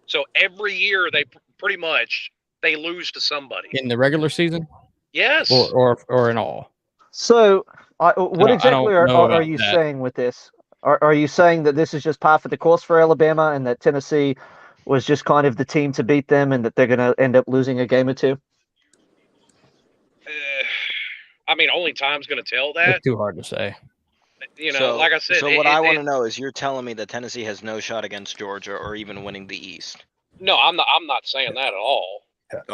So every year they pretty much they lose to somebody. in the regular season, Yes. or in all. So, what exactly are you that. saying with this? Are you saying that this is just par for the course for Alabama and that Tennessee was just kind of the team to beat them and that they're going to end up losing a game or two? I mean, only time's going to tell that. It's too hard to say. Like I said. So what I want to know is, you're telling me that Tennessee has no shot against Georgia or even winning the East? No, I'm not saying that at all.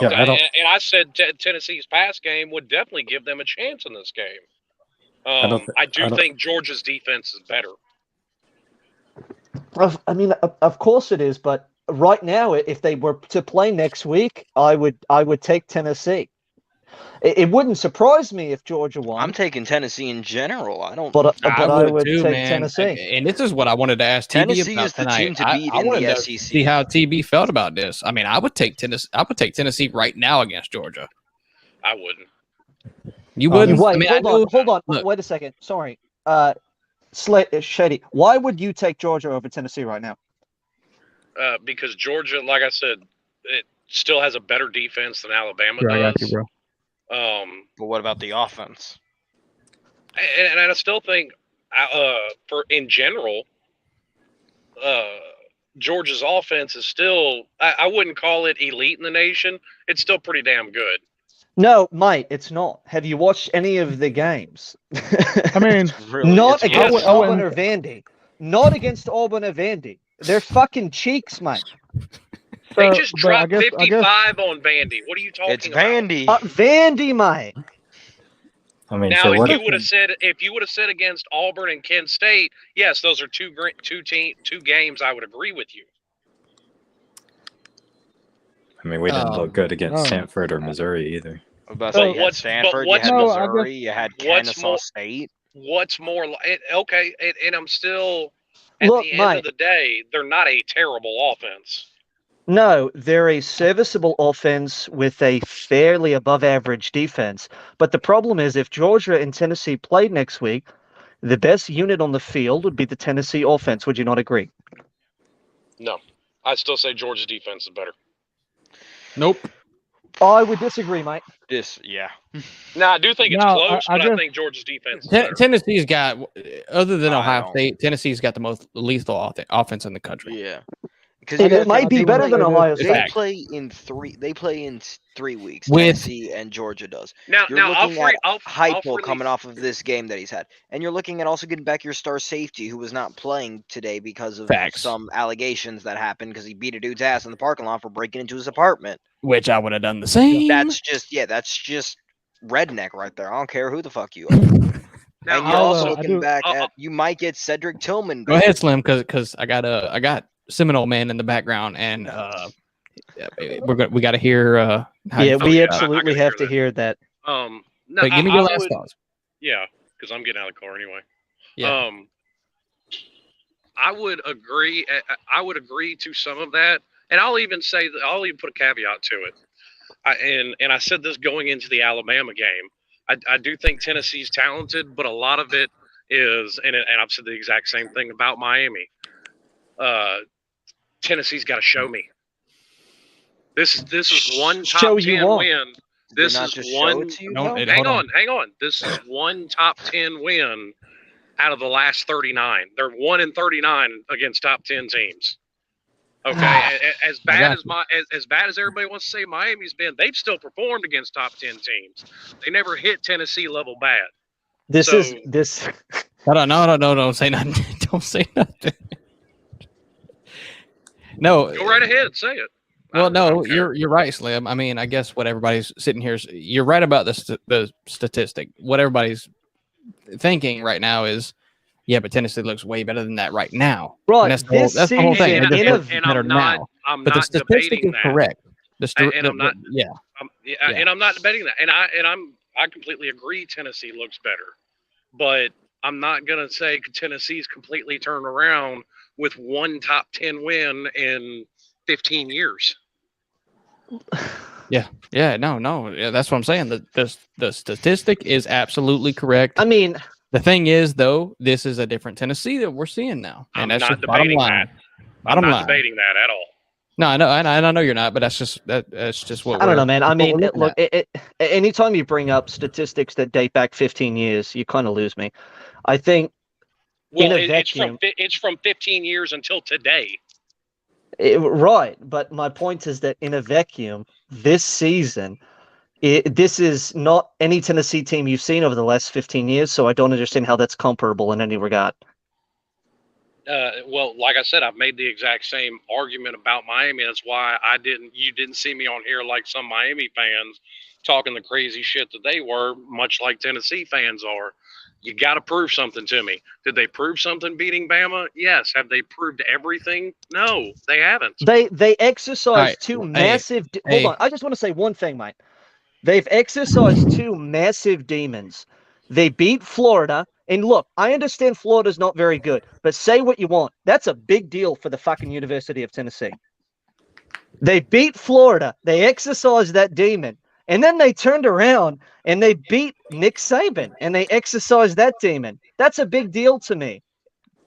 Yeah, And I said Tennessee's pass game would definitely give them a chance in this game. I do think Georgia's defense is better. I mean, of course it is, but right now, if they were to play next week, I would take Tennessee. It wouldn't surprise me if Georgia won. I'm taking Tennessee in general. I don't. But I would too, take man. Tennessee. And this is what I wanted to ask TB Tennessee about is the tonight. team to beat I in wanted the to SEC. see how TB felt about this. I mean, I would take Tennessee. I would take Tennessee right now against Georgia. I wouldn't. You wouldn't? Wait, I mean, hold on. Look, Wait a second. Sorry. Shady, why would you take Georgia over Tennessee right now? Because Georgia, like I said, it still has a better defense than Alabama sure, does. I got you, bro. But what about the offense? And I still think, in general, Georgia's offense is still. I wouldn't call it elite in the nation. It's still pretty damn good. No, mate, it's not. Have you watched any of the games? I mean, not against yes. Auburn or Vandy. Not against Auburn or Vandy. They're fucking cheeks, mate. They just dropped 55 on Vandy. What are you talking about? It's Vandy. Vandy, mate. I mean, Now, so what if you would have said against Auburn and Kent State, yes, those are two games. I would agree with you. I mean, we didn't look good against Stanford or Missouri either. I was about to say, you had Stanford, you had Missouri, you had Kansas State. What's more, okay, and I'm still, at Look, the end of the day, they're not a terrible offense. No, they're a serviceable offense with a fairly above-average defense. But the problem is, if Georgia and Tennessee played next week, the best unit on the field would be the Tennessee offense. Would you not agree? No, I still say Georgia's defense is better. Nope. I would disagree, mate. Yeah. No, I do think it's close, but I think Georgia's defense is better. Tennessee's got, other than Ohio State, Tennessee's got the most lethal offense in the country. Yeah. It might be better than Ohio State. They play in 3 weeks. Tennessee and Georgia does. Now, you're looking at Heupel coming off of this game that he's had, and you're looking at also getting back your star safety who was not playing today because of some allegations that happened because he beat a dude's ass in the parking lot for breaking into his apartment. Which I would have done the same. That's just redneck right there. I don't care who the fuck you are. Now, and you're also looking back at, you might get Cedric Tillman. Go ahead, Slim, because I got Seminole Man in the background, and we got to hear. We absolutely have to hear that. No, but give me your last thoughts. Yeah, because I'm getting out of the car anyway. Yeah. I would agree. I would agree to some of that, and I'll even say that I'll even put a caveat to it. And I said this going into the Alabama game. I do think Tennessee's talented, but a lot of it is, and I've said the exact same thing about Miami. Tennessee's got to show me. This is one top 10 win. This is one. Hang on. This is one top 10 win out of the last 39. They're 1-39 against top 10 teams. Okay, as bad as everybody wants to say Miami's been, they've still performed against top 10 teams. They never hit Tennessee level bad. This So- is this. No, don't say nothing. Don't say nothing. No, Go right ahead, say it. well, I no, don't care. you're right, Slim. I mean, I guess what everybody's sitting here is you're right about the statistic. What everybody's thinking right now is, yeah, but Tennessee looks way better than that right now. Right, And that's the whole thing. And, They just and, look and better I'm not, now. I'm But the not statistic debating is that. correct. And I'm not. Yeah. Yeah, and I'm not debating that. And I completely agree. Tennessee looks better, but I'm not gonna say Tennessee's completely turned around with one top 10 win in 15 years. Yeah, no. Yeah, that's what I'm saying. The statistic is absolutely correct. I mean, The thing is, though, this is a different Tennessee that we're seeing now, and I'm that's not just bottom debating line. that. Bottom I'm not line. debating that at all. No, I know, and I know you're not, but that's just what I don't know, man. I that's what mean, we're looking at. anytime you bring up statistics that date back 15 years, you kind of lose me. I think Well, in a it's from 15 years until today. right, but my point is that in a vacuum, this season, this is not any Tennessee team you've seen over the last 15 years, so I don't understand how that's comparable in any regard. Well, like I said, I've made the exact same argument about Miami. That's why you didn't see me on here like some Miami fans talking the crazy shit that they were, much like Tennessee fans are. You got to prove something to me. Did they prove something beating Bama? Yes. Have they proved everything? No, they haven't. They exercised right, two hey, massive. hey. Hold on, I just want to say one thing, mate. They've exercised two massive demons. They beat Florida. And look, I understand Florida's not very good, but say what you want. That's a big deal for the fucking University of Tennessee. They beat Florida. They exercised that demon. And then they turned around and they beat Nick Saban and they exercised that demon. That's a big deal to me.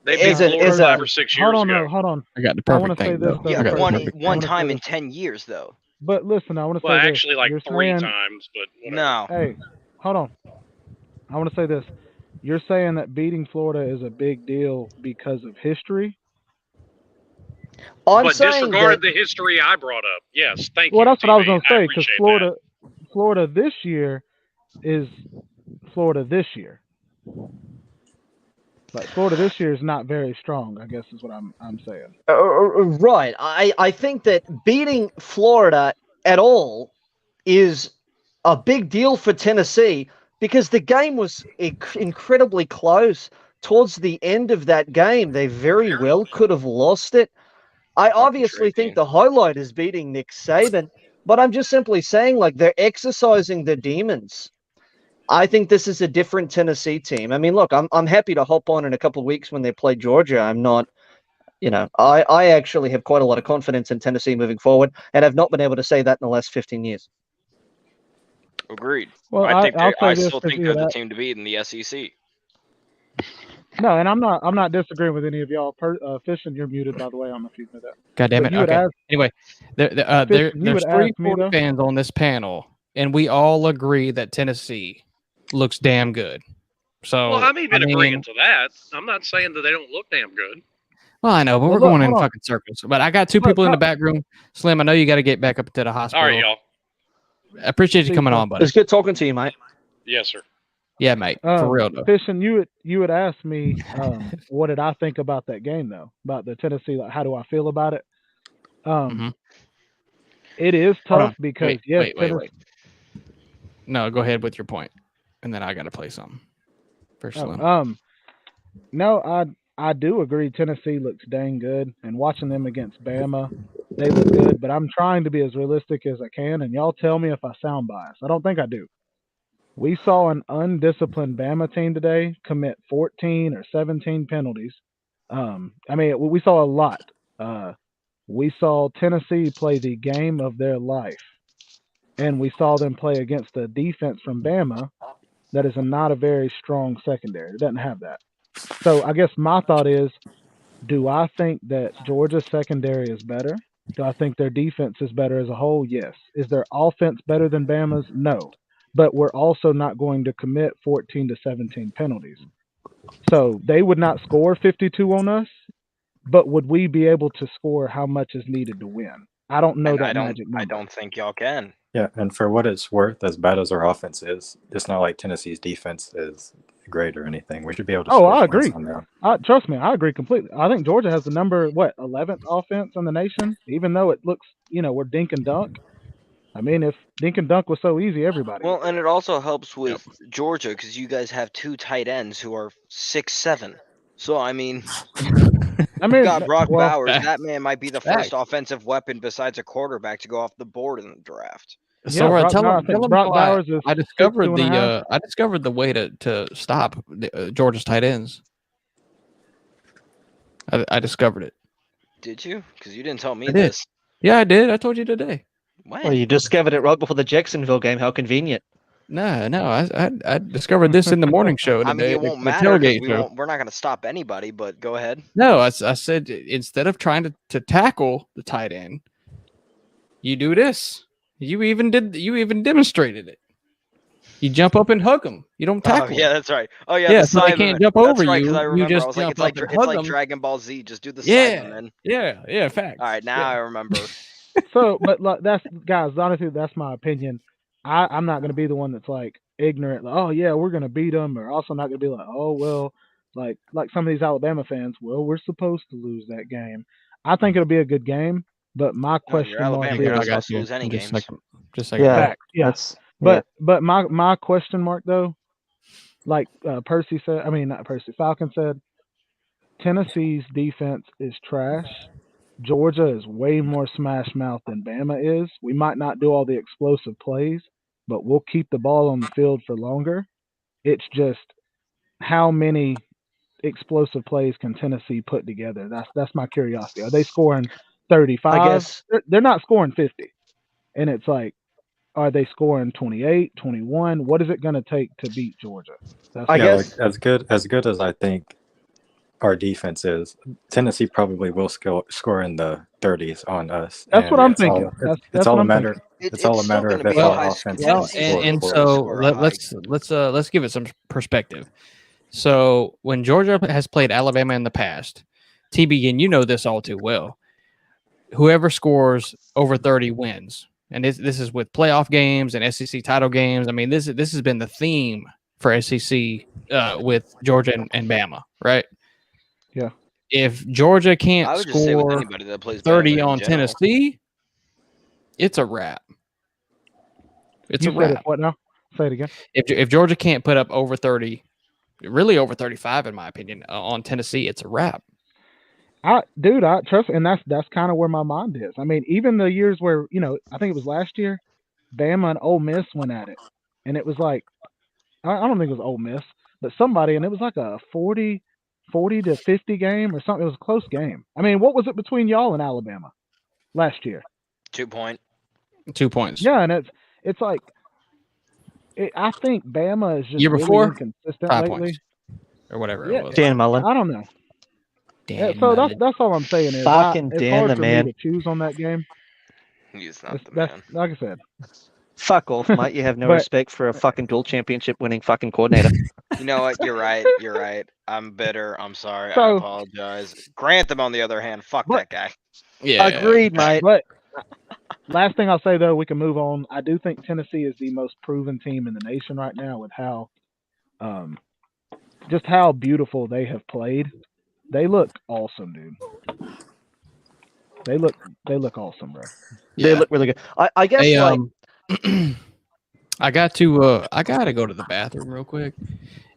They beat Florida 5 or 6 years ago. Hold on. I got the I wanna perfect say thing. this, Though. though. I Yeah, got the one- perfect one wanna time say in this. 10 years, though. But listen, I want to Well, say this. actually, like You're 3 saying- times, but whatever. No. Hey, hold on. I want to say this. You're saying that beating Florida is a big deal because of history? I'm But saying disregard that the history I brought up. Yes, thank you. Well, that's what I was TB. going to say because appreciate Florida this year is Florida this year. Like Florida this year is not very strong, I guess is what I'm saying. right. I think that beating Florida at all is a big deal for Tennessee because the game was incredibly close. Towards the end of that game, they very well could have lost it. I obviously think the highlight is beating Nick Saban, but I'm just simply saying, like, they're exercising the demons. I think this is a different Tennessee team. I mean, look, I'm happy to hop on in a couple of weeks when they play Georgia. I'm not, I actually have quite a lot of confidence in Tennessee moving forward, and I've not been able to say that in the last 15 years. Agreed. Well, I still think they're the team to beat in the SEC. No, and I'm not disagreeing with any of y'all. Fishing, you're muted, by the way. I don't know if you know that. God damn But it. you had Okay. asked- Anyway, Fishing, you there's had 3 asked me, though. fans on this panel, and we all agree that Tennessee looks damn good. So, Well, I'm even I mean, agreeing to that. I'm not saying that they don't look damn good. Well, I know, but Well, we're look, going in hold on. fucking circles. But I got 2 Look, people in the back room. Slim, I know you got to get back up to the hospital. All right, y'all. I appreciate you coming on, buddy. It's good talking to you, mate. Yes, sir. Yeah, mate. For real, though. Fishing, you had asked me what did I think about that game, though, about the Tennessee. Like, how do I feel about it? It is Hold on. tough because yes, wait. No, go ahead with your point, and then I got to play something for Slim. No, I do agree. Tennessee looks dang good, and watching them against Bama, they look good. But I'm trying to be as realistic as I can, and y'all tell me if I sound biased. I don't think I do. We saw an undisciplined Bama team today commit 14 or 17 penalties. I mean, we saw a lot. We saw Tennessee play the game of their life, and we saw them play against a defense from Bama that is not a very strong secondary. It doesn't have that. So I guess my thought is, do I think that Georgia's secondary is better? Do I think their defense is better as a whole? Yes. Is their offense better than Bama's? No. But we're also not going to commit 14 to 17 penalties. So they would not score 52 on us, but would we be able to score how much is needed to win? I don't know And that I don't. magic I number. don't think y'all can. Yeah, and for what it's worth, as bad as our offense is, it's not like Tennessee's defense is great or anything. We should be able to Oh, score I points agree. on them. Trust me, I agree completely. I think Georgia has the number 11th offense in the nation, even though it looks we're dink and dunk. I mean, if dink and dunk was so easy, everybody. Well, would and do it also helps with Georgia because you guys have 2 tight ends who are 6'7". So I mean, it. I you mean, got Brock well, Bowers. Facts. That man might be the Facts. first offensive weapon besides a quarterback to go off the board in the draft. So Brock tell Bowers, I them, think Brock how Bowers is I discovered 6'2.5". I discovered the way to stop Georgia's tight ends. I discovered it. Did you? Because you didn't tell me I did. this. Yeah, I did. I told you today. When? Well, you discovered it right before the Jacksonville game. How convenient. No, I discovered this in the morning show I mean, today. it won't the matter because tailgate show. we're not going to stop anybody. But go ahead. No, I said instead of trying to tackle the tight end, you do this. You even demonstrated it. You jump up and hug them. You don't tackle. Oh yeah, that's right. Oh yeah, Yeah, the so they Simon. can't jump That's over right, you. 'cause I You remember. just I was like, jump it's like up and it's hug like them. Dragon Ball Z. Just do the Yeah, Simon. yeah, facts. All right, now I remember. So, but that's guys. Honestly, that's my opinion. I'm not going to be the one that's like ignorant. Like, oh yeah, we're going to beat them, or also not going to be like, oh well, like some of these Alabama fans. Well, we're supposed to lose that game. I think it'll be a good game, but my No, question you're mark Alabama. is You're not I got supposed to you. lose any Just games. a second. Yeah, fact. Yeah, that's yeah. but my question mark though, like Percy said. I mean, not Percy. Falcon said, Tennessee's defense is trash. Georgia is way more smash mouth than Bama is. We might not do all the explosive plays, but we'll keep the ball on the field for longer. It's just how many explosive plays can Tennessee put together? That's my curiosity. Are they scoring 35? I guess They're not scoring 50. And it's like, are they scoring 28, 21? What is it going to take to beat Georgia? I guess like as good as I think our defense is, Tennessee probably will score in the 30s on us. That's what and I'm it's all- thinking. It's, That's all what a I'm matter. thinking. It's all a still matter gonna of be if a our high offense score. Well, can and score. so let's give it some perspective. So when Georgia has played Alabama in the past, TB, and you know this all too well, whoever scores over 30 wins. And this is with playoff games and SEC title games. I mean, this has been the theme for SEC with Georgia and Bama, right? Yeah. If Georgia can't I would just say with score anybody that plays 30 Bama in on general. Tennessee, it's a wrap. It's You a said wrap. it. What now? Say it again. If Georgia can't put up over 30, really over 35, in my opinion, on Tennessee, it's a wrap. I trust, and that's kind of where my mind is. I mean, even the years where I think it was last year, Bama and Ole Miss went at it, and it was like I don't think it was Ole Miss, but somebody, and it was like a 40 to 50 game or something. It was a close game. I mean, what was it between y'all and Alabama last year? 2 point. 2 points. Yeah, and it's like I think Bama is just Year really before, inconsistent 5 lately. points or whatever Yeah. it was. Dan Mullen. I don't know. Damn. So that's all I'm saying is Fucking it's Dan hard the for man. me to choose on that game. He's not the That's man. like I said. Fuck off, mate. You have no But- respect for a fucking dual championship winning fucking coordinator. You know what? You're right. You're right. I'm bitter. I'm sorry. I So- apologize. Grantham, on the other hand, fuck But- that guy. Yeah. Agreed, mate. But last thing I'll say though, we can move on. I do think Tennessee is the most proven team in the nation right now with how, just how beautiful they have played. They look awesome, dude. They look awesome, bro. They look really good. I guess Hey, like I gotta go to the bathroom real quick,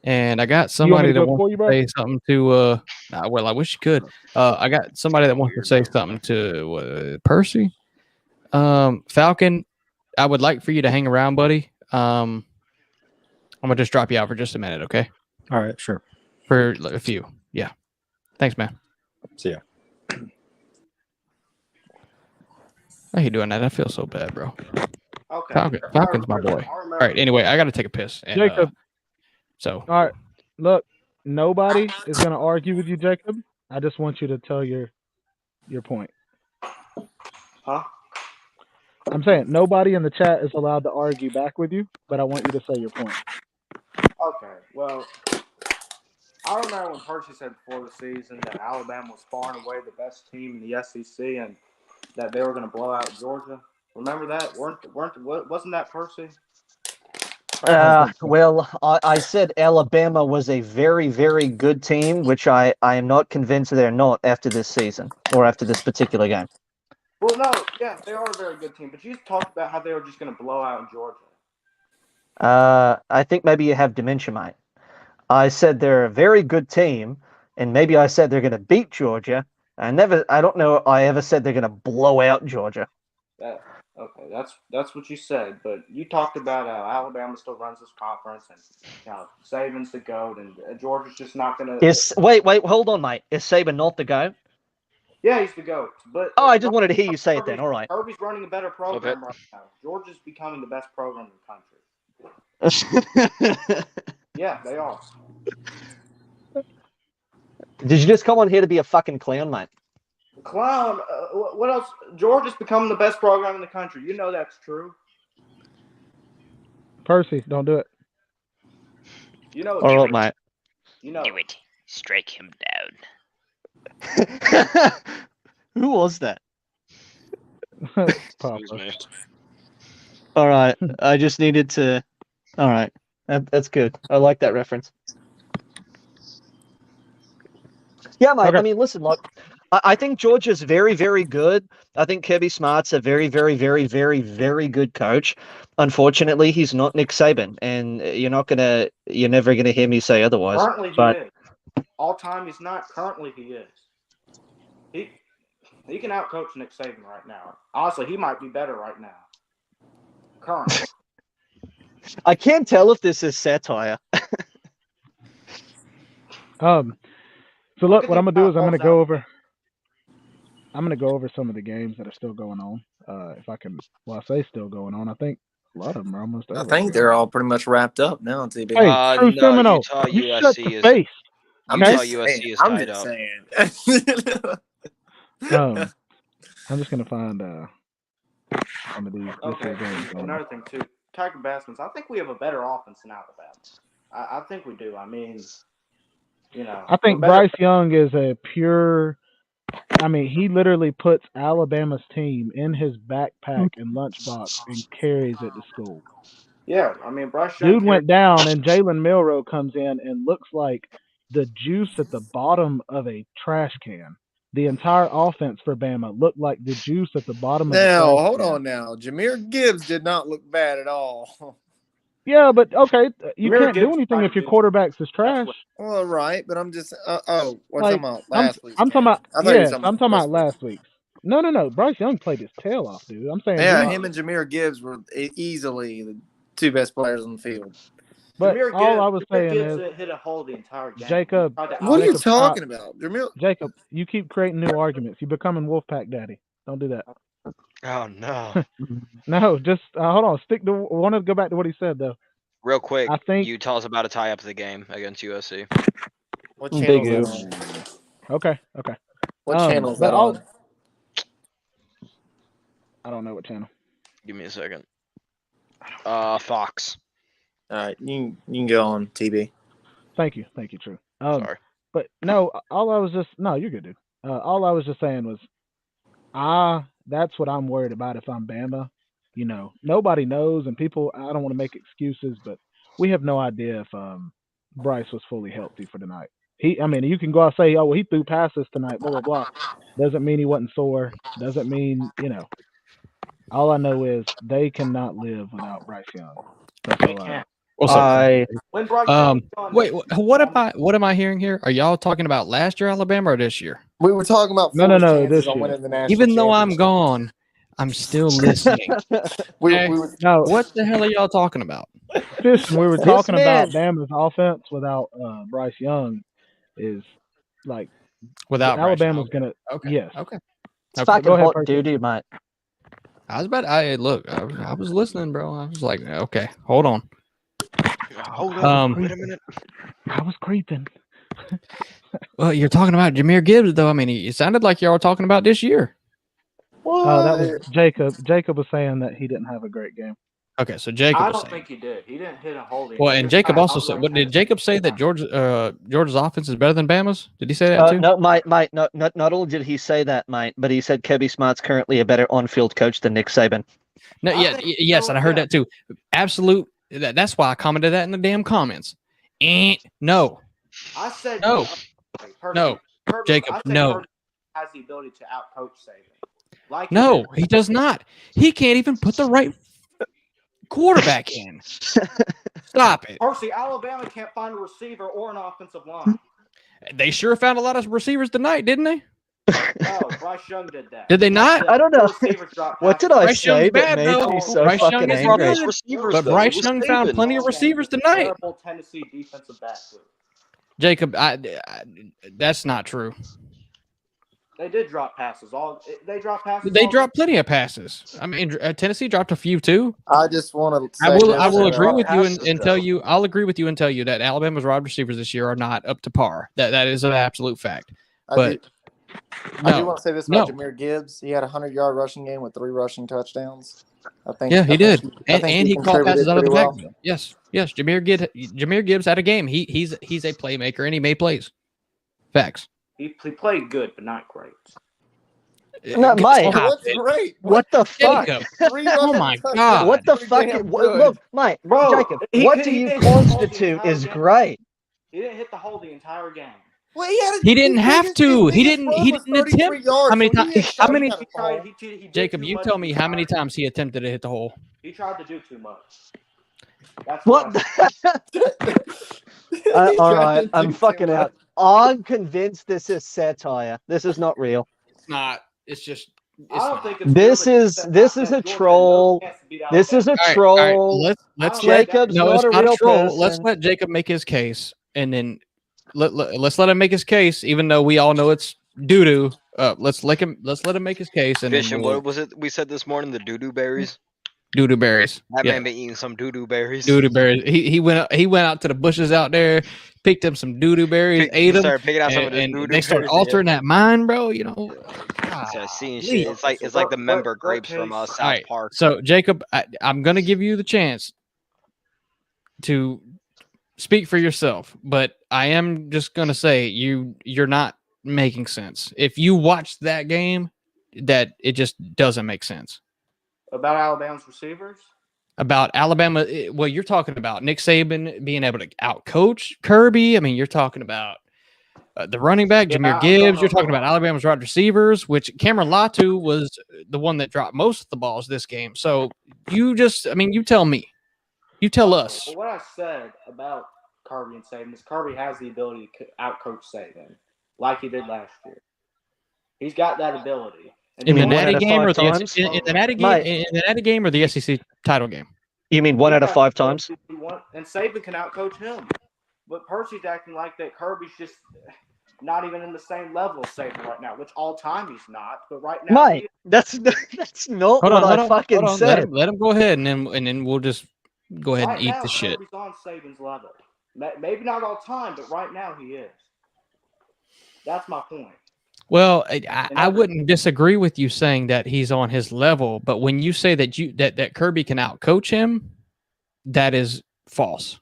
and I got somebody me to that go for wants you, to bro? say something to. Well, I wish you could. I got somebody that wants to say something to Percy. Falcon, I would like for you to hang around, buddy. I'm gonna just drop you out for just a minute, okay? All right, sure. For a few, yeah. Thanks, man. See ya. Why are you doing that? I feel so bad, bro. Okay. Falcon's my boy. All right. Anyway, I got to take a piss. And, Jacob. So All right, look, nobody is gonna argue with you, Jacob. I just want you to tell your point. Huh? I'm saying nobody in the chat is allowed to argue back with you, but I want you to say your point. Okay. Well, I remember when Percy said before the season that Alabama was far and away the best team in the SEC and that they were going to blow out Georgia. Remember that? Wasn't that Percy? Well, I said Alabama was a very, very good team, which I am not convinced they're not after this season or after this particular game. Well, no, yeah, they are a very good team, but you talked about how they were just going to blow out Georgia. I think maybe you have dementia, mate. I said they're a very good team, and maybe I said they're going to beat Georgia. I don't know if I ever said they're going to blow out Georgia. Okay, that's what you said, but you talked about Alabama still runs this conference, and Saban's the GOAT, and Georgia's just not going to. Wait, hold on, mate. Is Saban not the GOAT? Yeah, he's the GOAT. But I just wanted to hear you say it then. All right. Kirby's running a better program right now. Georgia's becoming the best program in the country. Yeah, they are. Did you just come on here to be a fucking clown, mate? Clown? What else? Georgia's becoming the best program in the country. You know that's true. Percy, don't do it. You know. All right, mate. You know. Do it. Strike him down. Who was that? Papa. All right. I just needed to. All right. That's good. I like that reference. Yeah, mate. Okay. I mean, listen, look, I think Georgia's very, very good. I think Kirby Smart's a very, very, very, very, very good coach. Unfortunately, he's not Nick Saban, and you're never gonna hear me say otherwise. Currently, he is. All time, he's not. Currently, he is. He can outcoach Nick Saban right now. Honestly, he might be better right now. Currently. I can't tell if this is satire. So look, what I'm gonna do is I'm gonna go over some of the games that are still going on. If I can, I say still going on. I think a lot of them are almost over. I think they're all pretty much wrapped up now. TB. Hey, True no, Seminole, Utah you USC shut the is. face. Utah Okay? USC is I'm tied just up. saying. I'm just gonna find some of these Okay. games. Another thing too, Tiger Bassman's. I think we have a better offense than Alabama. I think we do. I mean, I think Bryce Young is a pure. I mean, he literally puts Alabama's team in his backpack and lunchbox and carries it to school. Yeah, I mean, Bryce Young. Dude went down, and Jalen Milroe comes in and looks like the juice at the bottom of a trash can. The entire offense for Bama looked like the juice at the bottom of the trash can. Now, hold on now. Jameer Gibbs did not look bad at all. Yeah, but okay, you Jameer can't do Gibbs anything if your tried to quarterback's is trash. Well, right, but I'm just we're Like, talking about last week. I'm talking about I thought you were yes, talking I'm talking this about last week's. No. Bryce Young played his tail off, dude. I'm saying Yeah, him and Jameer Gibbs were easily the two best players on the field. But Jameer all I was Gibbs saying is hit a hole the entire game. Jacob. What are you talking about? Jacob, you keep creating new arguments. You're becoming Wolfpack Daddy. Don't do that. Oh no! No, just hold on. I want to go back to what he said though. Real quick, I think Utah's about to tie up the game against USC. What channel is that on? Okay. What channel is that on? I don't know what channel. Give me a second. Fox. All right, you can go on TB. Thank you, True. Sorry. But no, you're good, dude. All I was just saying was, that's what I'm worried about if I'm Bama. Nobody knows, and people. I don't want to make excuses, but we have no idea if Bryce was fully healthy for tonight. You can go out and say, oh, well, he threw passes tonight, blah blah blah. Doesn't mean he wasn't sore. Doesn't mean All I know is they cannot live without Bryce Young. That's all I know. Wait, what am I hearing here? Are y'all talking about last year Alabama or this year? We were talking about No, this year. winning the national Even though I'm championship. gone, I'm still listening. No, What the hell are y'all talking about? Listen, we were talking about Bama's offense without Bryce Young is like Without Alabama's Bryce Young. gonna Okay. yes. Okay. It's fucking Go ahead, hot Percy. doo-doo, mate. I was listening, bro. I was like, okay, hold on. Hold on. Wait a minute. I was creeping. Well, you're talking about Jameer Gibbs, though. I mean, it sounded like y'all were talking about this year. Oh, that was Jacob. Jacob was saying that he didn't have a great game. Okay, so Jacob I was don't saying. think he did. He didn't hit a holding. Well, He and just Jacob kinda also said. outright What did passed Jacob say it. that Georgia's offense is better than Bama's? Did he say that too? No, mate. Not only did he say that, mate, but he said Kirby Smart's currently a better on-field coach than Nick Saban. No, I yeah, think yes, so, and I heard yeah. that too. Absolute. That's why I commented that in the damn comments. No, I said no, Percy, no, Kirby, Jacob, I said no, Kirby has the ability to outcoach Saban. Like he no, did. he does not. He can't even put the right quarterback in. Stop it. Percy, Alabama can't find a receiver or an offensive line. They sure found a lot of receivers tonight, didn't they? No, Bryce Young did that. Did they not? I don't know. Receivers dropped What did passes. I Bryce Young's say that bad, made though. you so Bryce Young fucking is angry? good. Receivers, But though. Bryce It was Young found Saban. plenty of receivers tonight. Terrible Tennessee defensive back group. Jacob, that's not true. They did drop passes. They dropped passes. They dropped plenty of passes. I mean, Tennessee dropped a few too. I just want to say I will agree with you passes, and tell you. I'll agree with you and tell you that Alabama's wide receivers this year are not up to par. That is an absolute fact. But I do want to say this about no. Jahmyr Gibbs. He had a 100-yard rushing game with 3 rushing touchdowns. I think. Yeah, he did, I think and he caught passes contributed out of the pretty well. backfield. Yes. Jahmyr Gibbs had a game. He's a playmaker and he made plays. Facts. He played good, but not great. No, Mike. What's great? What the fuck? Jacob. 3 Oh rushing my touchdowns. God. What the Pretty fuck? damn good. Look, Mike, Bro, Jacob, he what could- do he you didn't hold the constitute entire is game. great? He didn't hit the hole the entire game. Well, He didn't have to. He His didn't. biggest He run was didn't 33 attempt. yards, How many so he times? didn't How show many? kind of ball. He did Jacob, too you much tell the me how many entire- times he attempted to hit the hole. He tried to do too much. That's What? All right, I'm fucking out. I'm convinced this is satire. This is not real. It's not. It's just. I don't think it's This real, is but this is a Georgia troll. has to beat This is a Alabama. All right, troll. let's Jacob's no, not it's a not real a troll. Let's person. let Jacob make his case, and then let's let him make his case, even though we all know it's doo doo. Let's let him make his case, and Fish then and we'll what was it we said this morning? The doo-doo berries? doo doo berries. That Yeah, man been eating some doo-doo berries. doo doo berries. He went out to the bushes out there, picked up some doo doo berries, ate them, Started picking out some of the and doo-doo they started berries. altering that mind, bro. You know. Started seeing golly. shit. It's like the member grapes from South All right, Park. so Jacob, I'm going to give you the chance to speak for yourself, but I am just going to say you're not making sense. If you watch that game, that it just doesn't make sense. About Alabama's receivers? About Alabama, well, you're talking about Nick Saban being able to outcoach Kirby. I mean, you're talking about the running back, Jahmyr Gibbs. You're talking about Alabama's wide receivers, which Cameron Latu was the one that dropped most of the balls this game. So you tell me. You tell us. Well, what I said about Kirby and Saban is Kirby has the ability to outcoach Saban like he did last year. He's got that ability. And In the mean one Natty out of game or 5 the times? in the Natty game? Mate. In the Natty game or the SEC title game? You mean 1 out of 5 times? And Saban can outcoach him. But Percy's acting like that Kirby's just not even in the same level as Saban right now, which all time he's not. But right now, Mate, that's not what I fucking said. Let him go ahead, and then we'll just go ahead and eat the shit. Kirby's on Saban's level. Maybe not all time, but right now he is. That's my point. Well, I wouldn't disagree with you saying that he's on his level, but when you say that Kirby can outcoach him, that is false.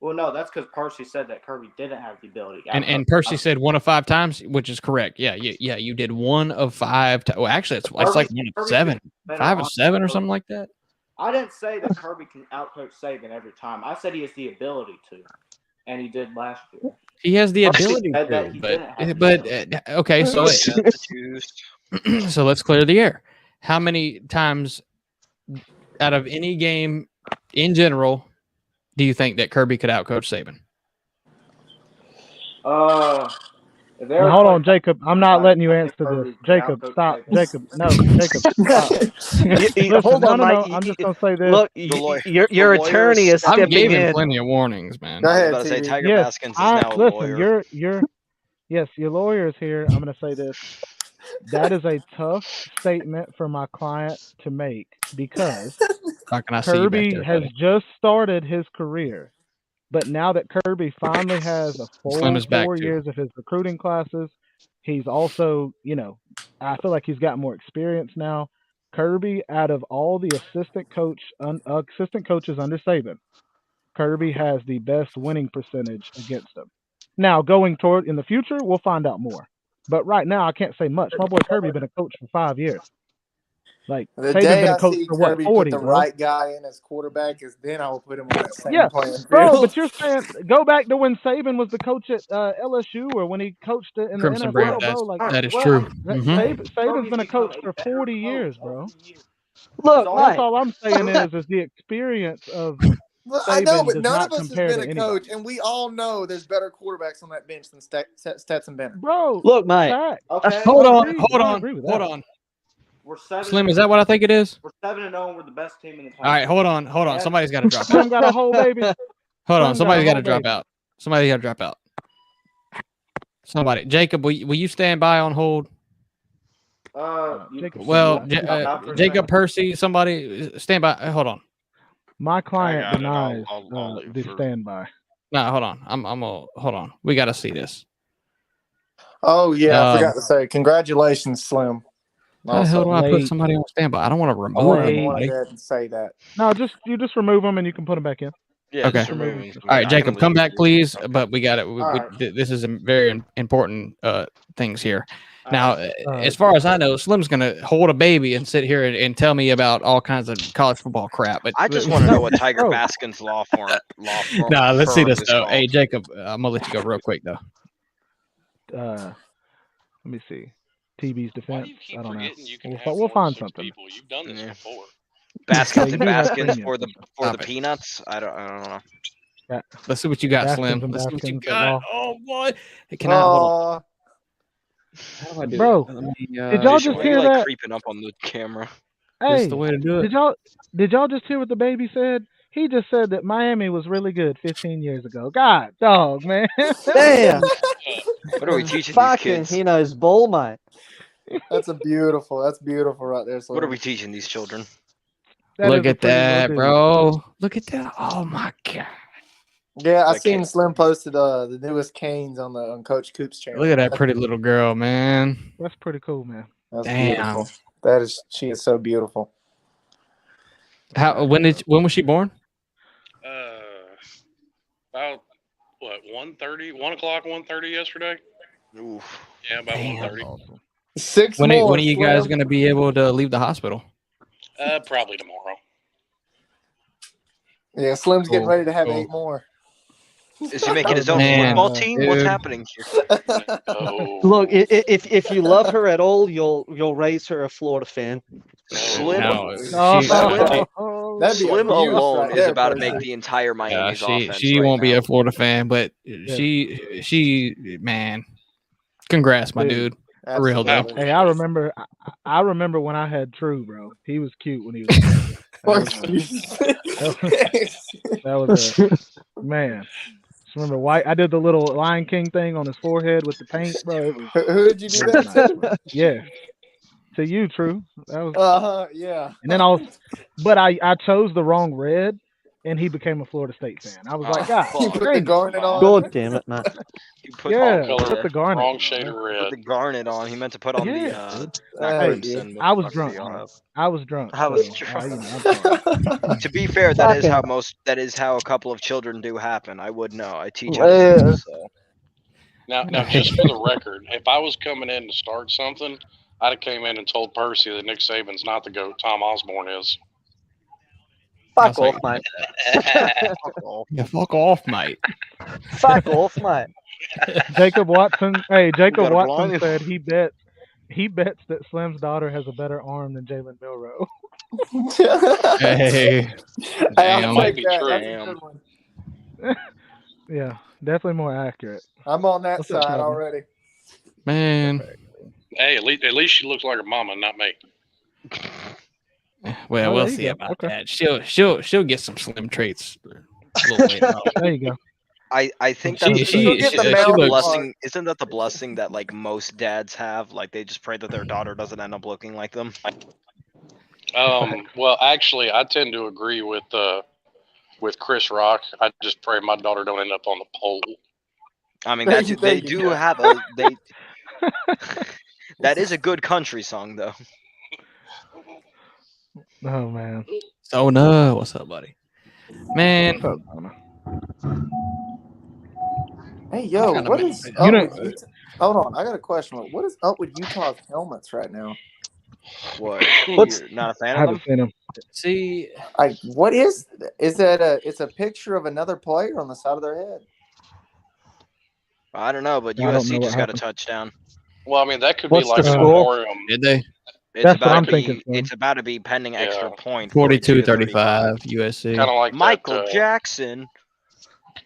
Well, no, that's because Percy said that Kirby didn't have the ability. And Percy said 1 of 5 times, which is correct. Yeah, you did 1 of 5. Well, actually, it's like 1 of 7, 5 of 7 or something like that. I didn't say that Kirby can outcoach Saban every time. I said he has the ability to, and he did last year. He has the ability said that to, he but didn't have the okay, so so let's clear the air. How many times out of any game in general do you think that Kirby could outcoach Saban? Hold on, Jacob. I'm not letting you answer this. Jacob, stop. Jacob, no. Jacob, stop. Listen, Hold on, no. mate. I'm just gonna say this. Look, your attorney is I'm stepping giving in. plenty of warnings, man. Go I was ahead, about to say TV. Tiger Yes, Baskins is now a lawyer. yes, your lawyer is here. I'm gonna say this. That is a tough statement for my client to make because How can I see you back Kirby there, has buddy? just started his career. But now that Kirby finally has a Slim full is back 4 too. years of his recruiting classes, he's also, I feel like he's got more experience now. Kirby, out of all the assistant coaches under Saban, Kirby has the best winning percentage against him. Now, going toward in the future, we'll find out more. But right now, I can't say much. My boy Kirby been a coach for 5 years. Like The Saban day been a I coach see for what, Kirby put 40, the bro? right guy in as quarterback, is then I will put him on that same Yeah, playing bro. field. But you're saying go back to when Saban was the coach at LSU or when he coached it in the Crimson Brand. NFL, bro. Like That is true. Saban's been a coach for 40 years, bro. Look, That's mate. all I'm saying is the experience of Well, I know, Saban but does none not of us has compare been to a anybody. coach, and we all know there's better quarterbacks on that bench than Stetson Bennett. Bro, Look, mate. fact. Okay. Hold I on, agree. hold I on, agree with hold that. on. We're 7. Slim, is that what I think it is? We're 7-0. And we're the best team in the country. All right, hold on. Yeah. Somebody's got to drop Slim out. got a whole baby. Hold Slim on, somebody's got got a to drop baby. out. Somebody got to drop out. Somebody, Jacob, will you stand by on hold? Jacob, Well, Jacob Jacob. Percy, somebody stand by. Hold on. My client got it. denies I'll leave the for- standby. No, hold on. I'm gonna hold on. We got to see this. Oh yeah, I Um, forgot to say congratulations, Slim. How the hell do I put late. somebody on standby? I don't want to remove I Late. wanted anybody. to say that. No, you just remove them and you can put them back in. Yeah, Okay. just remove him. All right, Jacob, come back, please. Okay. But we got it. All right. This is a very important things here. Now, right. as far as I know, Slim's gonna hold a baby and sit here and tell me about all kinds of college football crap. But I just want to know what Tiger Baskin's law firm. Nah, let's see this is though. called. Hey, Jacob, I'm gonna let you go real quick though. Let me see. TB's Why defense. do you keep I don't know. forgetting you can have We'll more than find 6 something. people? You've done this Yeah. before. Baskins you and do have Baskins premium. for the Stop it. peanuts. I don't know. Let's see what you got, Baskins Slim. and Let's see what you Baskins at got. law. Oh boy, can I hold on? Oh, How do I do Bro, it? Let me, did y'all Visual, just why hear you like that? creeping up on the camera? This is Hey, the way to do it. did y'all just hear what the baby said? He just said that Miami was really good 15 years ago. God, dog, man. Damn. What are we teaching these Fucking, kids? he knows ball, mate. that's beautiful right there. Slim. What are we teaching these children? That Look is a at pretty little that, dude. bro. Look at that. Oh my god. Yeah, I That seen kid- Slim posted the newest canes on Coach Coop's channel. Look at that pretty little girl, man. That's pretty cool, man. That's Damn. beautiful. She is so beautiful. When was she born? About what 1:30, 1 o'clock, 1:30 yesterday. Oof. Yeah, about Damn. 1:30. Awesome. 6 When more. are you guys Slim. gonna be able to leave the hospital? Probably tomorrow. Yeah, Slim's getting Cool, ready to have cool. 8 more. Is he making his own Man, football team? What's dude. happening here? Oh, Look, if you love her at all, you'll raise her a Florida fan. Slim, No, Oh, That'd be Slim abuse alone right is there, about to Percy. make the entire Miami's she offense. she right won't be now. a Florida fan, but she man, congrats, my dude. For real though. Absolutely. hey, I remember when I had True, bro. He was cute when he was a baby. That was a man. Just remember white. I did the little Lion King thing on his forehead with the paint, bro. It was Who did you do really that nice, to? bro. Yeah. To you, True. That was Yeah. and then but I chose the wrong red and he became a Florida State fan. I was like, God, You put the dang it. garnet on. God damn it, mate. You put Yeah, color, put the garnet. wrong bro. shade of put red. the garnet on. He meant to put on Yeah. the Hey, not crimson. I was What the fuck drunk. did he Bro. have? I was drunk. I was so, drunk. I'm sorry. To be fair, that is Fucking- that is how a couple of children do happen. I would know. I teach Yeah. other people, so. Now, just for the record, if I was coming in to start something, I'd have came in and told Percy that Nick Saban's not the GOAT. Tom Osborne is. Fuck I'll off, mate. Yeah, fuck off, mate. Fuck off, mate. Jacob Watson. Hey, Jacob got a Watson blind. said he bets that Slim's daughter has a better arm than Jalen Milroe. Hey, I'll damn. take Might be that. true. That's a good one. Yeah, definitely more accurate. I'm on that What's up, side Kevin? already. Man. Hey, at least she looks like her mama, not me. Well, Oh, we'll there you see go. about Okay. that. She'll get some slim traits a little later on. There you go. I think She- that's she- get the she mouth looks- blessing. Isn't that the blessing that like most dads have? Like they just pray that their daughter doesn't end up looking like them. Well, actually, I tend to agree with Chris Rock. I just pray my daughter don't end up on the pole. I mean, There that's you they go. do have a they. That is a good country song, though. Oh man. So no, what's up, buddy? Man, What's up, Donna? Hey, yo, kinda what ma- is You up know- with Utah? Hold on, I got a question. What is up with Utah's helmets right now? What? What's- You're not a fan I of haven't them? seen him. see, What is that? It's a picture of another player on the side of their head. I don't know, but I don't know USC what just got a happened. touchdown. Well, I mean, that could What's be like the a score? memoriam. did they? It's That's what about I'm to thinking, be. Slim. It's about to be pending extra Yeah. point. 42-35 USC. Kind of like Michael that, Jackson.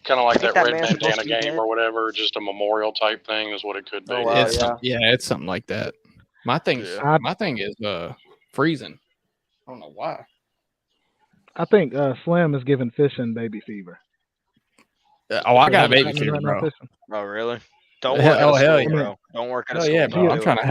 kind of like Think that that red man's supposed bandana to be game dead? or whatever. Just a memorial type thing is what it could be. Oh, wow. It's something like that. My thing is freezing. I don't know why. I think Slim is giving fishing baby fever. I got a baby Happening fever, right now, bro. fishing. Oh really? Don't Hell- work at a oh, hell school, yeah. bro. Don't work at a Oh school. yeah, bro. Don't I'm do trying it. to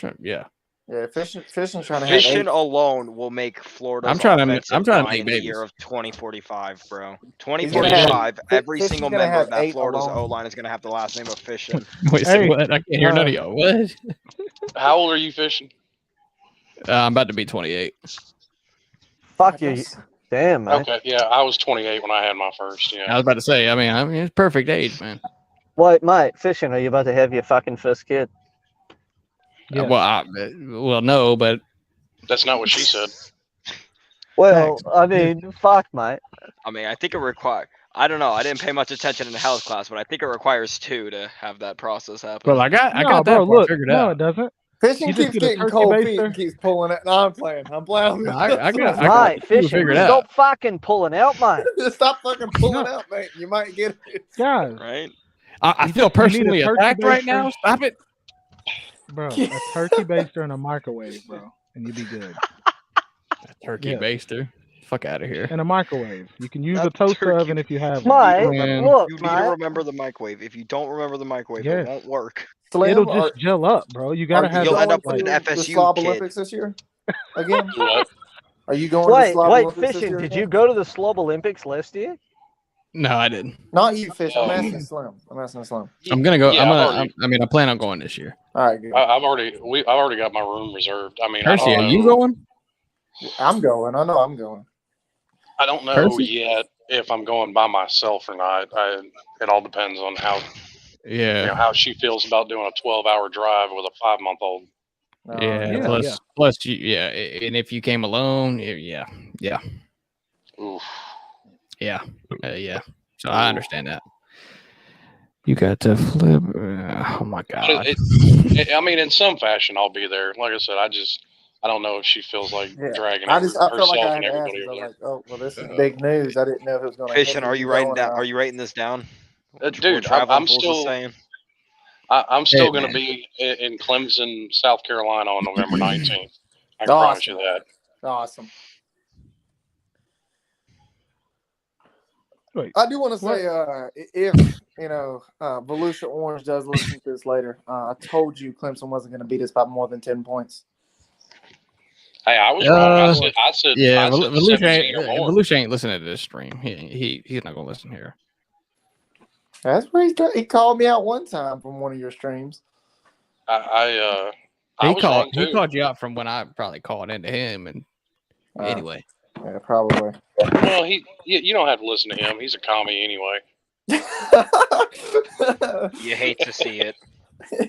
have. Yeah. Yeah, fishing's trying to have Fishing 8. alone will make Florida's I'm trying to offensive make line in the babies. year of 2045, bro. He's gonna have- 2045, every Fishing's single gonna member have of that 8 Florida's alone. O-line is going to have the last name of Fishing. Wait, Hey, what? I can't hear none of y'all. What? How old are you fishing? I'm about to be 28. Fuck you. Damn, man. Okay, yeah, I was 28 when I had my first. I Yeah, was about to say. I mean, it's perfect age, man. Wait, mate, fishing, are you about to have your fucking first kid? Yes. Well, no, but that's not what she said. Well, I mean, fuck, mate. I mean, I think it requires. I don't know. I didn't pay much attention in the health class, but I think it requires 2 to have that process happen. I got No, that bro, part look, figured no, out. it doesn't. Fishing You just keeps get a getting turkey cold feet baster? and keeps pulling it. No, I'm playing. No, I got Mate, it fishing, figured out. stop fucking pulling out, mate. Stop fucking pulling No. out, mate. You might get it. Guys, Right? I You feel just- you need a personally turkey attacked right baster. now. Stop it. bro, a turkey baster in a microwave, bro, and you'll be good. Turkey Yeah. baster. Fuck out of here. In a microwave. You can use Not a toaster turkey. oven if you have Mate, one. Man. look, You need to mate. remember the microwave. If you don't remember the microwave, Yes. it won't work. Slim, It'll just gel up, bro. You gotta are you have You'll going end up to with an the FSU Slob kid. Olympics this year? Again? Do what? Are you going to the Slob Wait, Olympics this fishing, year did again? you go to the Slob Olympics last year? No, I didn't. Not you, Fish. I'm Oh. asking Slim. I'm gonna go. Yeah, I plan on going this year. All right, good. I've already got my room reserved. I mean, I Hershey, don't are you know- going? I'm going. I know I'm going. I don't know Hershey? yet if I'm going by myself or not. It all depends on how Yeah. how she feels about doing a 12-hour drive with a 5-month-old. Yeah. yeah. Plus, and if you came alone, yeah. Oof. Yeah. So I understand that. You got to flip. Oh my god. I mean, in some fashion, I'll be there. Like I said, I don't know if she feels like Yeah. dragging I herself felt like I and had to ask. everybody I was over like, oh, well, this is big news. I didn't know if it was going to. Fishing, are you writing down? Are you writing this down? Dude, Traveling I'm Fools is still saying? I'm still Hey, going to man. be in Clemson, South Carolina on November 19th. I can Awesome. promise you that. Awesome. Wait, I do want to say, if Volusia Orange does listen to this later, I told you Clemson wasn't going to beat us by more than 10 points. Hey, I was wrong. I said Yeah, I said Volusia 17 or more. ain't listening to this stream. He's not gonna listen here. That's where he called me out one time from one of your streams. I He was wrong he too. called you out from when I probably called into him. And anyway, Yeah, probably. Well, you don't have to listen to him. He's a commie anyway. You hate to see it.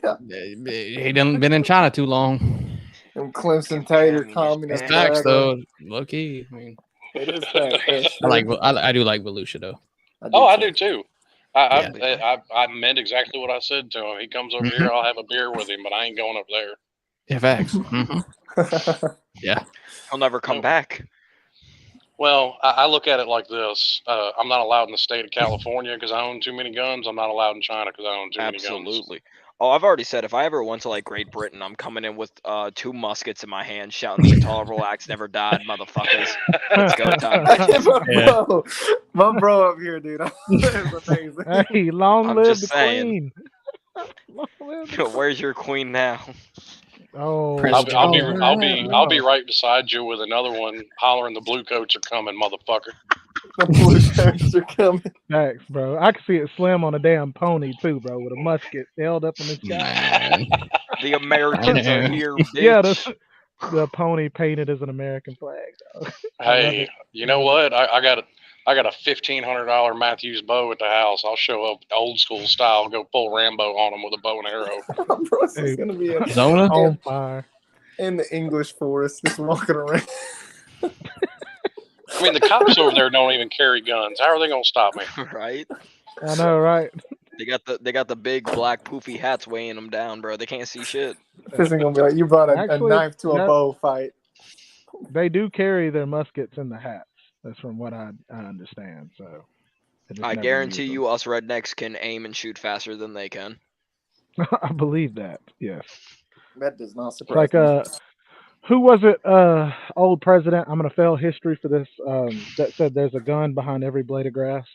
Yeah. he done been in China too long. Them Clemson Tater communist. Facts flag. though, low key. I mean, It is facts. I do like Volusia though. I do too. I meant exactly what I said to him. He comes over Mm-hmm. here, I'll have a beer with him, but I ain't going up there. Yeah, facts. Mhm. Yeah. He'll never come back. Well, I look at it like this. I'm not allowed in the state of California because I own too many guns. I'm not allowed in China because I own too many guns. Absolutely. Oh, I've already said if I ever went to like Great Britain, I'm coming in with 2 muskets in my hand, shouting "Tall, relax, never died, motherfuckers." Let's go, time. Bro, my bro up here, dude. It's amazing. Hey, long I'm live just the saying. queen. Long live the- Where's your queen now? Oh, I'll be right beside you with another one hollering, "The blue coats are coming, motherfucker." The blue shirts are coming. Facts, bro. I can see it Slim on a damn pony too, bro, with a musket held up in the sky. Man. The Americans are here, bitch. Yeah, the pony painted as an American flag. Dog. I love Hey, it. you know what? I got a $1,500 Matthews bow at the house. I'll show up old school style. Go pull Rambo on them with a bow and arrow. Bruce Hey, is gonna be Zona? on fire. in the English forest, just walking around. I mean, the cops over there don't even carry guns. How are they gonna stop me? Right? I know, right? They got the big black poofy hats weighing them down, bro. They can't see shit. This ain't gonna be like you brought a Actually, knife to a that- bow fight. They do carry their muskets in the hats. That's from what I understand. So just I never guarantee use you, us rednecks can aim and shoot faster than they can. them. I believe that. Yes. That does not It's surprise like me. who was it? Old president. I'm gonna fail history for this. That said, there's a gun behind every blade of grass.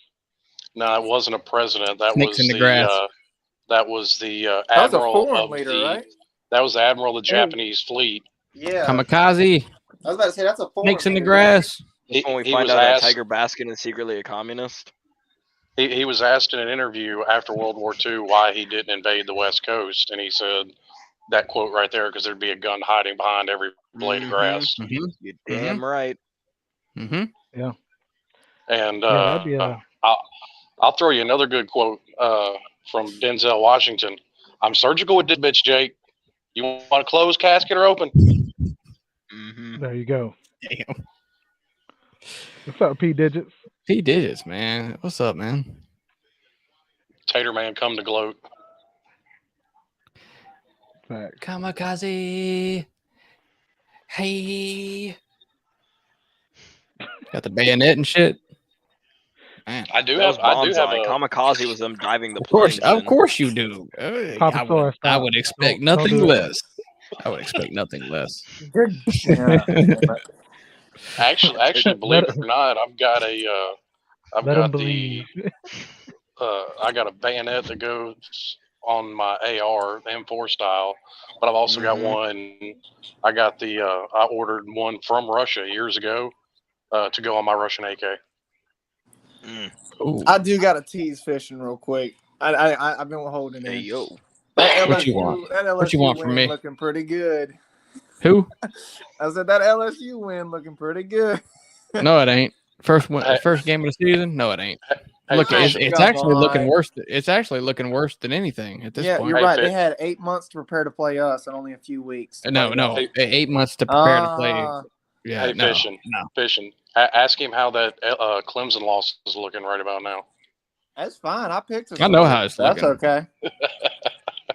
No, it wasn't a president. That Snakes was in the grass. that was the That was a admiral foreign of leader, the right? that was the admiral of the Hey. Japanese fleet. Yeah. Kamikaze. I was about to say that's a foreign Snakes in the leader. grass. That's when we He find was out that asked. Tiger Baskin is secretly a communist. He was asked in an interview after World War II why he didn't invade the West Coast, and he said that quote right there because there'd be a gun hiding behind every blade of grass. Mm-hmm. You're damn right. Mm-hmm. And Yeah, that'd be a. I'll throw you another good quote from Denzel Washington. I'm surgical with this bitch, Jake. You want a closed casket or open? Mm-hmm. There you go. Damn. What's up, P Digits? P digits, man. What's up, man? Tater Man, come to gloat. Fact. Kamikaze. Hey. Got the bayonet and shit. Man, I do That was have. I do have Bonsai. a. Kamikaze was them diving the of plane. course you do. Papa I would expect nothing less. I would expect nothing less. Yeah. Actually, believe it or not, I've got a. I've Let them got believe. I got a bayonet that goes on my AR M4 style, but I've also got one. I got I ordered one from Russia years ago to go on my Russian AK. Ooh. I do got to tease fishing real quick. I've been holding it. Hey, yo. That LSU, What you want? That LSU What you want win from me? looking pretty good. Who? I said that LSU win looking pretty good. No, it ain't. First game of the season? No, it ain't. Hey, Look, Fish, it's come actually looking on. worse. It's actually looking worse than anything at this Yeah, point. you're Hey, right. Fish. They had 8 months to prepare to play us and only a few weeks. To No, play no, y'all. 8 months to prepare to play. Ah, Yeah, hey, no, fishing, no. fishing. Ask him how that Clemson loss is looking right about now. that's fine. I picked us. I know how it's That's looking. okay.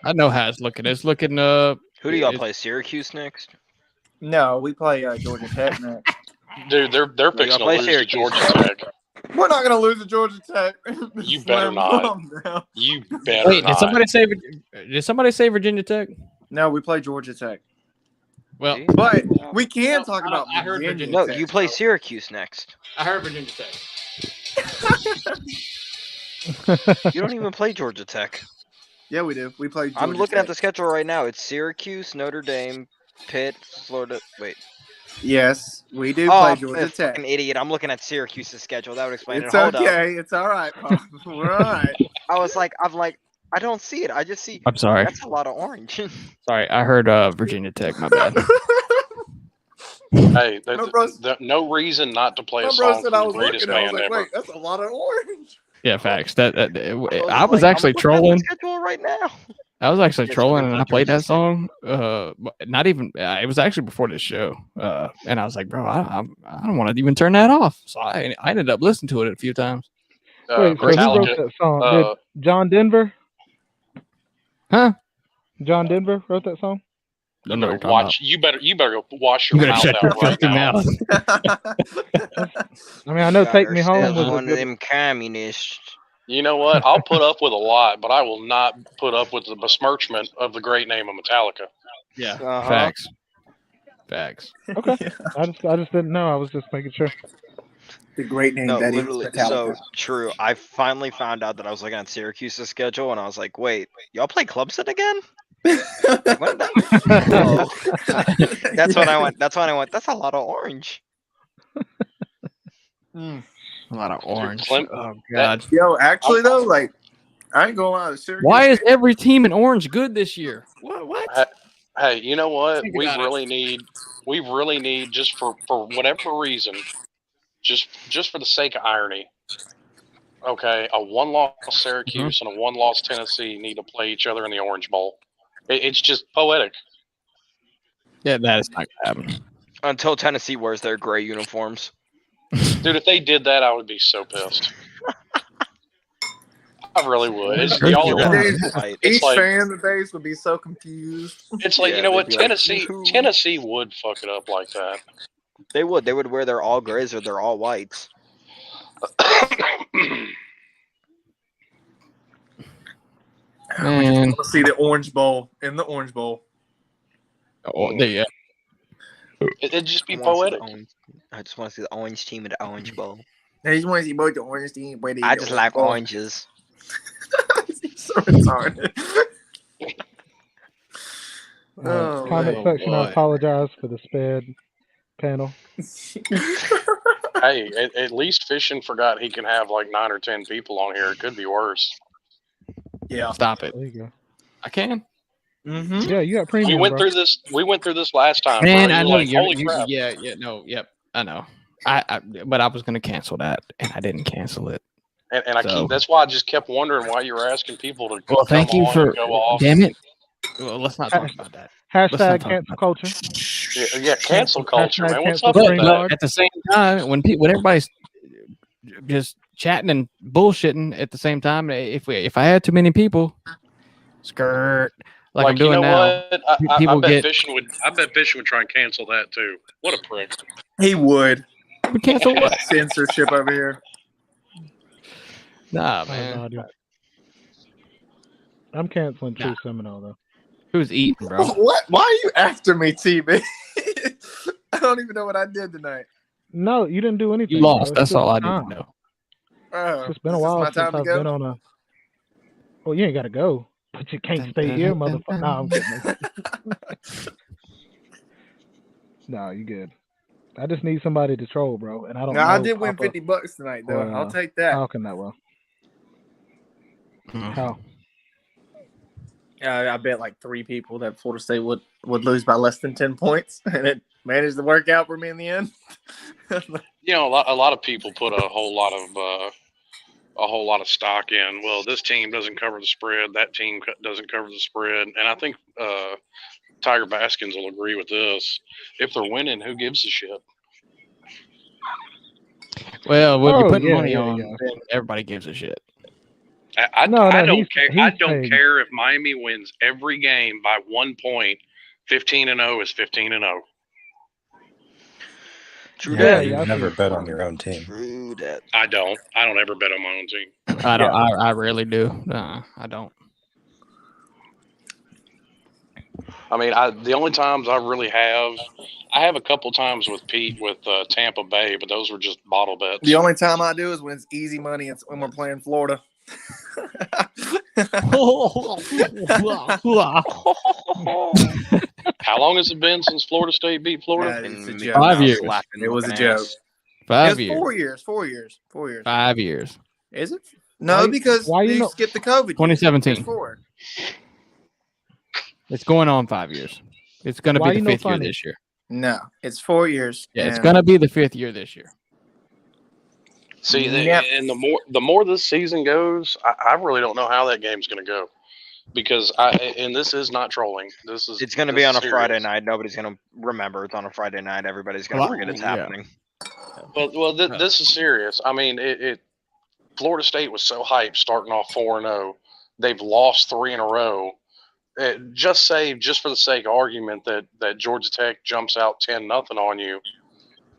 I know how it's looking. It's looking. Who do y'all it's- play? Syracuse next? No, we play Georgia Tech next. Dude, they're fixing to play lose to Syracuse. Georgia Tech. We're not going to lose to Georgia Tech. You better Slam not. them down. You better Wait, not. did somebody say Virginia Tech? No, we play Georgia Tech. Well, See? But we can talk about I heard Virginia Virginia No, Tech. you play Syracuse next. I heard Virginia Tech. You don't even play Georgia Tech. Yeah, we do. We play Georgia I'm looking Tech. at the schedule right now. It's Syracuse, Notre Dame, Pitt, Florida. Wait. Yes, we do Oh, play I'm Georgia a Tech. fucking idiot. I'm looking at Syracuse's schedule. That would explain It's it. Hold up. okay. It's all right, Pop. We're all right. I'm like, I don't see it. I just see I'm sorry. that's a lot of orange. Sorry, I heard Virginia Tech. My bad. Hey, My bro- no reason not to play My a bro song said from I the was greatest looking. I was man like, ever. wait, that's a lot of orange. Yeah, facts. I was like, actually I'm looking at the trolling. schedule right now. I was actually Yes, trolling, we and I play played that Georgia song. Not even. It was actually before this show. And I was like, bro, I don't want to even turn that off. So I ended up listening to it a few times. Wait, so who wrote that song? Did John Denver? Huh? John Denver wrote that song? Don't know what you're talking about. You better go wash your You better mouth shut your out right fucking now. mouth. I mean, I know "Take Me Home" was one a of good. them communists. You know what? I'll put up with a lot, but I will not put up with the besmirchment of the great name of Metallica. Yeah, Uh-huh. facts. Okay, I just didn't know. I was just making sure. The great name No, that is literally. Metallica. So true. I finally found out that I was looking at Syracuse's schedule, and I was like, wait, y'all play Clemson again? When did that? No. That's when I went. That's when I went. That's a lot of orange. A lot of orange. Clem- Oh god. Yo, actually though, like I ain't gonna lie. Syracuse, Why is every team in orange good this year? What? Hey, you know what? Think We about it. really need we really need, just for whatever reason, just for the sake of irony, okay, a one-loss Syracuse and a one-loss Tennessee need to play each other in the Orange Bowl. It's just poetic. Yeah, that is not gonna happen. Until Tennessee wears their gray uniforms. Dude, if they did that, I would be so pissed. I really would. Y'all are Each fan base would be so confused. It's like, you know what, Tennessee would fuck it up like that. They would. They would wear their all grays or their all whites. We just want to see the Orange Bowl in the Orange Bowl. Oh, yeah. It'd just be poetic. I just want to see the orange team in the Orange Bowl. I just want to see both the orange team. I just like oranges. So retarded. Comment section, I apologize for the sped panel. Hey, at least Fishing forgot he can have like 9 or 10 people on here. It could be worse. Yeah. Stop it. There you go. I can. Mm-hmm. Yeah, you got premium. We went through this. We went through this last time. Man, bro. I know Like, holy crap. I know. But I was gonna cancel that, and I didn't cancel it. And I keep. That's why I just kept wondering why you were asking people to. Well, thank you for. Go off. Damn it. Well, let's not talk about that. Hashtag cancel culture. Yeah, cancel culture, man. What's up But with that? at the same time, when everybody's just chatting and bullshitting at the same time, if I had too many people, skirt like I'm doing now, what? people I bet get. Fishing would try and cancel that too. What a prick. He would. Cancel what? Censorship over here. Nah, man. I'm canceling True Seminole though. Who's eating, bro? What? Why are you after me, TB? I don't even know what I did tonight. No, you didn't do anything. You lost. Bro. That's all I need to know. It's been a while since I've been on a. Well, you ain't got to go, but you can't stay here, motherfucker. Nah, I'm kidding. Nah, you good. I just need somebody to troll, bro, and I don't. I did win $50 tonight, though. I'll take that. Talking that well. How? I bet like 3 people that Florida State would lose by less than 10 points, and it managed to work out for me in the end. You know, a lot of people put a whole lot of stock in. Well, this team doesn't cover the spread. That team doesn't cover the spread, and I think Tiger Baskins will agree with this. If they're winning, who gives a shit? Well, when you're putting money on, then everybody gives a shit. I don't care. I don't care if Miami wins every game by 1 point. 15-0 is 15-0. True that. You never bet on your own team. True that. I don't ever bet on my own team. I don't. I rarely do. Nah, I don't. I mean, the only times I really have, I have a couple times with Pete with Tampa Bay, but those were just bottle bets. The only time I do is when it's easy money. It's when we're playing Florida. How long has it been since Florida State beat Florida? It's a joke. 5 years. It was a joke. 5 years. 4 years. 4 years. 5 years. Is it? No, because you skipped the COVID. 2017. It's going on 5 years. It's going to be the 5th year this year. No, it's 4 years. Yeah, it's going to be the 5th year this year. See, and the more this season goes, I really don't know how that game's going to go, because this is not trolling. It's going to be on a Friday night. Nobody's going to remember it's on a Friday night. Everybody's going to forget it's happening. Well, this is serious. I mean, Florida State was so hyped starting off 4-0. They've lost 3 in a row. Just for the sake of argument that Georgia Tech jumps out 10-0 on you.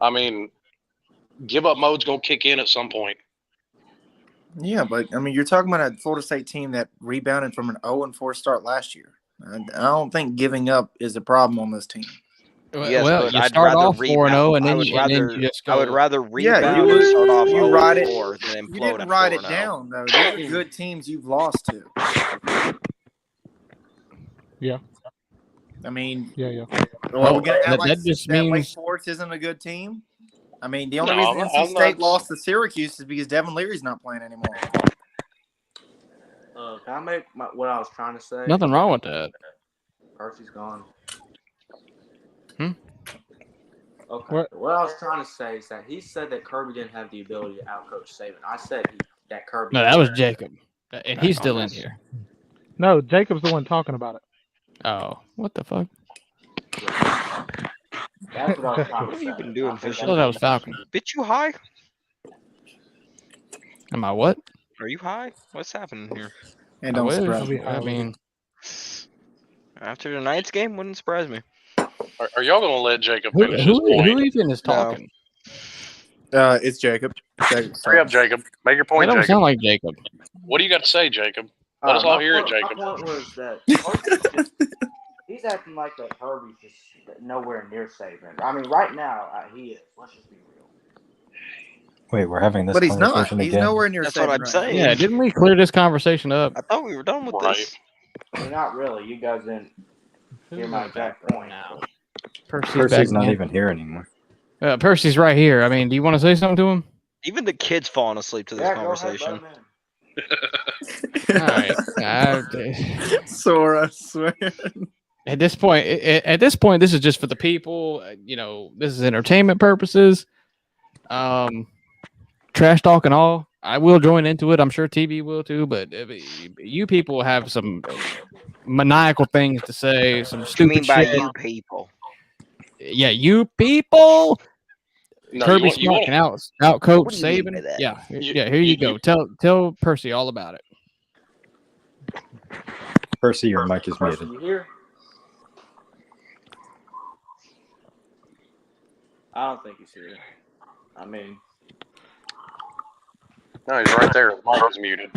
I mean, give up mode's gonna kick in at some point. Yeah, but I mean, you're talking about a Florida State team that rebounded from an 0-4 start last year. I don't think giving up is a problem on this team. Yes, well, but you I'd start rather off 4-0, and then you just go. I would rather rebound you and start off you ride it. 0-4 than You implode didn't at ride it 4-0. down though. These are good teams you've lost to. Yeah. I mean, yeah. Well, we're gonna act like that just that Wake means Forest isn't a good team. I mean, the only reason NC State lost to Syracuse is because Devin Leary's not playing anymore. Can I make what I was trying to say? Nothing wrong with that. Percy's gone. Okay. What I was trying to say is that he said that Kirby didn't have the ability to outcoach Saban. I said that Kirby. No, that was Jacob, and he's still in here. No, Jacob's the one talking about it. Oh, what the fuck? That's what I was trying to What say. have you been doing, I fishing? thought that was Falcon. Bitch, you high? Am I what? Are you high? What's happening here? And I don't wish. surprise me. I mean, After tonight's game, wouldn't surprise me. Are y'all gonna let Jacob who, finish his who, point? who even is No. talking? It's Jacob. Hurry up, Jacob. Make your That point, don't Jacob. sound like Jacob. What do you got to say, Jacob? Let us all hear it, Jacob. My point was that he's acting like that Kirby's just nowhere near Saban. I mean, right now he is. Let's just be real. Wait, we're having this But he's not. conversation He's again. nowhere near That's Saban what I'm right saying. Yeah, didn't we clear this conversation up? I thought we were done with Right. this. I mean, not really. You guys didn't hear my exact point. now. Percy's back not again. even here anymore. Percy's right here. I mean, do you want to say something to him? Even the kid's falling asleep to this Yeah, conversation. go ahead, All right. Sora, I swear. At this point, this is just for the people. You know, this is entertainment purposes. Trash talk and all. I will join into it. I'm sure TV will too. But you people have some maniacal things to say. Some What do you stupid mean by shit. you people? Yeah, you people. No, Kirby you Smart want can out coach What do you mean by Saban. that? Yeah, here you go. Tell Percy all about it. Percy, your mic is Percy, muted. you here? I don't think he's here. I mean, No, he's right there. His mic is muted.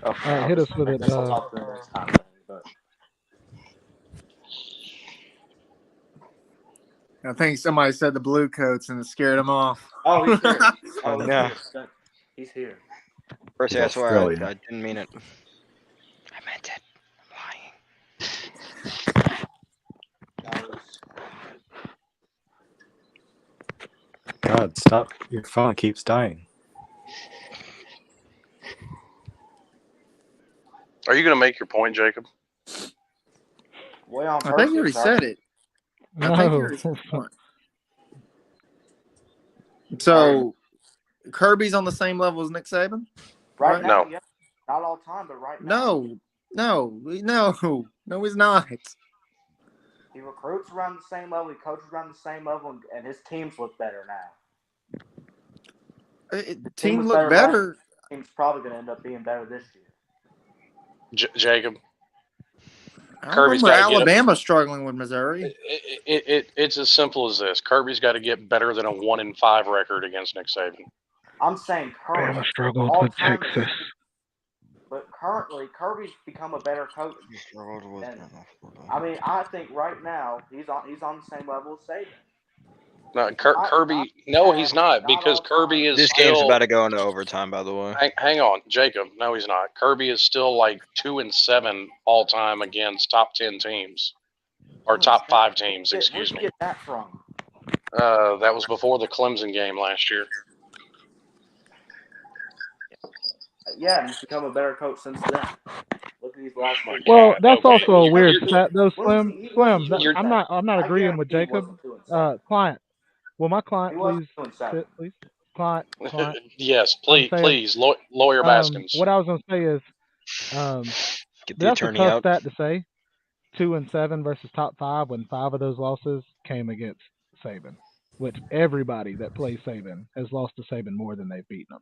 okay, All right, hit us with it. This will talk to him next time, but I think somebody said the blue coats and it scared him off. oh, he's here. Oh, he's No. here. He's here. Percy, He's I swear Australian. I didn't mean it. I meant it. I'm lying. That was- God, stop. Your phone keeps dying. Are you gonna make your point, Jacob? way on I think Percy, you already sorry. said it. I think you No. already said the point. So, Kirby's on the same level as Nick Saban? Right Right? now, No. yeah. Not all time, but right now. No, he's not. He recruits around the same level. He coaches around the same level, and his teams look better now. Team was look better better. Team's probably going to end up being better this year. Jacob, I Kirby's remember gotta get Alabama struggling with Missouri. it's as simple as this. Kirby's got to get better than a 1-5 record against Nick Saban. I'm saying currently. Bama struggled all with time, Texas. But currently, Kirby's become a better coach. And, I mean, I think right now he's on the same level as Saban. No, Kirby. No, he's not, because Kirby is This game's still. about to go into overtime, by the way. Hang on, Jacob. No, he's not. Kirby is still like 2-7 all time against top 10 teams, or top 5 teams. Excuse Where'd me. you get that from? That was before the Clemson game last year. Yeah, he's become a better coach since then. Look at these last ones. Well, that's Okay. also a weird You're- stat, though. Wasn't Slim, he- Slim. you're- I'm not I agreeing with guarantee he Jacob. wasn't doing something. Client, will my He client wasn't please doing something. sit, please? Client. Yes, saying- please, Lawyer Baskins. What I was gonna say is, Get the that's a attorney tough out. stat to say. 2-7 versus top 5 when 5 of those losses came against Saban, which everybody that plays Saban has lost to Saban more than they've beaten him.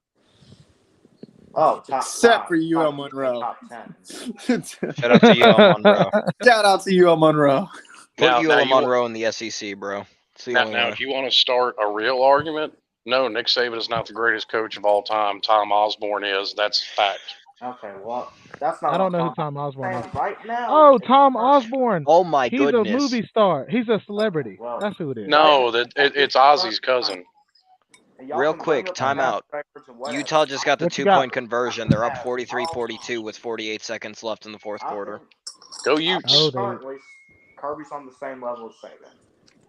Oh, top Except 5. for UL Top- Monroe. Top 10. Shout out to UL Monroe. Shout out to UL Monroe. Put Now UL you want- Monroe in the SEC, bro. It's the only Now, way. if you want to start a real argument, no, Nick Saban is not the greatest coach of all time. Tom Osborne is. That's fact. Okay, well, that's not. I don't know who what Tom Osborne I'm is. saying right now. Oh, Tom Osborne. Oh my He's goodness. a movie star. He's a celebrity. Well, That's who it is. No, it's Ozzy's cousin. And y'all Real can quick, bring up time past out. records and whatever. Utah just got the What you got? 2-point conversion. They're up 43-42 with 48 seconds left in the fourth I quarter. think Go Utes. Oh, currently, Kirby's on the same level as Saban.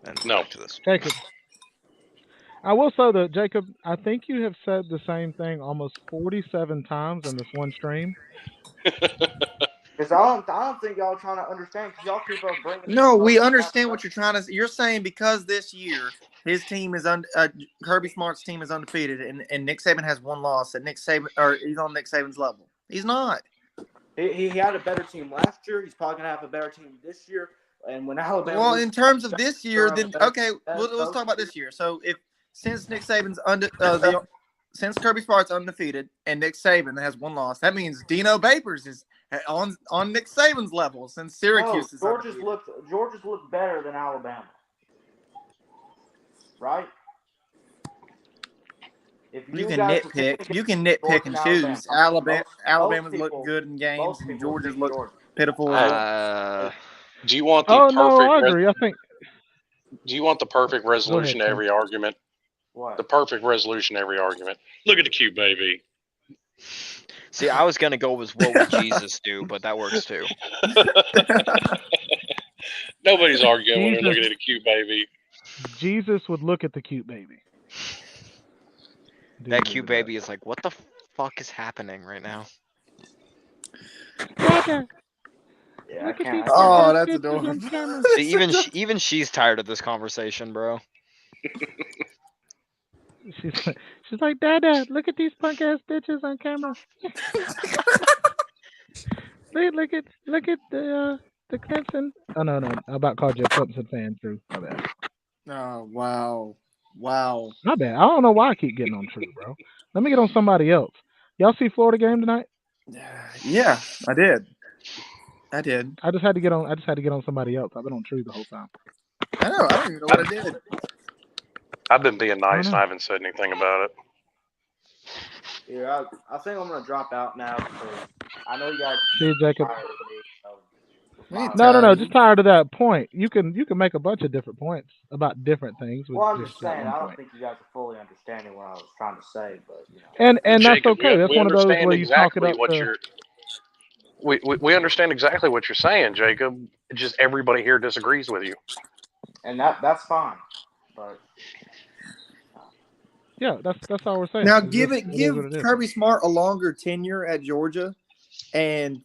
And No. back to this. Jacob. I will say that, Jacob, I think you have said the same thing almost 47 times in this one stream. Because I don't think y'all trying to understand. Because y'all keep on bringing. No, we understand what you're trying to. You're saying because this year his team is Kirby Smart's team is undefeated, and Nick Saban has one loss. That Nick Saban or he's on Nick Saban's level. He's not. He had a better team last year. He's probably gonna have a better team this year. And when Alabama, Well, in terms of this year, then okay, let's talk about this year. So since Nick Saban's since Kirby Smart's undefeated and Nick Saban has one loss, that means Dino Babers is on Nick Saban's level since Syracuse is Georgia's looked better than Alabama, right? If you can nitpick and choose. Alabama's look good in games, and Georgia's look pitiful. Do you want the Oh perfect? no, I agree. I think. Do you want the perfect resolution to Tim. every argument? What? The perfect resolution to every argument. Look at the cute baby. See, I was gonna go with what would Jesus do, but that works too. Nobody's arguing when they're looking at a cute baby. Jesus would look at the cute baby. That cute baby is like, what the fuck is happening right now? Yeah, I can't. Oh, that's adorable. See, even she's tired of this conversation, bro. She's like, Dada, look at these punk ass bitches on camera. look at the Clemson. Oh no, I about called you a Clemson fan, Drew. My bad. Oh wow. My bad. I don't know why I keep getting on Drew, bro. Let me get on somebody else. Y'all see Florida game tonight? Yeah, I did. I just had to get on somebody else. I've been on True the whole time. I know. I don't even know what I did. I've been being nice and I haven't said anything about it. Yeah, I think I'm gonna drop out now because I know you guys. See, Jacob. No. No. Just tired of that point. You can make a bunch of different points about different things. Well, I'm just saying. I don't think you guys are fully understanding what I was trying to say, but you know. And Jacob, that's okay. That's one of those where you talk it up. We understand exactly what you're saying, Jacob. Just everybody here disagrees with you. And that's fine. But yeah, that's all we're saying. Now give Kirby Smart a longer tenure at Georgia, and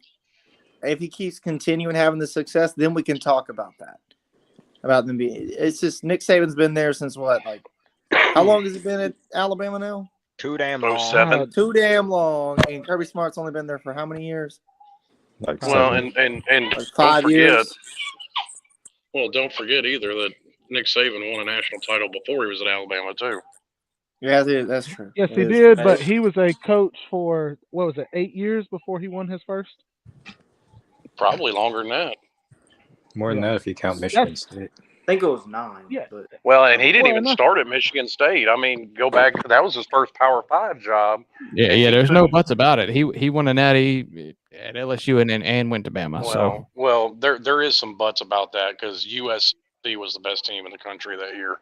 if he keeps continuing having the success, then we can talk about that. About them being. It's just Nick Saban's been there since what? Like, how long has he been at Alabama now? Too damn long. 07. Too damn long. And Kirby Smart's only been there for how many years? Like well, 7. and like 5 years. Well, don't forget either that Nick Saban won a national title before he was at Alabama too. Yeah, that's true. Yes, he did, but he was a coach for 8 years before he won his first? Probably longer than that. More than that if you count Michigan State. I think it was 9. Yeah. But, well, and he didn't even start at Michigan State. I mean, go back. That was his first Power 5 job. Yeah. There's no buts about it. He won a natty at LSU and went to Bama. Well, there is some buts about that because USC was the best team in the country that year.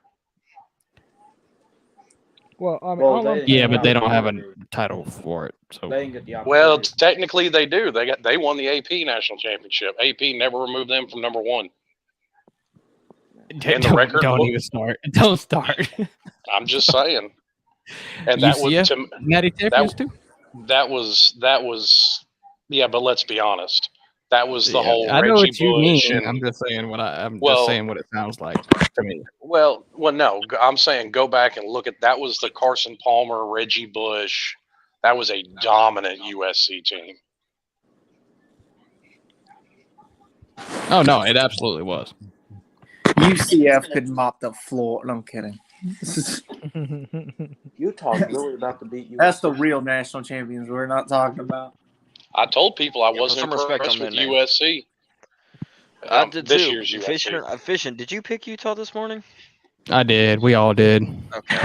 Well, I mean, yeah, but they don't have a title for it. So they didn't get the opportunity. Well, technically they do. They won the AP national championship. AP never removed them from number 1. And the record. Don't even start. Don't start. I'm just saying. And that was natty champions too. That was. Yeah, but let's be honest. That was the whole. I know Reggie what you Bush mean. and, I'm just saying just saying what it sounds like to me. Well, no. I'm saying go back and look at that. Was the Carson Palmer, Reggie Bush. That was a dominant USC team. Oh no, it absolutely was. UCF could mop the floor. No, I'm kidding. Utah's really about to beat USC. That's the real national champions we're not talking about. I told people I wasn't impressed with USC. I did this too. Year's USC. Fishing. Did you pick Utah this morning? I did. We all did. Okay.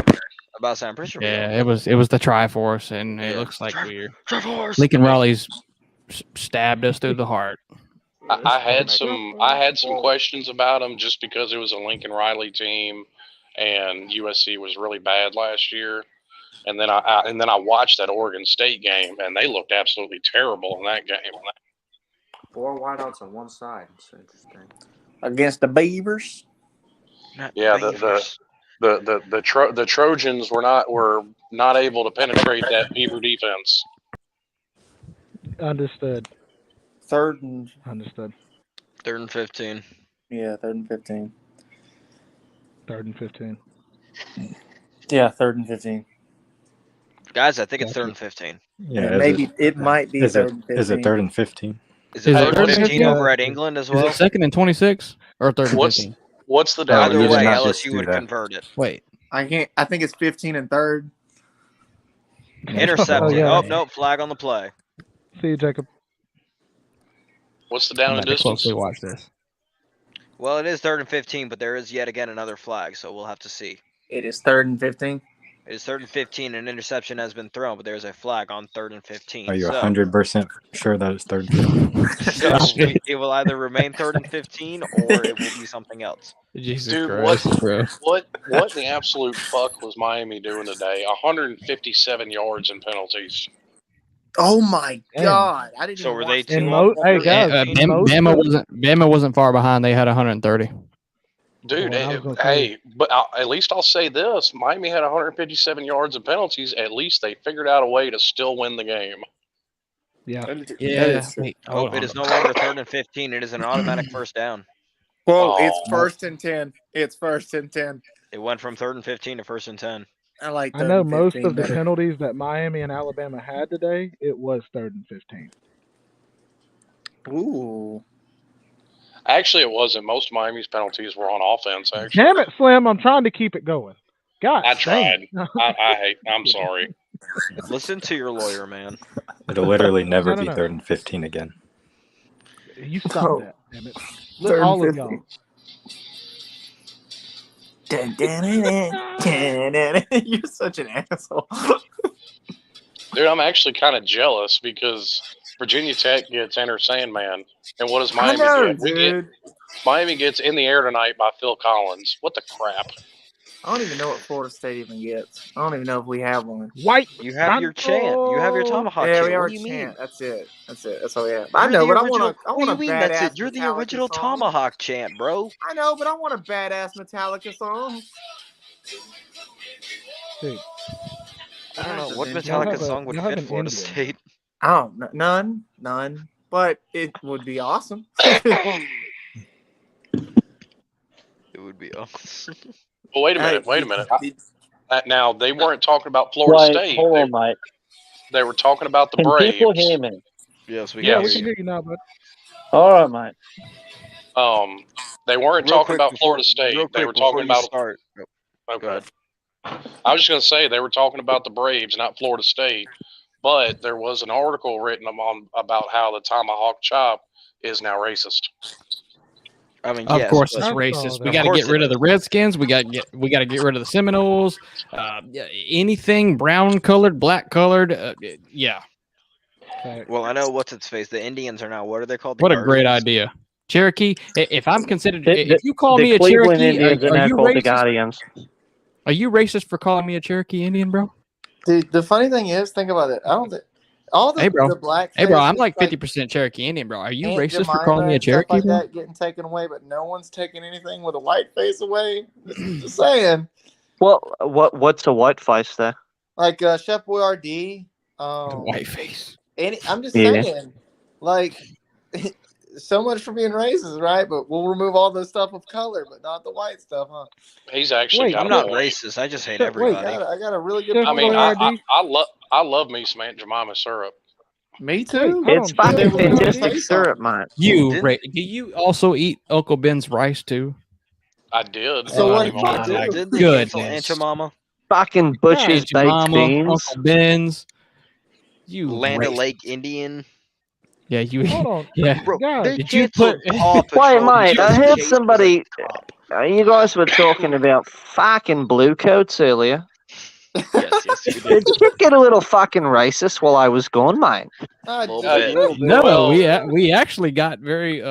About to say, I'm pretty sure. Yeah, it was the Triforce, and it looks like Triforce. Lincoln Riley's stabbed us through the heart. I had some questions about him just because it was a Lincoln Riley team, and USC was really bad last year. And then I watched that Oregon State game, and they looked absolutely terrible in that game. 4 wideouts on one side. It's interesting. Against the Beavers. Yeah, the Trojans were not able to penetrate that Beaver defense. Understood. Third and Understood. 3rd and 15. yeah, 3rd and 15. 3rd and 15. Yeah, 3rd and 15. Guys, I think it's 3rd and 15. Yeah, It might be is 3rd it and 15. is it 3rd and 15? Is it Is it 3rd and 3rd and 15 15? over at England as Is well? it 2nd and 26 or 3rd and What's 15? what's the Oh, Either you down? did way, not just LSU do would that. convert it. Wait. I think it's 15 and 3rd. Intercepting. yeah. Oh, no, flag on the play. See you, Jacob. What's the I'm down and about to distance? closely watch this. Well, it is 3rd and 15, but there is yet again another flag, so we'll have to see. It is 3rd and 15. It is 3rd and 15. An interception has been thrown, but there's a flag on 3rd and 15. Are you So 100% sure that it's 3rd and 15? so it will either remain 3rd and 15 or it will be something else. Jesus Dude, Christ, bro. What the absolute fuck was Miami doing today? 157 yards and penalties. Oh my Damn. God! I didn't So even were watch they the In two game. mo- hey of guys, in most of- Bama wasn't far behind. They had 130. Dude, Well, I was gonna hey, but at least I'll say this: Miami had 157 yards and penalties. At least they figured out a way to still win the game. Yeah. Yeah. Wait, Oh, hold it on. is no longer 3rd and 15. It is an automatic first down. Whoa! Oh. It's 1st and 10. It's 1st and 10. It went from 3rd and 15 to 1st and 10. I like. I 3rd know and most 15 of the better. penalties that Miami and Alabama had today, it was 3rd and 15. Ooh. Actually, it wasn't. Most of Miami's penalties were on offense. Actually, Damn it, Slim! I'm trying to keep it going. God, I dang tried. it. I'm sorry. Listen to your lawyer, man. It'll literally never No. be 3rd and 15 again. You stop Oh. that, damn it. Look, 3rd and all of 15. y'all. You're such an asshole. Dude, I'm actually kind of jealous because Virginia Tech gets Enter Sandman, and what does I Miami know, get? dude. Miami gets In the Air Tonight by Phil Collins. What the crap? I don't even know what Florida State even gets. I don't even know if we have one. White. You have your chant. You have your tomahawk Yeah, chant. we have What our do you mean? chant. That's it. That's all we have. I You're know, the but I original- want a What do you mean that's badass it? You're the Metallica original song. tomahawk chant, bro. I know, but I want a badass Metallica song. Dude, I don't know what Y'all Metallica have a- song would y'all have fit an Florida Indian. State. I don't know. None. But it would be awesome. It would be awesome. Well, wait a minute. Now, they weren't talking about Florida Wait, State. hold on, mate. They were talking about the Can Braves. people hear me? Yes, we Yeah, can we hear can you. hear you now, bud. All right, mate. They weren't Real talking quick about before- Florida State. real They quick were before talking you about. start. Go Okay. ahead. I was just going to say they were talking about the Braves, not Florida State. But there was an article written about how the tomahawk chop is now racist. I mean, Of yes, course, but- it's I saw racist. We that. got to Of get course rid it of the Redskins. We got to get rid of the Seminoles. Anything brown colored, black colored. Yeah. Okay. Well, I know what's its face. The Indians are now. What are they called? The What a great Guardians? idea. Cherokee. If I'm considered, The- if you call the me a Cleveland Cherokee, Indians are are now you called the racist? Guardians. Are you racist for calling me a Cherokee Indian, bro? Dude, the funny thing is, think about it. I don't think all the, Hey, bro. the black Hey, bro, I'm faces, like 50% Cherokee Indian, bro. Are you Aunt racist for Jemima calling me a and stuff Cherokee, like bro? that getting taken away, but no one's taking anything with a white face away. Just saying. Well, what's a white face there? Like Chef Boyardee. The white face. I'm just Yeah. saying, like, so much for being racist, right? But we'll remove all the stuff of color, but not the white stuff, huh? He's actually Wait, got I'm a not point. racist. I just hate Wait, everybody. I got a really good Chef I mean, Boyardee. I love me some Aunt Jemima syrup. Me too. Hold It's on, fucking Chef Boyardee. fantastic syrup, mate. Do you also eat Uncle Ben's rice too? I did. So not what anymore. did you do? Didn't they cancel Goodness. Aunt Jemima? Fucking Butch's Aunt baked Jemima, beans. Uncle Ben's. You Land racist. O'Lake Indian. Yeah, you. Hold on. Yeah. Bro, Guys, they did you canceled put- Paw Wait, Patrol mate, because I heard Chase was somebody. a cop. You guys were talking about fucking blue coats earlier. Yes, we Did did. you get a little fucking racist while I was gone, mate? Little Uh, bit. No, Well- we actually got very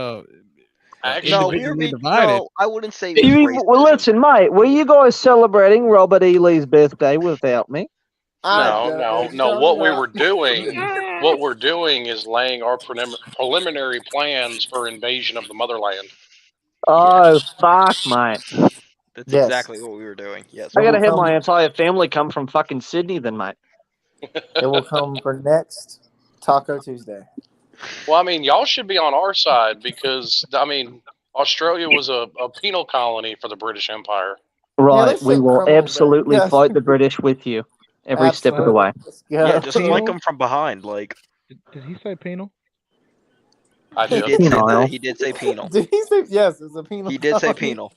Actually, No, we were individually being, divided. no, I wouldn't say it was racism. Well, listen, mate, were you guys celebrating Robert E. Lee's birthday without me? No. What we're doing is laying our preliminary plans for invasion of the motherland. Oh, fuck, mate. That's Yes. exactly what we were doing. Yes. I gotta will have come- my entire family come from fucking Sydney then, mate. It will come for next Taco Tuesday. Well, I mean, y'all should be on our side because I mean, Australia was a penal colony for the British Empire. Right, let's we say will criminal, absolutely but- yes. fight the British with you every step of the way. Let's go. Yeah, just Penal? flank them from behind. Like Did he say penal? I he did. did say Penal. that. He did say penal. Did he say yes? It's a penal. He did say colony. penal.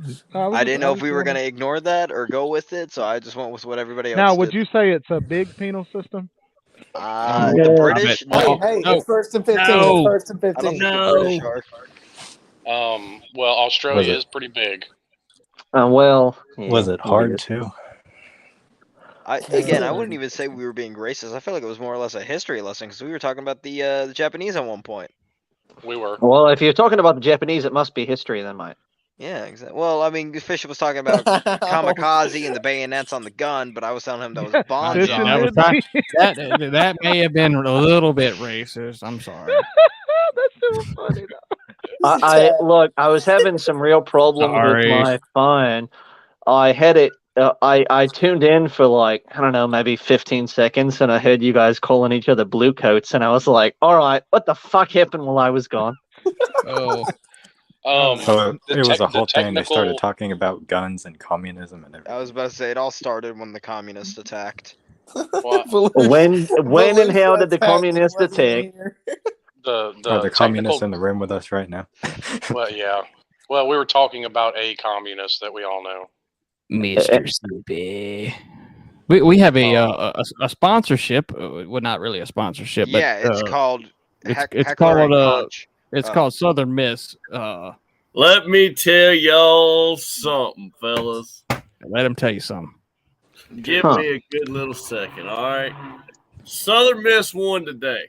was I didn't know was if we were wondering. gonna ignore that or go with it, so I just went with what everybody else Now, did. would you say it's a big penal system? The Yeah. British? I bet- No, Hey, No. it's first and 15. No. It's first and I don't 15. think the British are. Well, Australia Was it- is pretty big. Well, yeah, Was it we'll hard do too? I wouldn't even say we were being racist. I feel like it was more or less a history lesson because we were talking about the Japanese at one point. We were. Well, if you're talking about the Japanese, it must be history then, mate. Yeah, exactly. Well, I mean, Fisher was talking about kamikaze and the bayonets on the gun, but I was telling him that was Fishing Bonjon. that was did me. that may have been a little bit racist. I'm sorry. That's so funny. Though. I look. I was having some real problems with Sorry. my phone. I had it. I tuned in for like I don't know, maybe 15 seconds, and I heard you guys calling each other blue coats, and I was like, "All right, what the fuck happened while I was gone?" Oh, So the it was a the whole thing. They started technical- talking about guns and communism and everything. I was about to say it all started when the communists attacked. Well, When and how did the Volusia communists wasn't attack? here. the Are the communists technical. in the room with us right now? Well, yeah. Well, we were talking about a communist that we all know. Mr. Sleepy. We have a sponsorship. Well, not really a sponsorship, but Yeah, it's called it's Heckler called and uh, Koch. it's called Southern Miss. Let me tell y'all something, fellas. Let him tell you something. Give me a good little second, all right? Southern Miss won today,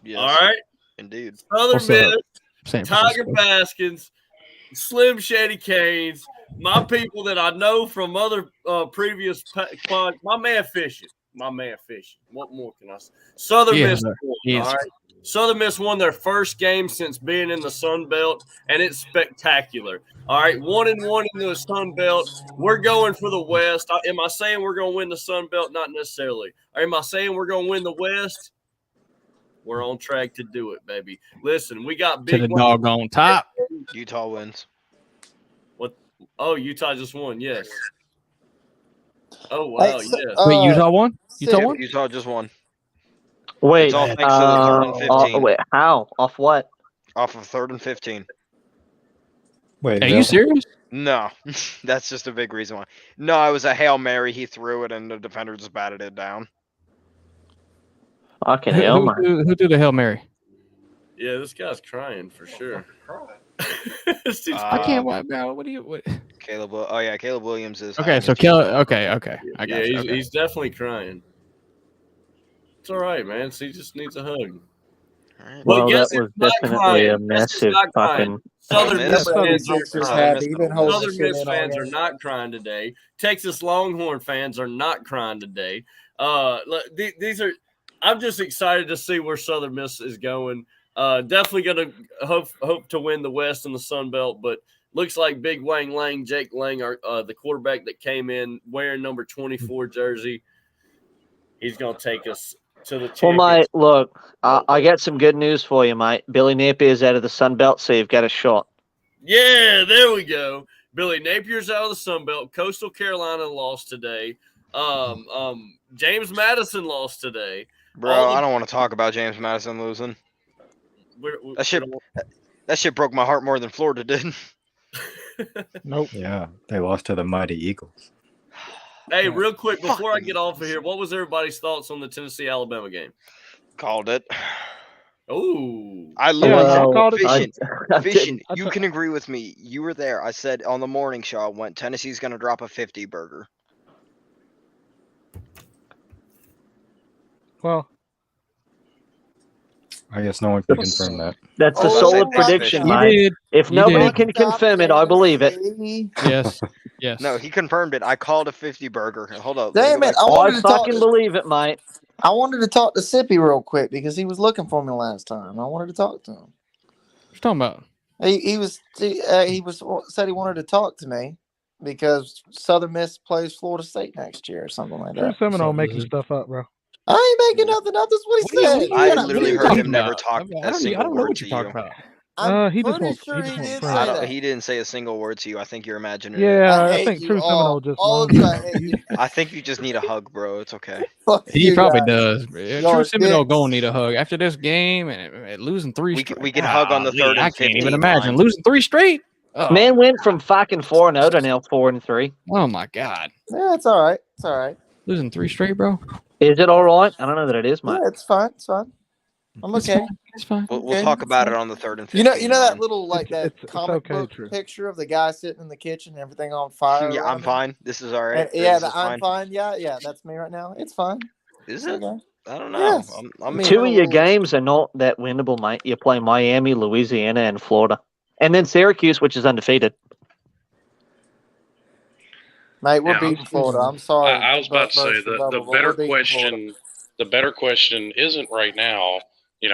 Yes, all right? indeed. Southern What's up? Miss, San Tiger Francisco. Baskins, Slim Shady Canes, my people that I know from other previous pod. My man fishing. What more can I say? Southern He Miss is, won, he is. all right? Southern Miss won their first game since being in the Sun Belt, and it's spectacular. All right, 1-1 in the Sun Belt. We're going for the West. Am I saying we're going to win the Sun Belt? Not necessarily. Am I saying we're going to win the West? We're on track to do it, baby. Listen, we got To the big doggone top. Utah wins. What? Oh, Utah just won. Yes. Oh wow. Hey, so- Yes. Wait, Utah won? Utah Sid, won? Utah just won. Wait, It's all thanks to the 3rd and 15. wait, how? Off what? Off of 3rd and 15. Wait, Are Bill, you serious? No, that's just a big reason why. No, it was a Hail Mary. He threw it, and the defender just batted it down. Fucking hell, man. Who threw the Hail Mary? Yeah, this guy's crying for sure. This dude's I can't. Um, What do you? What? Caleb. Oh yeah, Caleb Williams is. Okay, having so a team Kelly. moment. Okay. I got yeah, you. he's, Okay. he's definitely crying. It's all right, man. So he just needs a hug. All right. Well, guess that was who's not definitely a crying? Guess who's massive not crying? fucking. Southern Miss. Miss Southern fans aren't Sixers crying. happy. You've been holding Southern shit Miss in all fans are game. not crying today. Texas Longhorn fans are not crying today. These are. I'm just excited to see where Southern Miss is going. Definitely going to hope to win the West and the Sun Belt, but looks like Big Wang Lang, Jake Lang, are the quarterback that came in wearing number 24 jersey. He's going to take us to the Well, championship. mate, look, I got some good news for you, mate. Billy Napier's out of the Sun Belt, so you've got a shot. Yeah, there we go. Billy Napier's out of the Sun Belt. Coastal Carolina lost today. James Madison lost today. Bro, I don't want to talk about James Madison losing. That shit broke my heart more than Florida did. Nope. yeah, they lost to the mighty Eagles. Hey, real quick before I Fucking get off of here, what was everybody's thoughts on the Tennessee-Alabama game? Called it. Oh, I Yeah, literally I said, called it. Fishing, I Fishing, I you took- can agree with me. You were there. I said on the morning show, I went, Tennessee's going to drop a 50 burger. Well, I guess no one can confirm that. That's a Oh, solid that's prediction, fish. You mate. did. If You nobody did. can confirm it, I believe it. yes, yes. No, he confirmed it. I called a 50 burger. Hold up. Damn it! I I wanted to talk. fucking believe it, mate. I wanted to talk to Sippy real quick because he was looking for me last time. I wanted to talk to him. What you talking about? He said he wanted to talk to me because Southern Miss plays Florida State next year or something like True that. Seminole So making is it- stuff up, bro. I ain't making nothing up. That's what he said. I Shut up, literally dude. heard him never talk I a single don't know word what to you're talking you. about. I'm He just pretty won't. sure He he just won't did pray. say that. He didn't say a single word to you. I think you're imagining. Yeah, I I hate think you True Seminole all. just All of lying. you, I hate you. I think you just need a hug, bro. It's okay. Fuck He you probably guys. does. Y'all True are Seminole dicks. gonna need a hug after this game and losing three We straight. we can hug on the Golly, 3rd I and can't 15 even imagine line. losing 3 straight. Oh, Man went from fucking 4-0 to now 4-3. oh my God, Yeah, it's all right. It's all right. losing 3 straight, bro. Is it all right? I don't know that it is, mate. Yeah, it's fine. It's fine. I'm It's okay. fine. It's fine. We'll Okay, talk it's about fine. it on the 3rd and 15 You know that line. little like that It's comic okay, book True. picture of the guy sitting in the kitchen and everything on fire. Yeah, around I'm him? fine. This is all right. And, yeah, This is I'm fine. fine. Yeah, that's me right now. It's fine. Is It's it? okay. I don't know. Yes. I'm Me Two and of a your little- games are not that winnable, mate. You play Miami, Louisiana, and Florida. And then Syracuse, which is undefeated. Mate, we're Yeah, beating Florida. I'm sorry. I was about to say Burst for the Bubble, but better we're beating Florida. question. The better question isn't right now.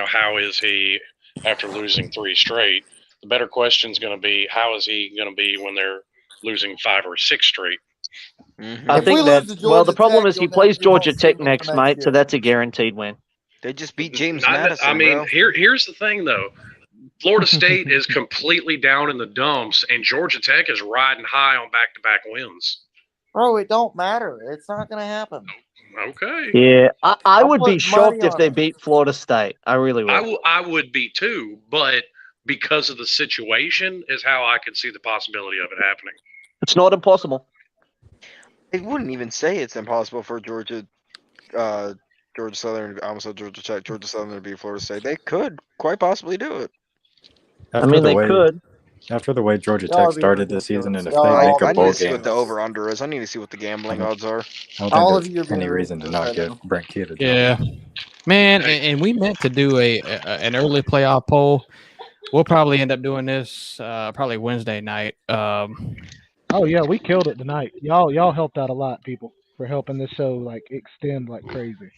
How is he after losing 3 straight? The better question is going to be how is he going to be when they're losing 5 or 6 straight? Mhm. I If we think lose that, to well, the Georgia problem Tech, is he you'll never plays be more Georgia Tech single next, for mate, so year. that's a guaranteed win. They just beat James Not that- Madison, I mean, bro. here's the thing though. Florida State is completely down in the dumps, and Georgia Tech is riding high on back-to-back wins. Bro, it don't matter. It's not going to happen. Okay. Yeah, I I'll would be put shocked money if on they it. beat Florida State. I really would. I would be too, but because of the situation is how I could see the possibility of it happening. It's not impossible. They wouldn't even say it's impossible for Georgia Southern. I almost said Georgia Tech, Georgia Southern to beat Florida State. They could quite possibly do it. After I mean, the they way, could. After the way Georgia Y'all Tech are being started this season, and if ridiculous. they Y'all make are a I being need bowl to see what game, the over/under is. I need to see what the gambling odds are. I don't All think of you are there's being any reason to ridiculous not right give now. Brent Key a job. Yeah, man, and we meant to do an early playoff poll. We'll probably end up doing this probably Wednesday night. Oh yeah, we killed it tonight. Y'all helped out a lot, people, for helping this show like extend like crazy.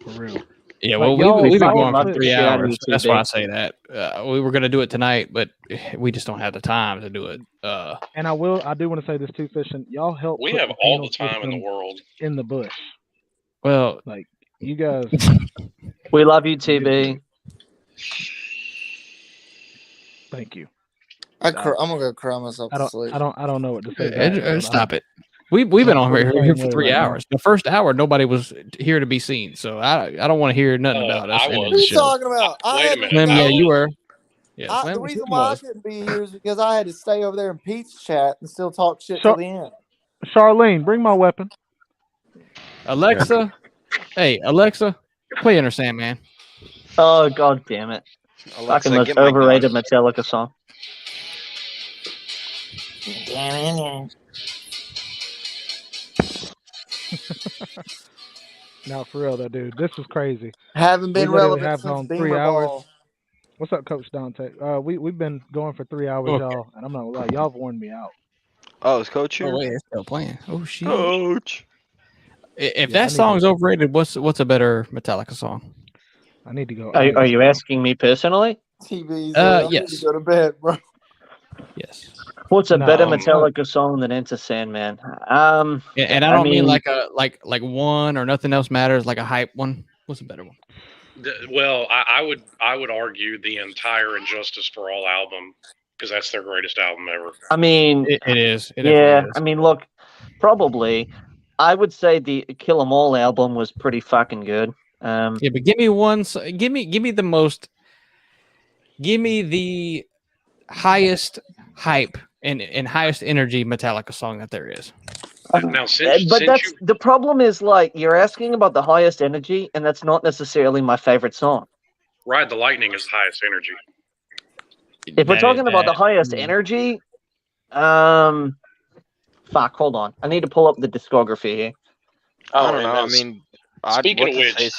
For real. Yeah, Like, well, we've been y'all going for put- 3 shit out of hours. you, That's why I TB. say that. We were going to do it tonight, but we just don't have the time to do it. And I do want to say this too, Fishing. Y'all help. We put have the all penal the time in the system world. in the bush. Well, Like you guys. We love you, TB. Thank you. I'm gonna go cry myself to sleep. I don't know what to say. back, but stop it. We've been I on feel the here same for way 3 right now. hours. The first hour, nobody was here to be seen, so I don't want to hear nothing about us I ending was. What the are you show. talking about? I Wait a had minute. to Slim, yeah, stay- you were. Yeah, the Slim reason Slim why I was. couldn't be here is because I had to stay over there in Pete's chat and still talk shit till the end. Charlene, bring my weapon. Alexa, hey Alexa, play Enter Sandman. Oh, god damn it. Alexa, Fucking most get my gun. overrated Metallica song. Now for real though, dude, this is crazy. Haven't been We literally relevant have since gone 3 Beamer hours. Ball. What's up, Coach Dante? We've been going for 3 hours, Okay. y'all, and I'm not gonna lie, y'all have worn me out. Oh, is Coach here? Oh wait, it's still playing. Oh shit. Coach. If Yeah, I that need song's overrated, what's a better Metallica song? I need to go. Are you asking me personally? TV's I need Yes. to go to bed, bro. Yes. What's a No, better no. Metallica song than Enter Sandman? And I don't mean like one or nothing else matters, like a hype one. What's a better one? Well, I would argue the entire Injustice for All album because that's their greatest album ever. I mean, It is. It yeah. definitely is. I mean, look, probably. I would say the Kill 'Em All album was pretty fucking good. Yeah, but give me one. Give me the most. Give me the highest hype and highest energy Metallica song that there is. Now, but since that's you the problem is like you're asking about the highest energy, and that's not necessarily my favorite song. Ride the Lightning is the highest energy. If we're That talking is- about the highest mm. energy, fuck, hold on. I need to pull up the discography here. I don't and know. I as- mean, speaking of which,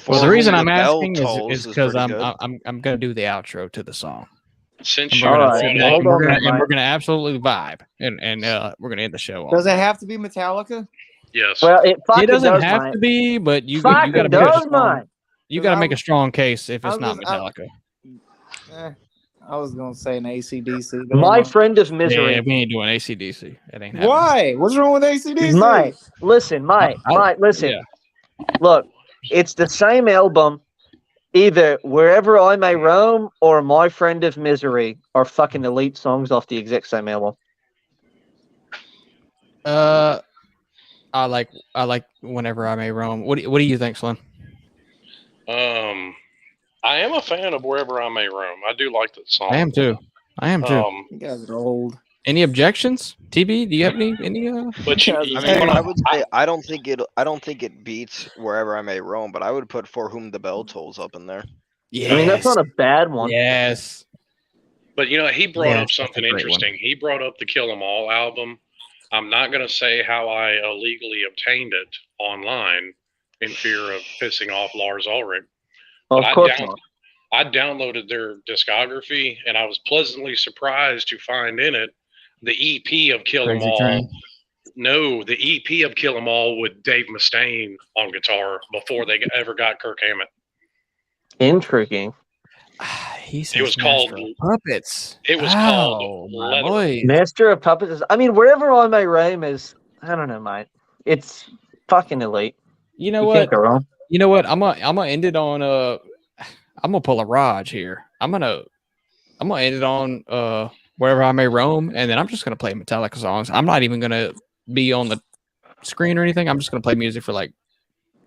Well, the For reason Whom I'm the Bell asking Tolls is because pretty I'm good. gonna do the outro to the song. since And you we're gonna Alright, sit brought back hold and we're on, gonna then, mate. we're gonna absolutely vibe and we're gonna end the show on. Does it have to be Metallica? yes, Well, it fucking It doesn't does, have mate. to be, but you Fucking gotta make a does, strong, mate. you 'Cause gotta I make a was- strong case if I it's not was- Metallica. I was gonna say an AC/DC. but My never mind. friend of Yeah, misery. we ain't doing ACDC. It ain't happening. Why? What's wrong with AC/DC? Mate, listen, mate, I- listen. yeah. Look, It's the same album. Either Wherever I May Roam or My Friend of Misery are fucking elite songs off the exact same album. I like Whenever I May Roam. What do you think, Slim? I am a fan of Wherever I May Roam. I do like that song. I am too. You guys are old. Any objections? TB, do you have any? But you, I you mean, wanna- I would say I don't think it beats Wherever I May Roam, but I would put For Whom the Bell Tolls up in there. Yes. I mean, that's not a bad one. Yes. But he brought Yes, up that's something a great interesting. He brought up the Kill 'Em All album. I'm not going to say how I illegally obtained it online in fear of pissing off Lars Ulrich. Well, But of course not. I downloaded their discography, and I was pleasantly surprised to find in it the EP of Kill 'Em Crazy All. Train. No, the EP of Kill 'Em All with Dave Mustaine on guitar before they ever got Kirk Hammett. Intriguing. He It was called Puppets. It was called my Leather. boy. Master of Puppets is, I mean, Wherever I May Roam is, I don't know, mate. It's fucking elite. You know You what? can't go wrong. You know what? I'm gonna end it on I'm gonna pull a Raj here. I'm gonna end it on Wherever I May Roam, and then I'm just gonna play Metallica songs. I'm not even gonna be on the screen or anything. I'm just gonna play music for like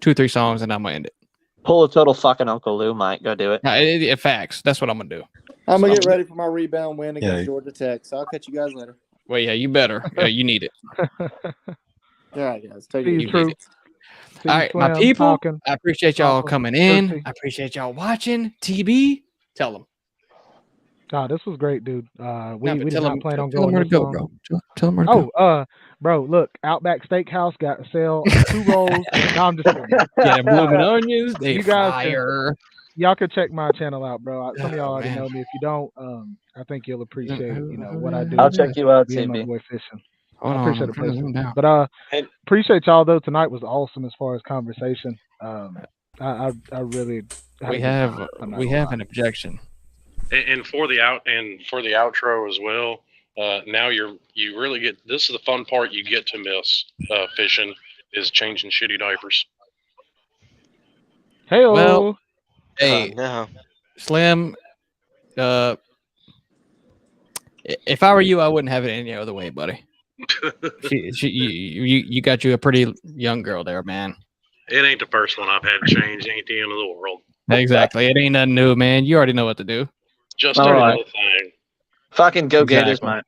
2-3 songs, and I'm gonna end it. Pull a total fucking Uncle Lou, mate. Go do it. Facts. That's what I'm gonna do. I'm gonna get ready for my rebound win against Yeah. Georgia Tech. So I'll catch you guys later. Well, yeah, you better. You need it. All right, guys. Take See it you, easy. need Troop. it. See All you, right, my Slim, people. talking. I appreciate y'all Talking. coming in. Thirsty. I appreciate y'all watching. TB, tell them. Nah, this was great, dude. We did tell not them, plan on tell them going where this to go, long. bro. Tell them where to go. Oh, bro, look, Outback Steakhouse got a sale of 2 rolls. No, I'm just kidding. Yeah, them blooming onions. They You guys can- fire. Y'all can check my channel out, bro. Some of y'all already man. know me. If you don't, I think you'll appreciate, what I do. I'll check you out, Being my TB. boy fishing. Hold I on, appreciate I'm the trying to placement. zoom down. But And- appreciate y'all though. Tonight was awesome as far as conversation. I really had a We good have time. I'm not we gonna have lie. an objection. And for the outro as well. Now you really get, this is the fun part you get to miss fishing, is changing shitty diapers. Hey, Well, Hey, no. Slim. If I were you, I wouldn't have it any other way, buddy. You got you a pretty young girl there, man. It ain't the first one I've had changed. Ain't the end of the world. Exactly. It ain't nothing new, man. You already know what to do. Just All another right. thing. Fucking go Gators, Exactly. mate.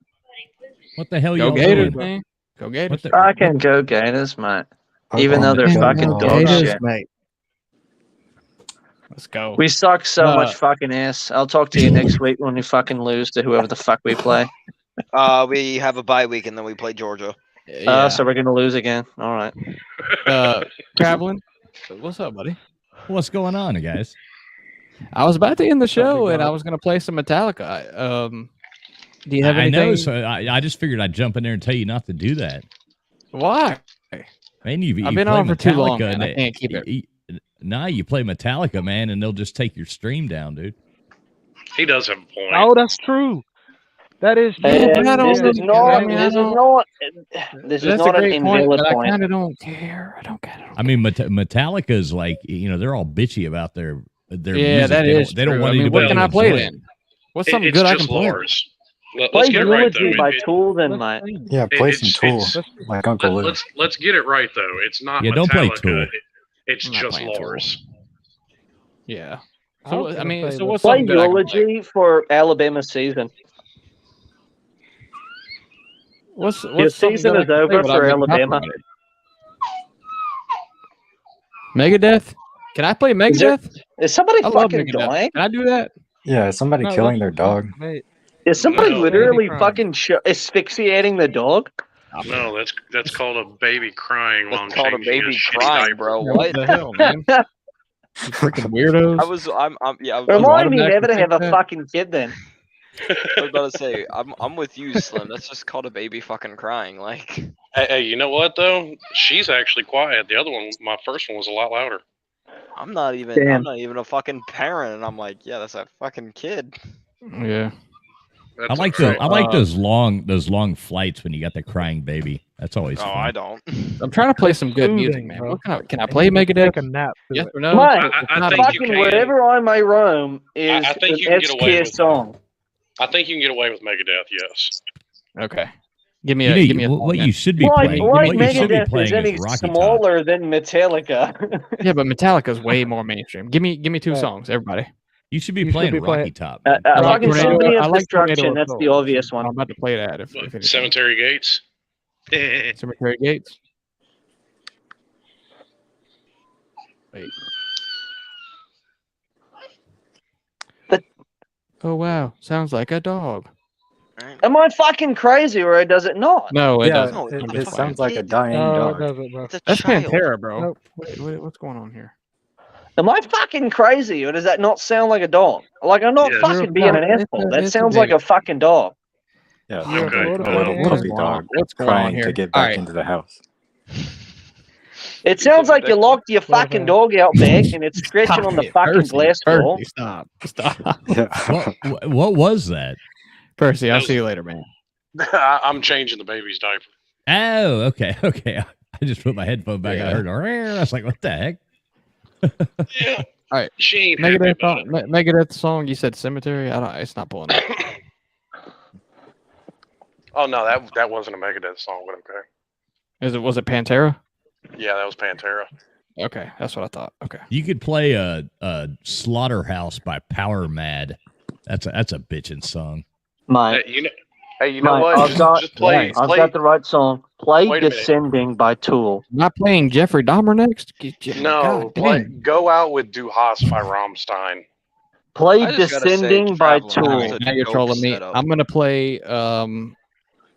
What the hell Go y'all Gators, doing? man. Go What Gators. the, Fucking go Gators, mate. Even though they're Oklahoma fucking got dog all- Gators, shit. mate. Let's go. We suck so Uh, much fucking ass. I'll talk to you next week when we fucking lose to whoever the fuck we play. We have a bye week and then we play Georgia. Yeah. So we're gonna lose again. All right. Traveling. What's up, buddy? what's going on, guys? I was about to end the show, big and I dog? was going to play some Metallica. Do you have I anything? know, so I just figured I'd jump in there and tell you not to do that. Why? Man, you I've been play on for too long, Metallica man. and I can't keep it. Nah, you play Metallica, man, and they'll just take your stream down, dude. He does have a point. Oh, that's true. That is true. Yeah, but I don't this is really- not. I mean, I This is don't- not. This is That's a not an great point, invalid but I point. kind of don't care. I don't care. I mean, Metallica's like, they're all bitchy about their Yeah, music. that they is don't, they don't true. want I mean, anybody what can to I play enjoy it. then? What's something It's good I just can play? Lars. Play Let's get it right Eulogy though. by Tool, then, Let's mate. sing. Yeah, play It's- some Tool, it's- like Uncle Lou. Let's get it right though. It's not Yeah, Metallica. don't play Tool. It's I'm not just playing Tool. Lars. Yeah. I So was I gonna mean, say so let's what's Play something good I can play? Eulogy for Alabama season. What's Your something season good I is can play over without for getting Alabama. copyrighted? Megadeth? Can I play Is Megadeth? Is somebody I love fucking Megadeth. dying? Can I do that? Yeah, is somebody No, killing that's- their dog. Wait, Is somebody No. literally Baby fucking asphyxiating the dog? No, that's called a baby crying while I'm That's called a changing baby his shitty crying, diaper. bro. Yeah, What? the hell, man? You freaking weirdos. I was Remind me automatically never to think have a that. fucking kid then. I was about to say, I'm with you, Slim. That's just called a baby fucking crying. Like, Hey, you know what though? She's actually quiet. The other one, my first one, was a lot louder. I'm not even Damn. a fucking parent, and I'm like, yeah, that's a fucking kid. Yeah. I like those long flights when you got the crying baby. That's always Oh, fun. I don't. I'm trying to play some good Soothing, music, man. bro. What can I play Megadeth? Take a nap. to Yes it. or no? Mate, I think you fucking can. wherever I may roam is I think an you can get S away tier with- song. I think you can get away with Megadeth. Yes. Okay. Give me You know, a what song, you should be Why playing. why What you should be Megadeth is playing any is Rocky Top. smaller than Metallica? man. Yeah, but Metallica's way more mainstream. Give me two Right. songs, everybody. You should be You should playing be Rocky playing- Top. A I like fucking Tornado- Symphony I of like Tornado Destruction. of That's the Souls. obvious one. I'm about to play that. If anything. Cemetery Gates. Cemetery Gates. Wait. But- Oh wow, sounds like a dog. Right? Am I fucking crazy or does it not? No, it Yeah, doesn't. No, it, I'm it just sounds playing. like a dying No, it dog. doesn't, bro. It's a That's child. Pantera, bro. Nope. What's going on here? Am I fucking crazy or does that not sound like a dog? Like I'm not Yes. fucking being an It's asshole. a- That it's a sounds like baby. a fucking dog. Yeah, You're Okay. a Florida a little man. puppy What's going on? dog What's going on crying here? to get All back right. into the house. It sounds like you locked your Well fucking done. dog out back and it's scratching Stop on the it, fucking Percy, glass door. Percy, stop. Yeah. What was that? Percy, I'll see you later, man. I'm changing the baby's diaper. Oh, okay. I just put my headphone back and I heard. I was like, what the heck? Yeah. All right. She ain't happy Megadeth about song. Megadeth song. You said Cemetery. It's not pulling up. it. Oh no, that wasn't a Megadeth song, but okay. Was it Pantera? Yeah, that was Pantera. Okay, that's what I thought. Okay. You could play a Slaughterhouse by Power Mad. That's a bitchin' song. Mate, You know mate, what? I've Play. got the right song. Play Wait a minute. Descending by Tool. Not playing Jeffrey Dahmer next. No, God damn. go out with Du Hast by Rammstein. Play I just gotta say, Descending by Traveling Tool. Lights. Now you're dope trolling me. setup. I'm gonna play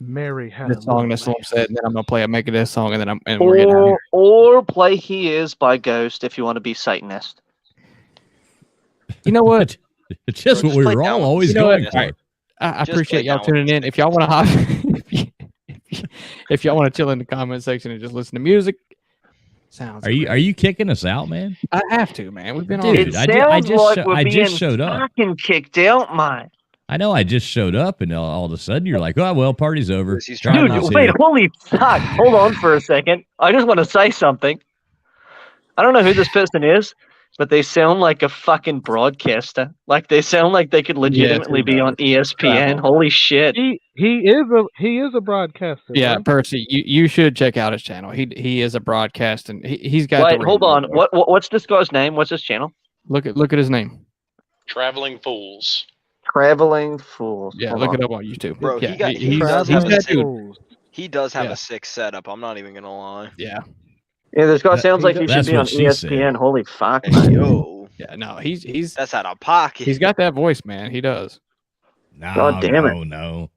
Mary had the a song little that Sloan lamb. said, and then I'm gonna play a Megadeth song, and then we're getting out of here. Or play He Is by Ghost if you want to be Satanist. You know what? It's just Bro, what we just play were all down with always You know going what? for. All right. I Just appreciate play y'all down with tuning in. If y'all want to hop, if y'all want to chill in the comment section and just listen to music, sounds. Are you kicking us out, man? I have to, man. We've been Dude, on. It I sounds just like sho- we're I being just showed up. fucking kicked out, mate. I know I just showed up, and all of a sudden you're like, oh, well, party's over. He's Trying trying to Dude, see wait, you. holy fuck. Hold on for a second. I just want to say something. I don't know who this person is, but they sound like a fucking broadcaster. Like they sound like they could legitimately be on ESPN. Holy shit. He is a broadcaster. Yeah, bro. Percy, you should check out his channel. He is a broadcast, and he's got. Wait, the hold radio, on. bro. What's this guy's name? What's his channel? Look at his name. Traveling Fools. Traveling Fools. Yeah, Hold look on. it up on YouTube. Bro, yeah, he he's does have a that sick, dude. he does have Yeah. a sick setup. I'm not even gonna lie. Yeah, Yeah, this guy That- sounds like he should that's be on what she said. ESPN. Holy fuck, Hey, man. yo, yeah. No, he's that's out of pocket. he's got that voice, man. He does. No, God damn it. no.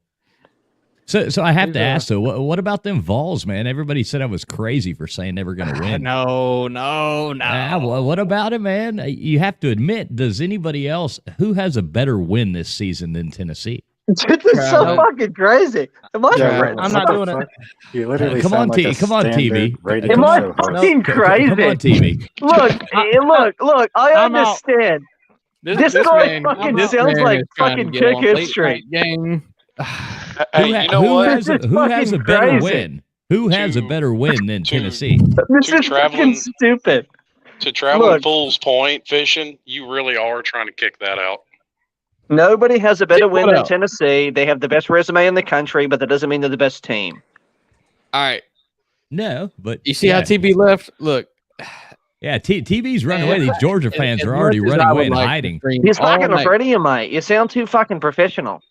So I have He's, to ask though, what about them Vols, man? Everybody said I was crazy for saying they were going to win. No. What about it, man? You have to admit, does anybody else who has a better win this season than Tennessee? Dude, this is so Travel. fucking crazy. Am I, Yeah, Travel. I'm not doing it. You literally Come sound on, like a come on, TV. standard radio am I show host. fucking crazy? Come on, TV. Look, I I'm out. understand. This guy fucking this sounds man like is trying to fucking get on Kick It late Straight. night game. Hey, you know what? Who This is has a fucking better crazy. win? Who has a better win than Tennessee? This To is traveling- fucking stupid. To Traveling Look. Fools' point, fishing, you really are trying to kick that out. Nobody has a better Check win what than out. Tennessee. They have the best resume in the country, but that doesn't mean they're the best team. All right, No, but you see how TB left? Look, yeah, TV's running Man, away. These Georgia fans are already as running I away would and like to hiding. stream He's all fucking night- afraid of you, mate. You sound too fucking professional.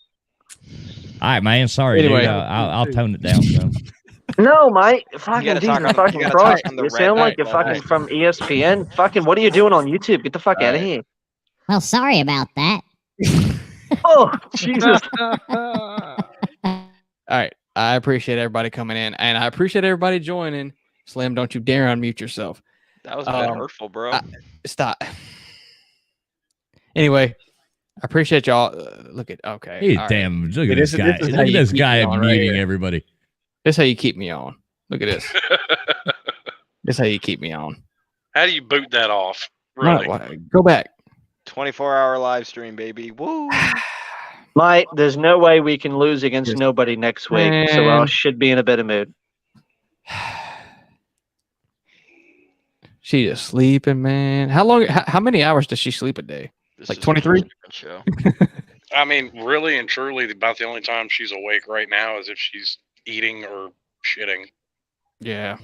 All right, man. Sorry, Anyway. dude. I'll tone it down some. No, mate. Fucking gotta talk Jesus on- fucking you gotta Christ. talk on the You red sound like light, you're bro. fucking from ESPN. Fucking, what are you doing on YouTube? Get the fuck out of here. Well, sorry about that. Oh, Jesus. All right, I appreciate everybody coming in, and I appreciate everybody joining. Slim, don't you dare unmute yourself. That was a bit Um, hurtful, bro. Stop. Anyway, I appreciate y'all. Look at okay. Hey, all right. damn! Look Yeah, at this guy. this is Look how at you this keep guy me on right muting here. everybody. This is how you keep me on. Look at this. This is how you keep me on. How do you boot that off? No, Really? go back. 24-hour live stream, baby. Woo! Mate, there's no way we can lose against nobody next week, so I Man. should be in a better mood. She just sleeping, man. How long? How many hours does she sleep a day? Like 23? Show. I mean, really and truly, about the only time she's awake right now is if she's eating or shitting. Yeah.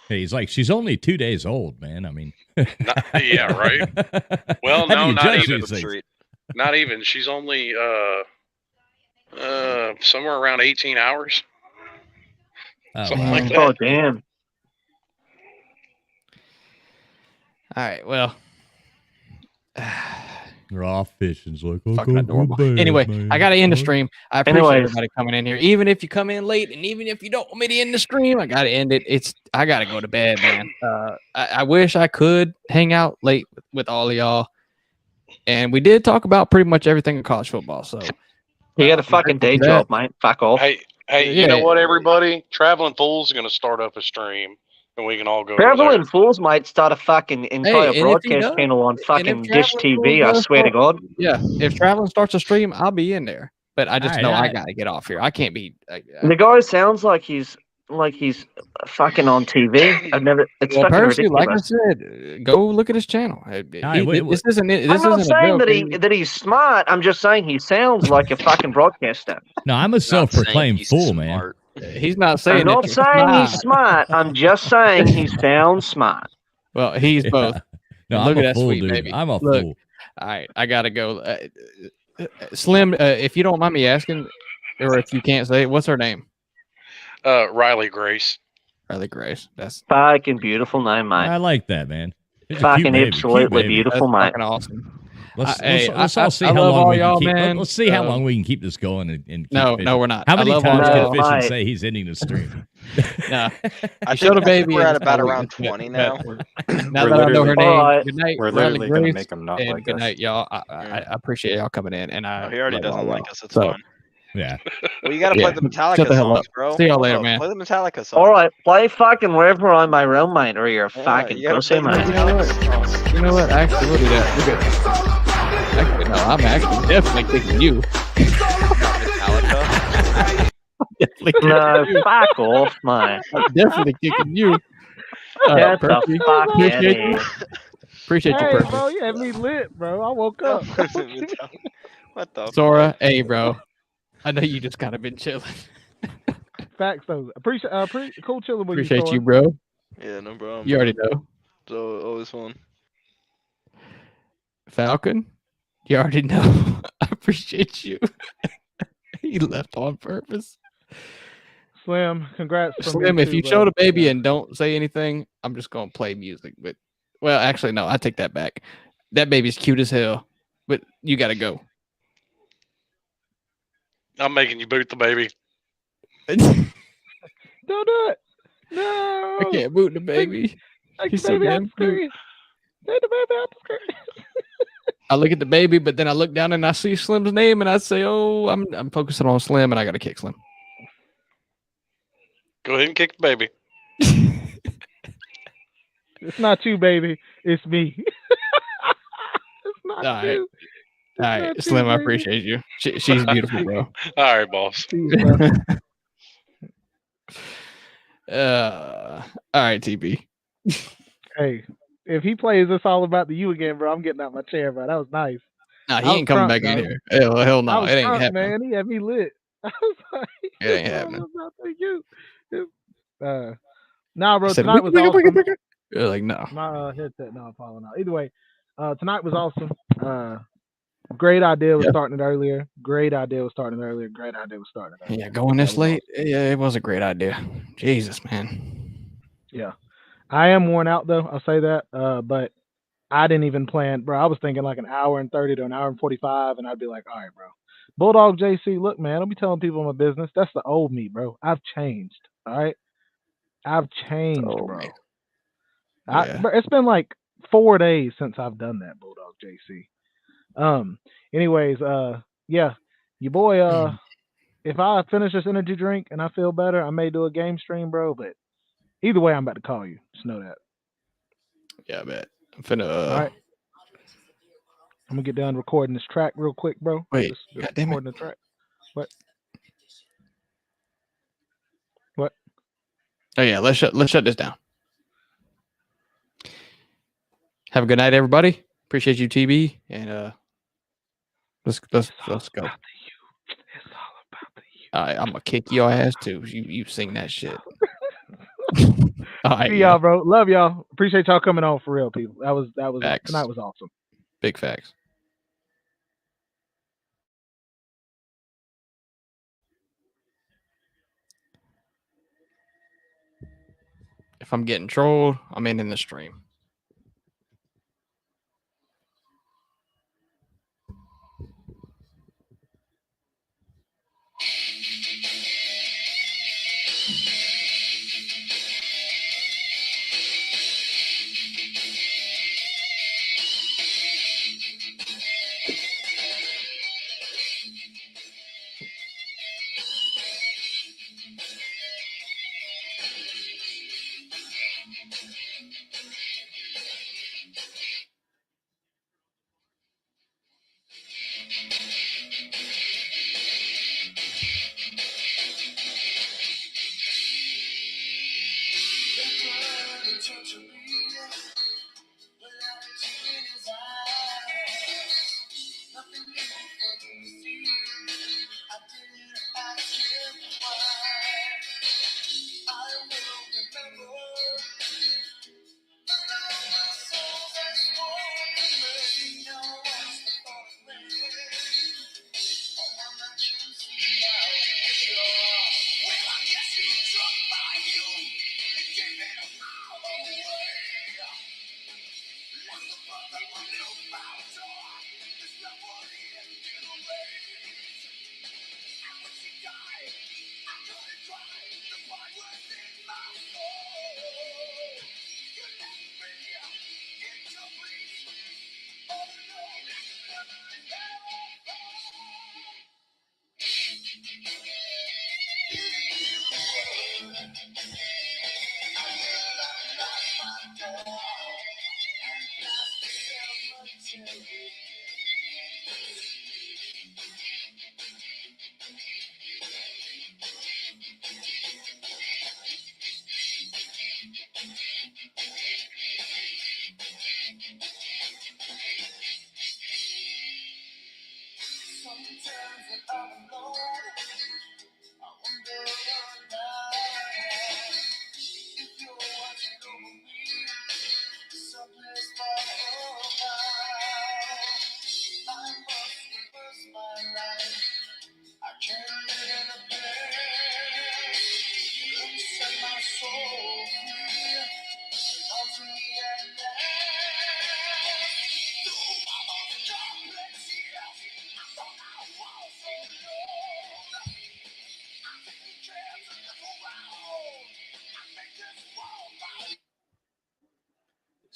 Hey, he's like, she's only 2 days old, man. I mean, Yeah, right. Well, How do no, you not judge even. these things? Not even. She's only somewhere around 18 hours. Something like that. Oh, damn. All right. Well. Raw fishing's like, oh, Fucking adorable. Anyway, I got to end the stream. I appreciate Anyways. everybody coming in here. Even if you come in late, and even if you don't want me to end the stream, I got to end it. I got to go to bed, man. I wish I could hang out late with all of y'all. And we did talk about pretty much everything in college football. So You got a fucking day job, mate. Fuck off. Hey, you know what, everybody? Traveling Fools is going to start up a stream, and we can all go over Traveling Fools might start a fucking entire and if he broadcast does- channel on and if fucking Dish Traveling TV, Fools I does swear to start- God. Yeah, if Traveling starts a stream, I'll be in there. But I just All know right, I got to get off here. I can't be. The guy sounds like he's fucking on TV. It's Well, fucking Percy, like I ridiculous. said, go look at his channel. This isn't. This I'm not isn't saying a joke. that he's smart. I'm just saying he sounds like a fucking broadcaster. No, I'm a self-proclaimed fool, man. He's not saying. I'm not that you're saying he's smart. smart. I'm just saying he sounds smart. Well, he's both. No, Look I'm at a that fool, sweet dude. baby. I'm a Look, fool. all right, I gotta go. Slim, if you don't mind me asking, or if you can't say it, what's her name? Riley Grace. Riley Grace. That's fucking beautiful name, mate. I like that, man. It's a Fucking cute baby. absolutely Cute baby. beautiful, That's mate. fucking awesome. Let's all see how love long all we can y'all, keep. man. Let's see how long we can keep this going and keep No, fishing. no, we're not. How I many love times all can y'all. Fish and Mate. say he's ending the stream? Nah, I you showed a think baby. we're at and about it's around kinda 20 weird, now. but now that I know her name, Alright. good night, We're Riley literally gonna Grace, make him not and like good us. night, y'all. I appreciate y'all coming in, and I Oh, he already love doesn't all like y'all. us. It's So, fine. Yeah. Well, you got to play the Metallica Shut the hell songs, up. bro. See y'all Hold later, up. man. Play the Metallica songs. All right, play fucking Wherever I'm My Realm, mate, or you're a Yeah, fucking you gotta pussy, play the mate. You know what? Metallica songs. You know what? Actually, we'll do that. We're good. Actually, no, I'm actually definitely kicking you. Metallica. Definitely kicking No, you. fuck off, mate. I'm definitely kicking you. Get the Percy, fuck out of appreciate here. you. Appreciate you, Hey, Percy. bro, you had me lit, bro. I woke That up. wasn't Metallica. What the Sora, fuck? hey, bro. I know you just kind of been chilling. Facts though. Appreciate cool chilling with Appreciate you, you, bro. Yeah, no problem. You already know. So always fun. Falcon, you already know. I appreciate you. He left on purpose. Slim. Congrats, from Slim, me if too, you bro. show the baby and don't say anything, I'm just gonna play music. But well, actually, no, I take that back. That baby's cute as hell. But you gotta go. I'm making you boot the baby. Don't do it. No. I can't boot the baby. Take He's the so baby out damn the screen. Take the baby out the screen. I look at the baby, but then I look down and I see Slim's name, and I say, "Oh, I'm focusing on Slim, and I gotta kick Slim." Go ahead and kick the baby. It's not you, baby. It's me. It's not All right. you. All right, not you, Slim, I baby. appreciate you. She's beautiful, bro. All right, boss. All right, TB. Hey, if he plays this all about the you again, bro, I'm getting out my chair, bro. That was nice. Nah, he I was ain't coming drunk, back in though. here. Hell I no, was it ain't drunk, happening. man. He had me lit. I was like, It ain't it's all happening. about the you. Nah, bro. I said, Tonight was "Wicka, wicka, awesome. wicka, wicka." You're like, no. My headset now falling out. Either way, tonight was awesome. Great idea was Yeah. starting it earlier. Great idea was starting it earlier. Great idea was starting it earlier. Yeah, going That this was late, yeah, it was a great idea. Jesus, man. Yeah. I am worn out though. I'll say that. But I didn't even plan, bro. I was thinking like an hour and 30 to an hour and 45, and I'd be like, all right, bro. Bulldog JC, look, man, I'll be telling people my business. That's the old me, bro. I've changed. All right. I've changed, old bro. me. I, bro. It's been like 4 days since I've done that, Bulldog JC. Anyways, yeah, your boy, if I finish this energy drink and I feel better, I may do a game stream, bro. But either way, I'm about to call you. Just know that. Yeah, I bet. I'm finna. All right. I'm gonna get done recording this track real quick, bro. Wait, Just goddamn it. recording the track. What? What? Oh yeah, let's shut this down. Have a good night, everybody. Appreciate you, TB, and let's go. It's all about the youth. I'm gonna kick your ass too. You sing that shit. All right, See y'all, bro. Love y'all. Appreciate y'all coming on for real, people. That was Facts. tonight was awesome. Big facts. If I'm getting trolled, I'm ending the stream.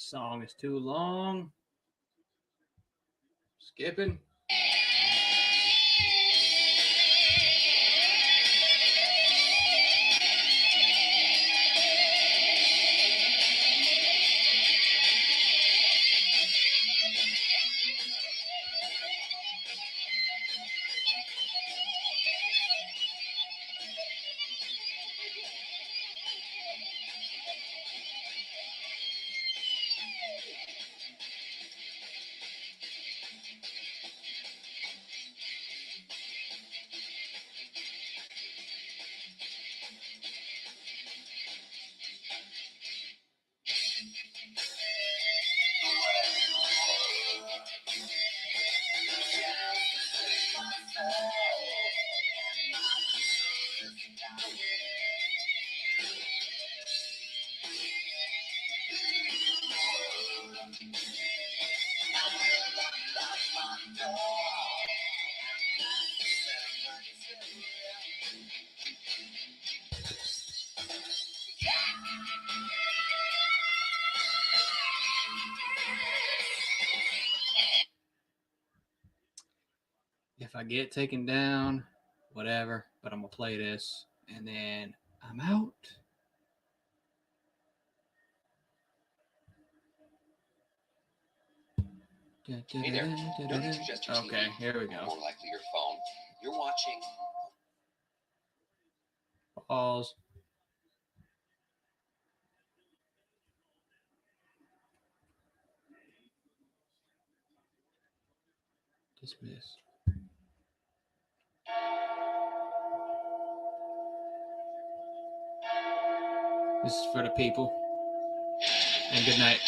Song is too long. Skipping. If I get taken down, whatever, but I'm going to play this and then I'm out. Hey there. Okay, here we go. More likely your phone. You're watching. Pause. Dismiss. This is for the people. And good night.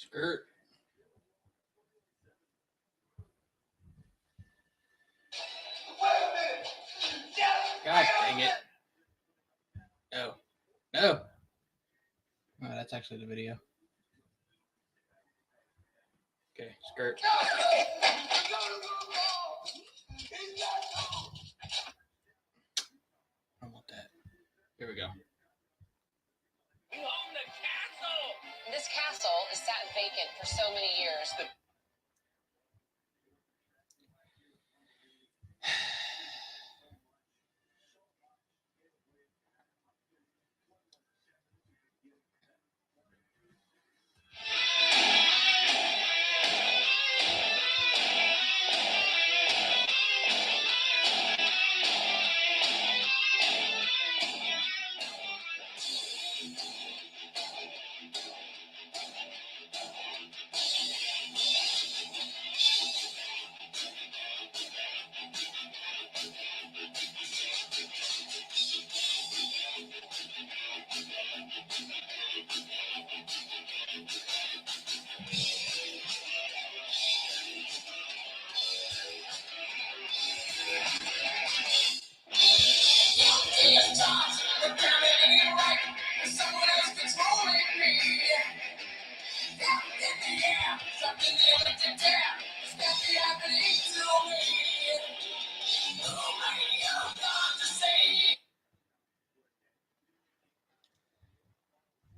Skirt. God dang it. No. No. Oh, that's actually the video. Okay, skirt. I don't want that. Here we go. This castle has sat vacant for so many years.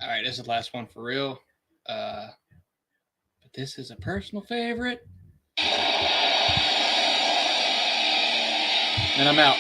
All right, this is the last one for real. But this is a personal favorite. And I'm out.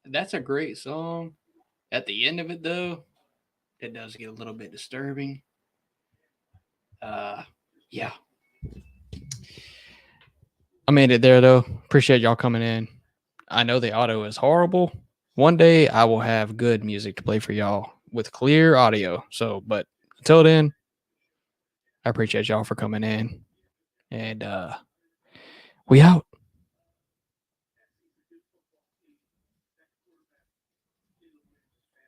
That's a great song. At the end of it, though, it does get a little bit disturbing. Yeah. I made it there though. Appreciate y'all coming in. I know the audio is horrible. One day I will have good music to play for y'all with clear audio. So, but until then, I appreciate y'all for coming in. And we out.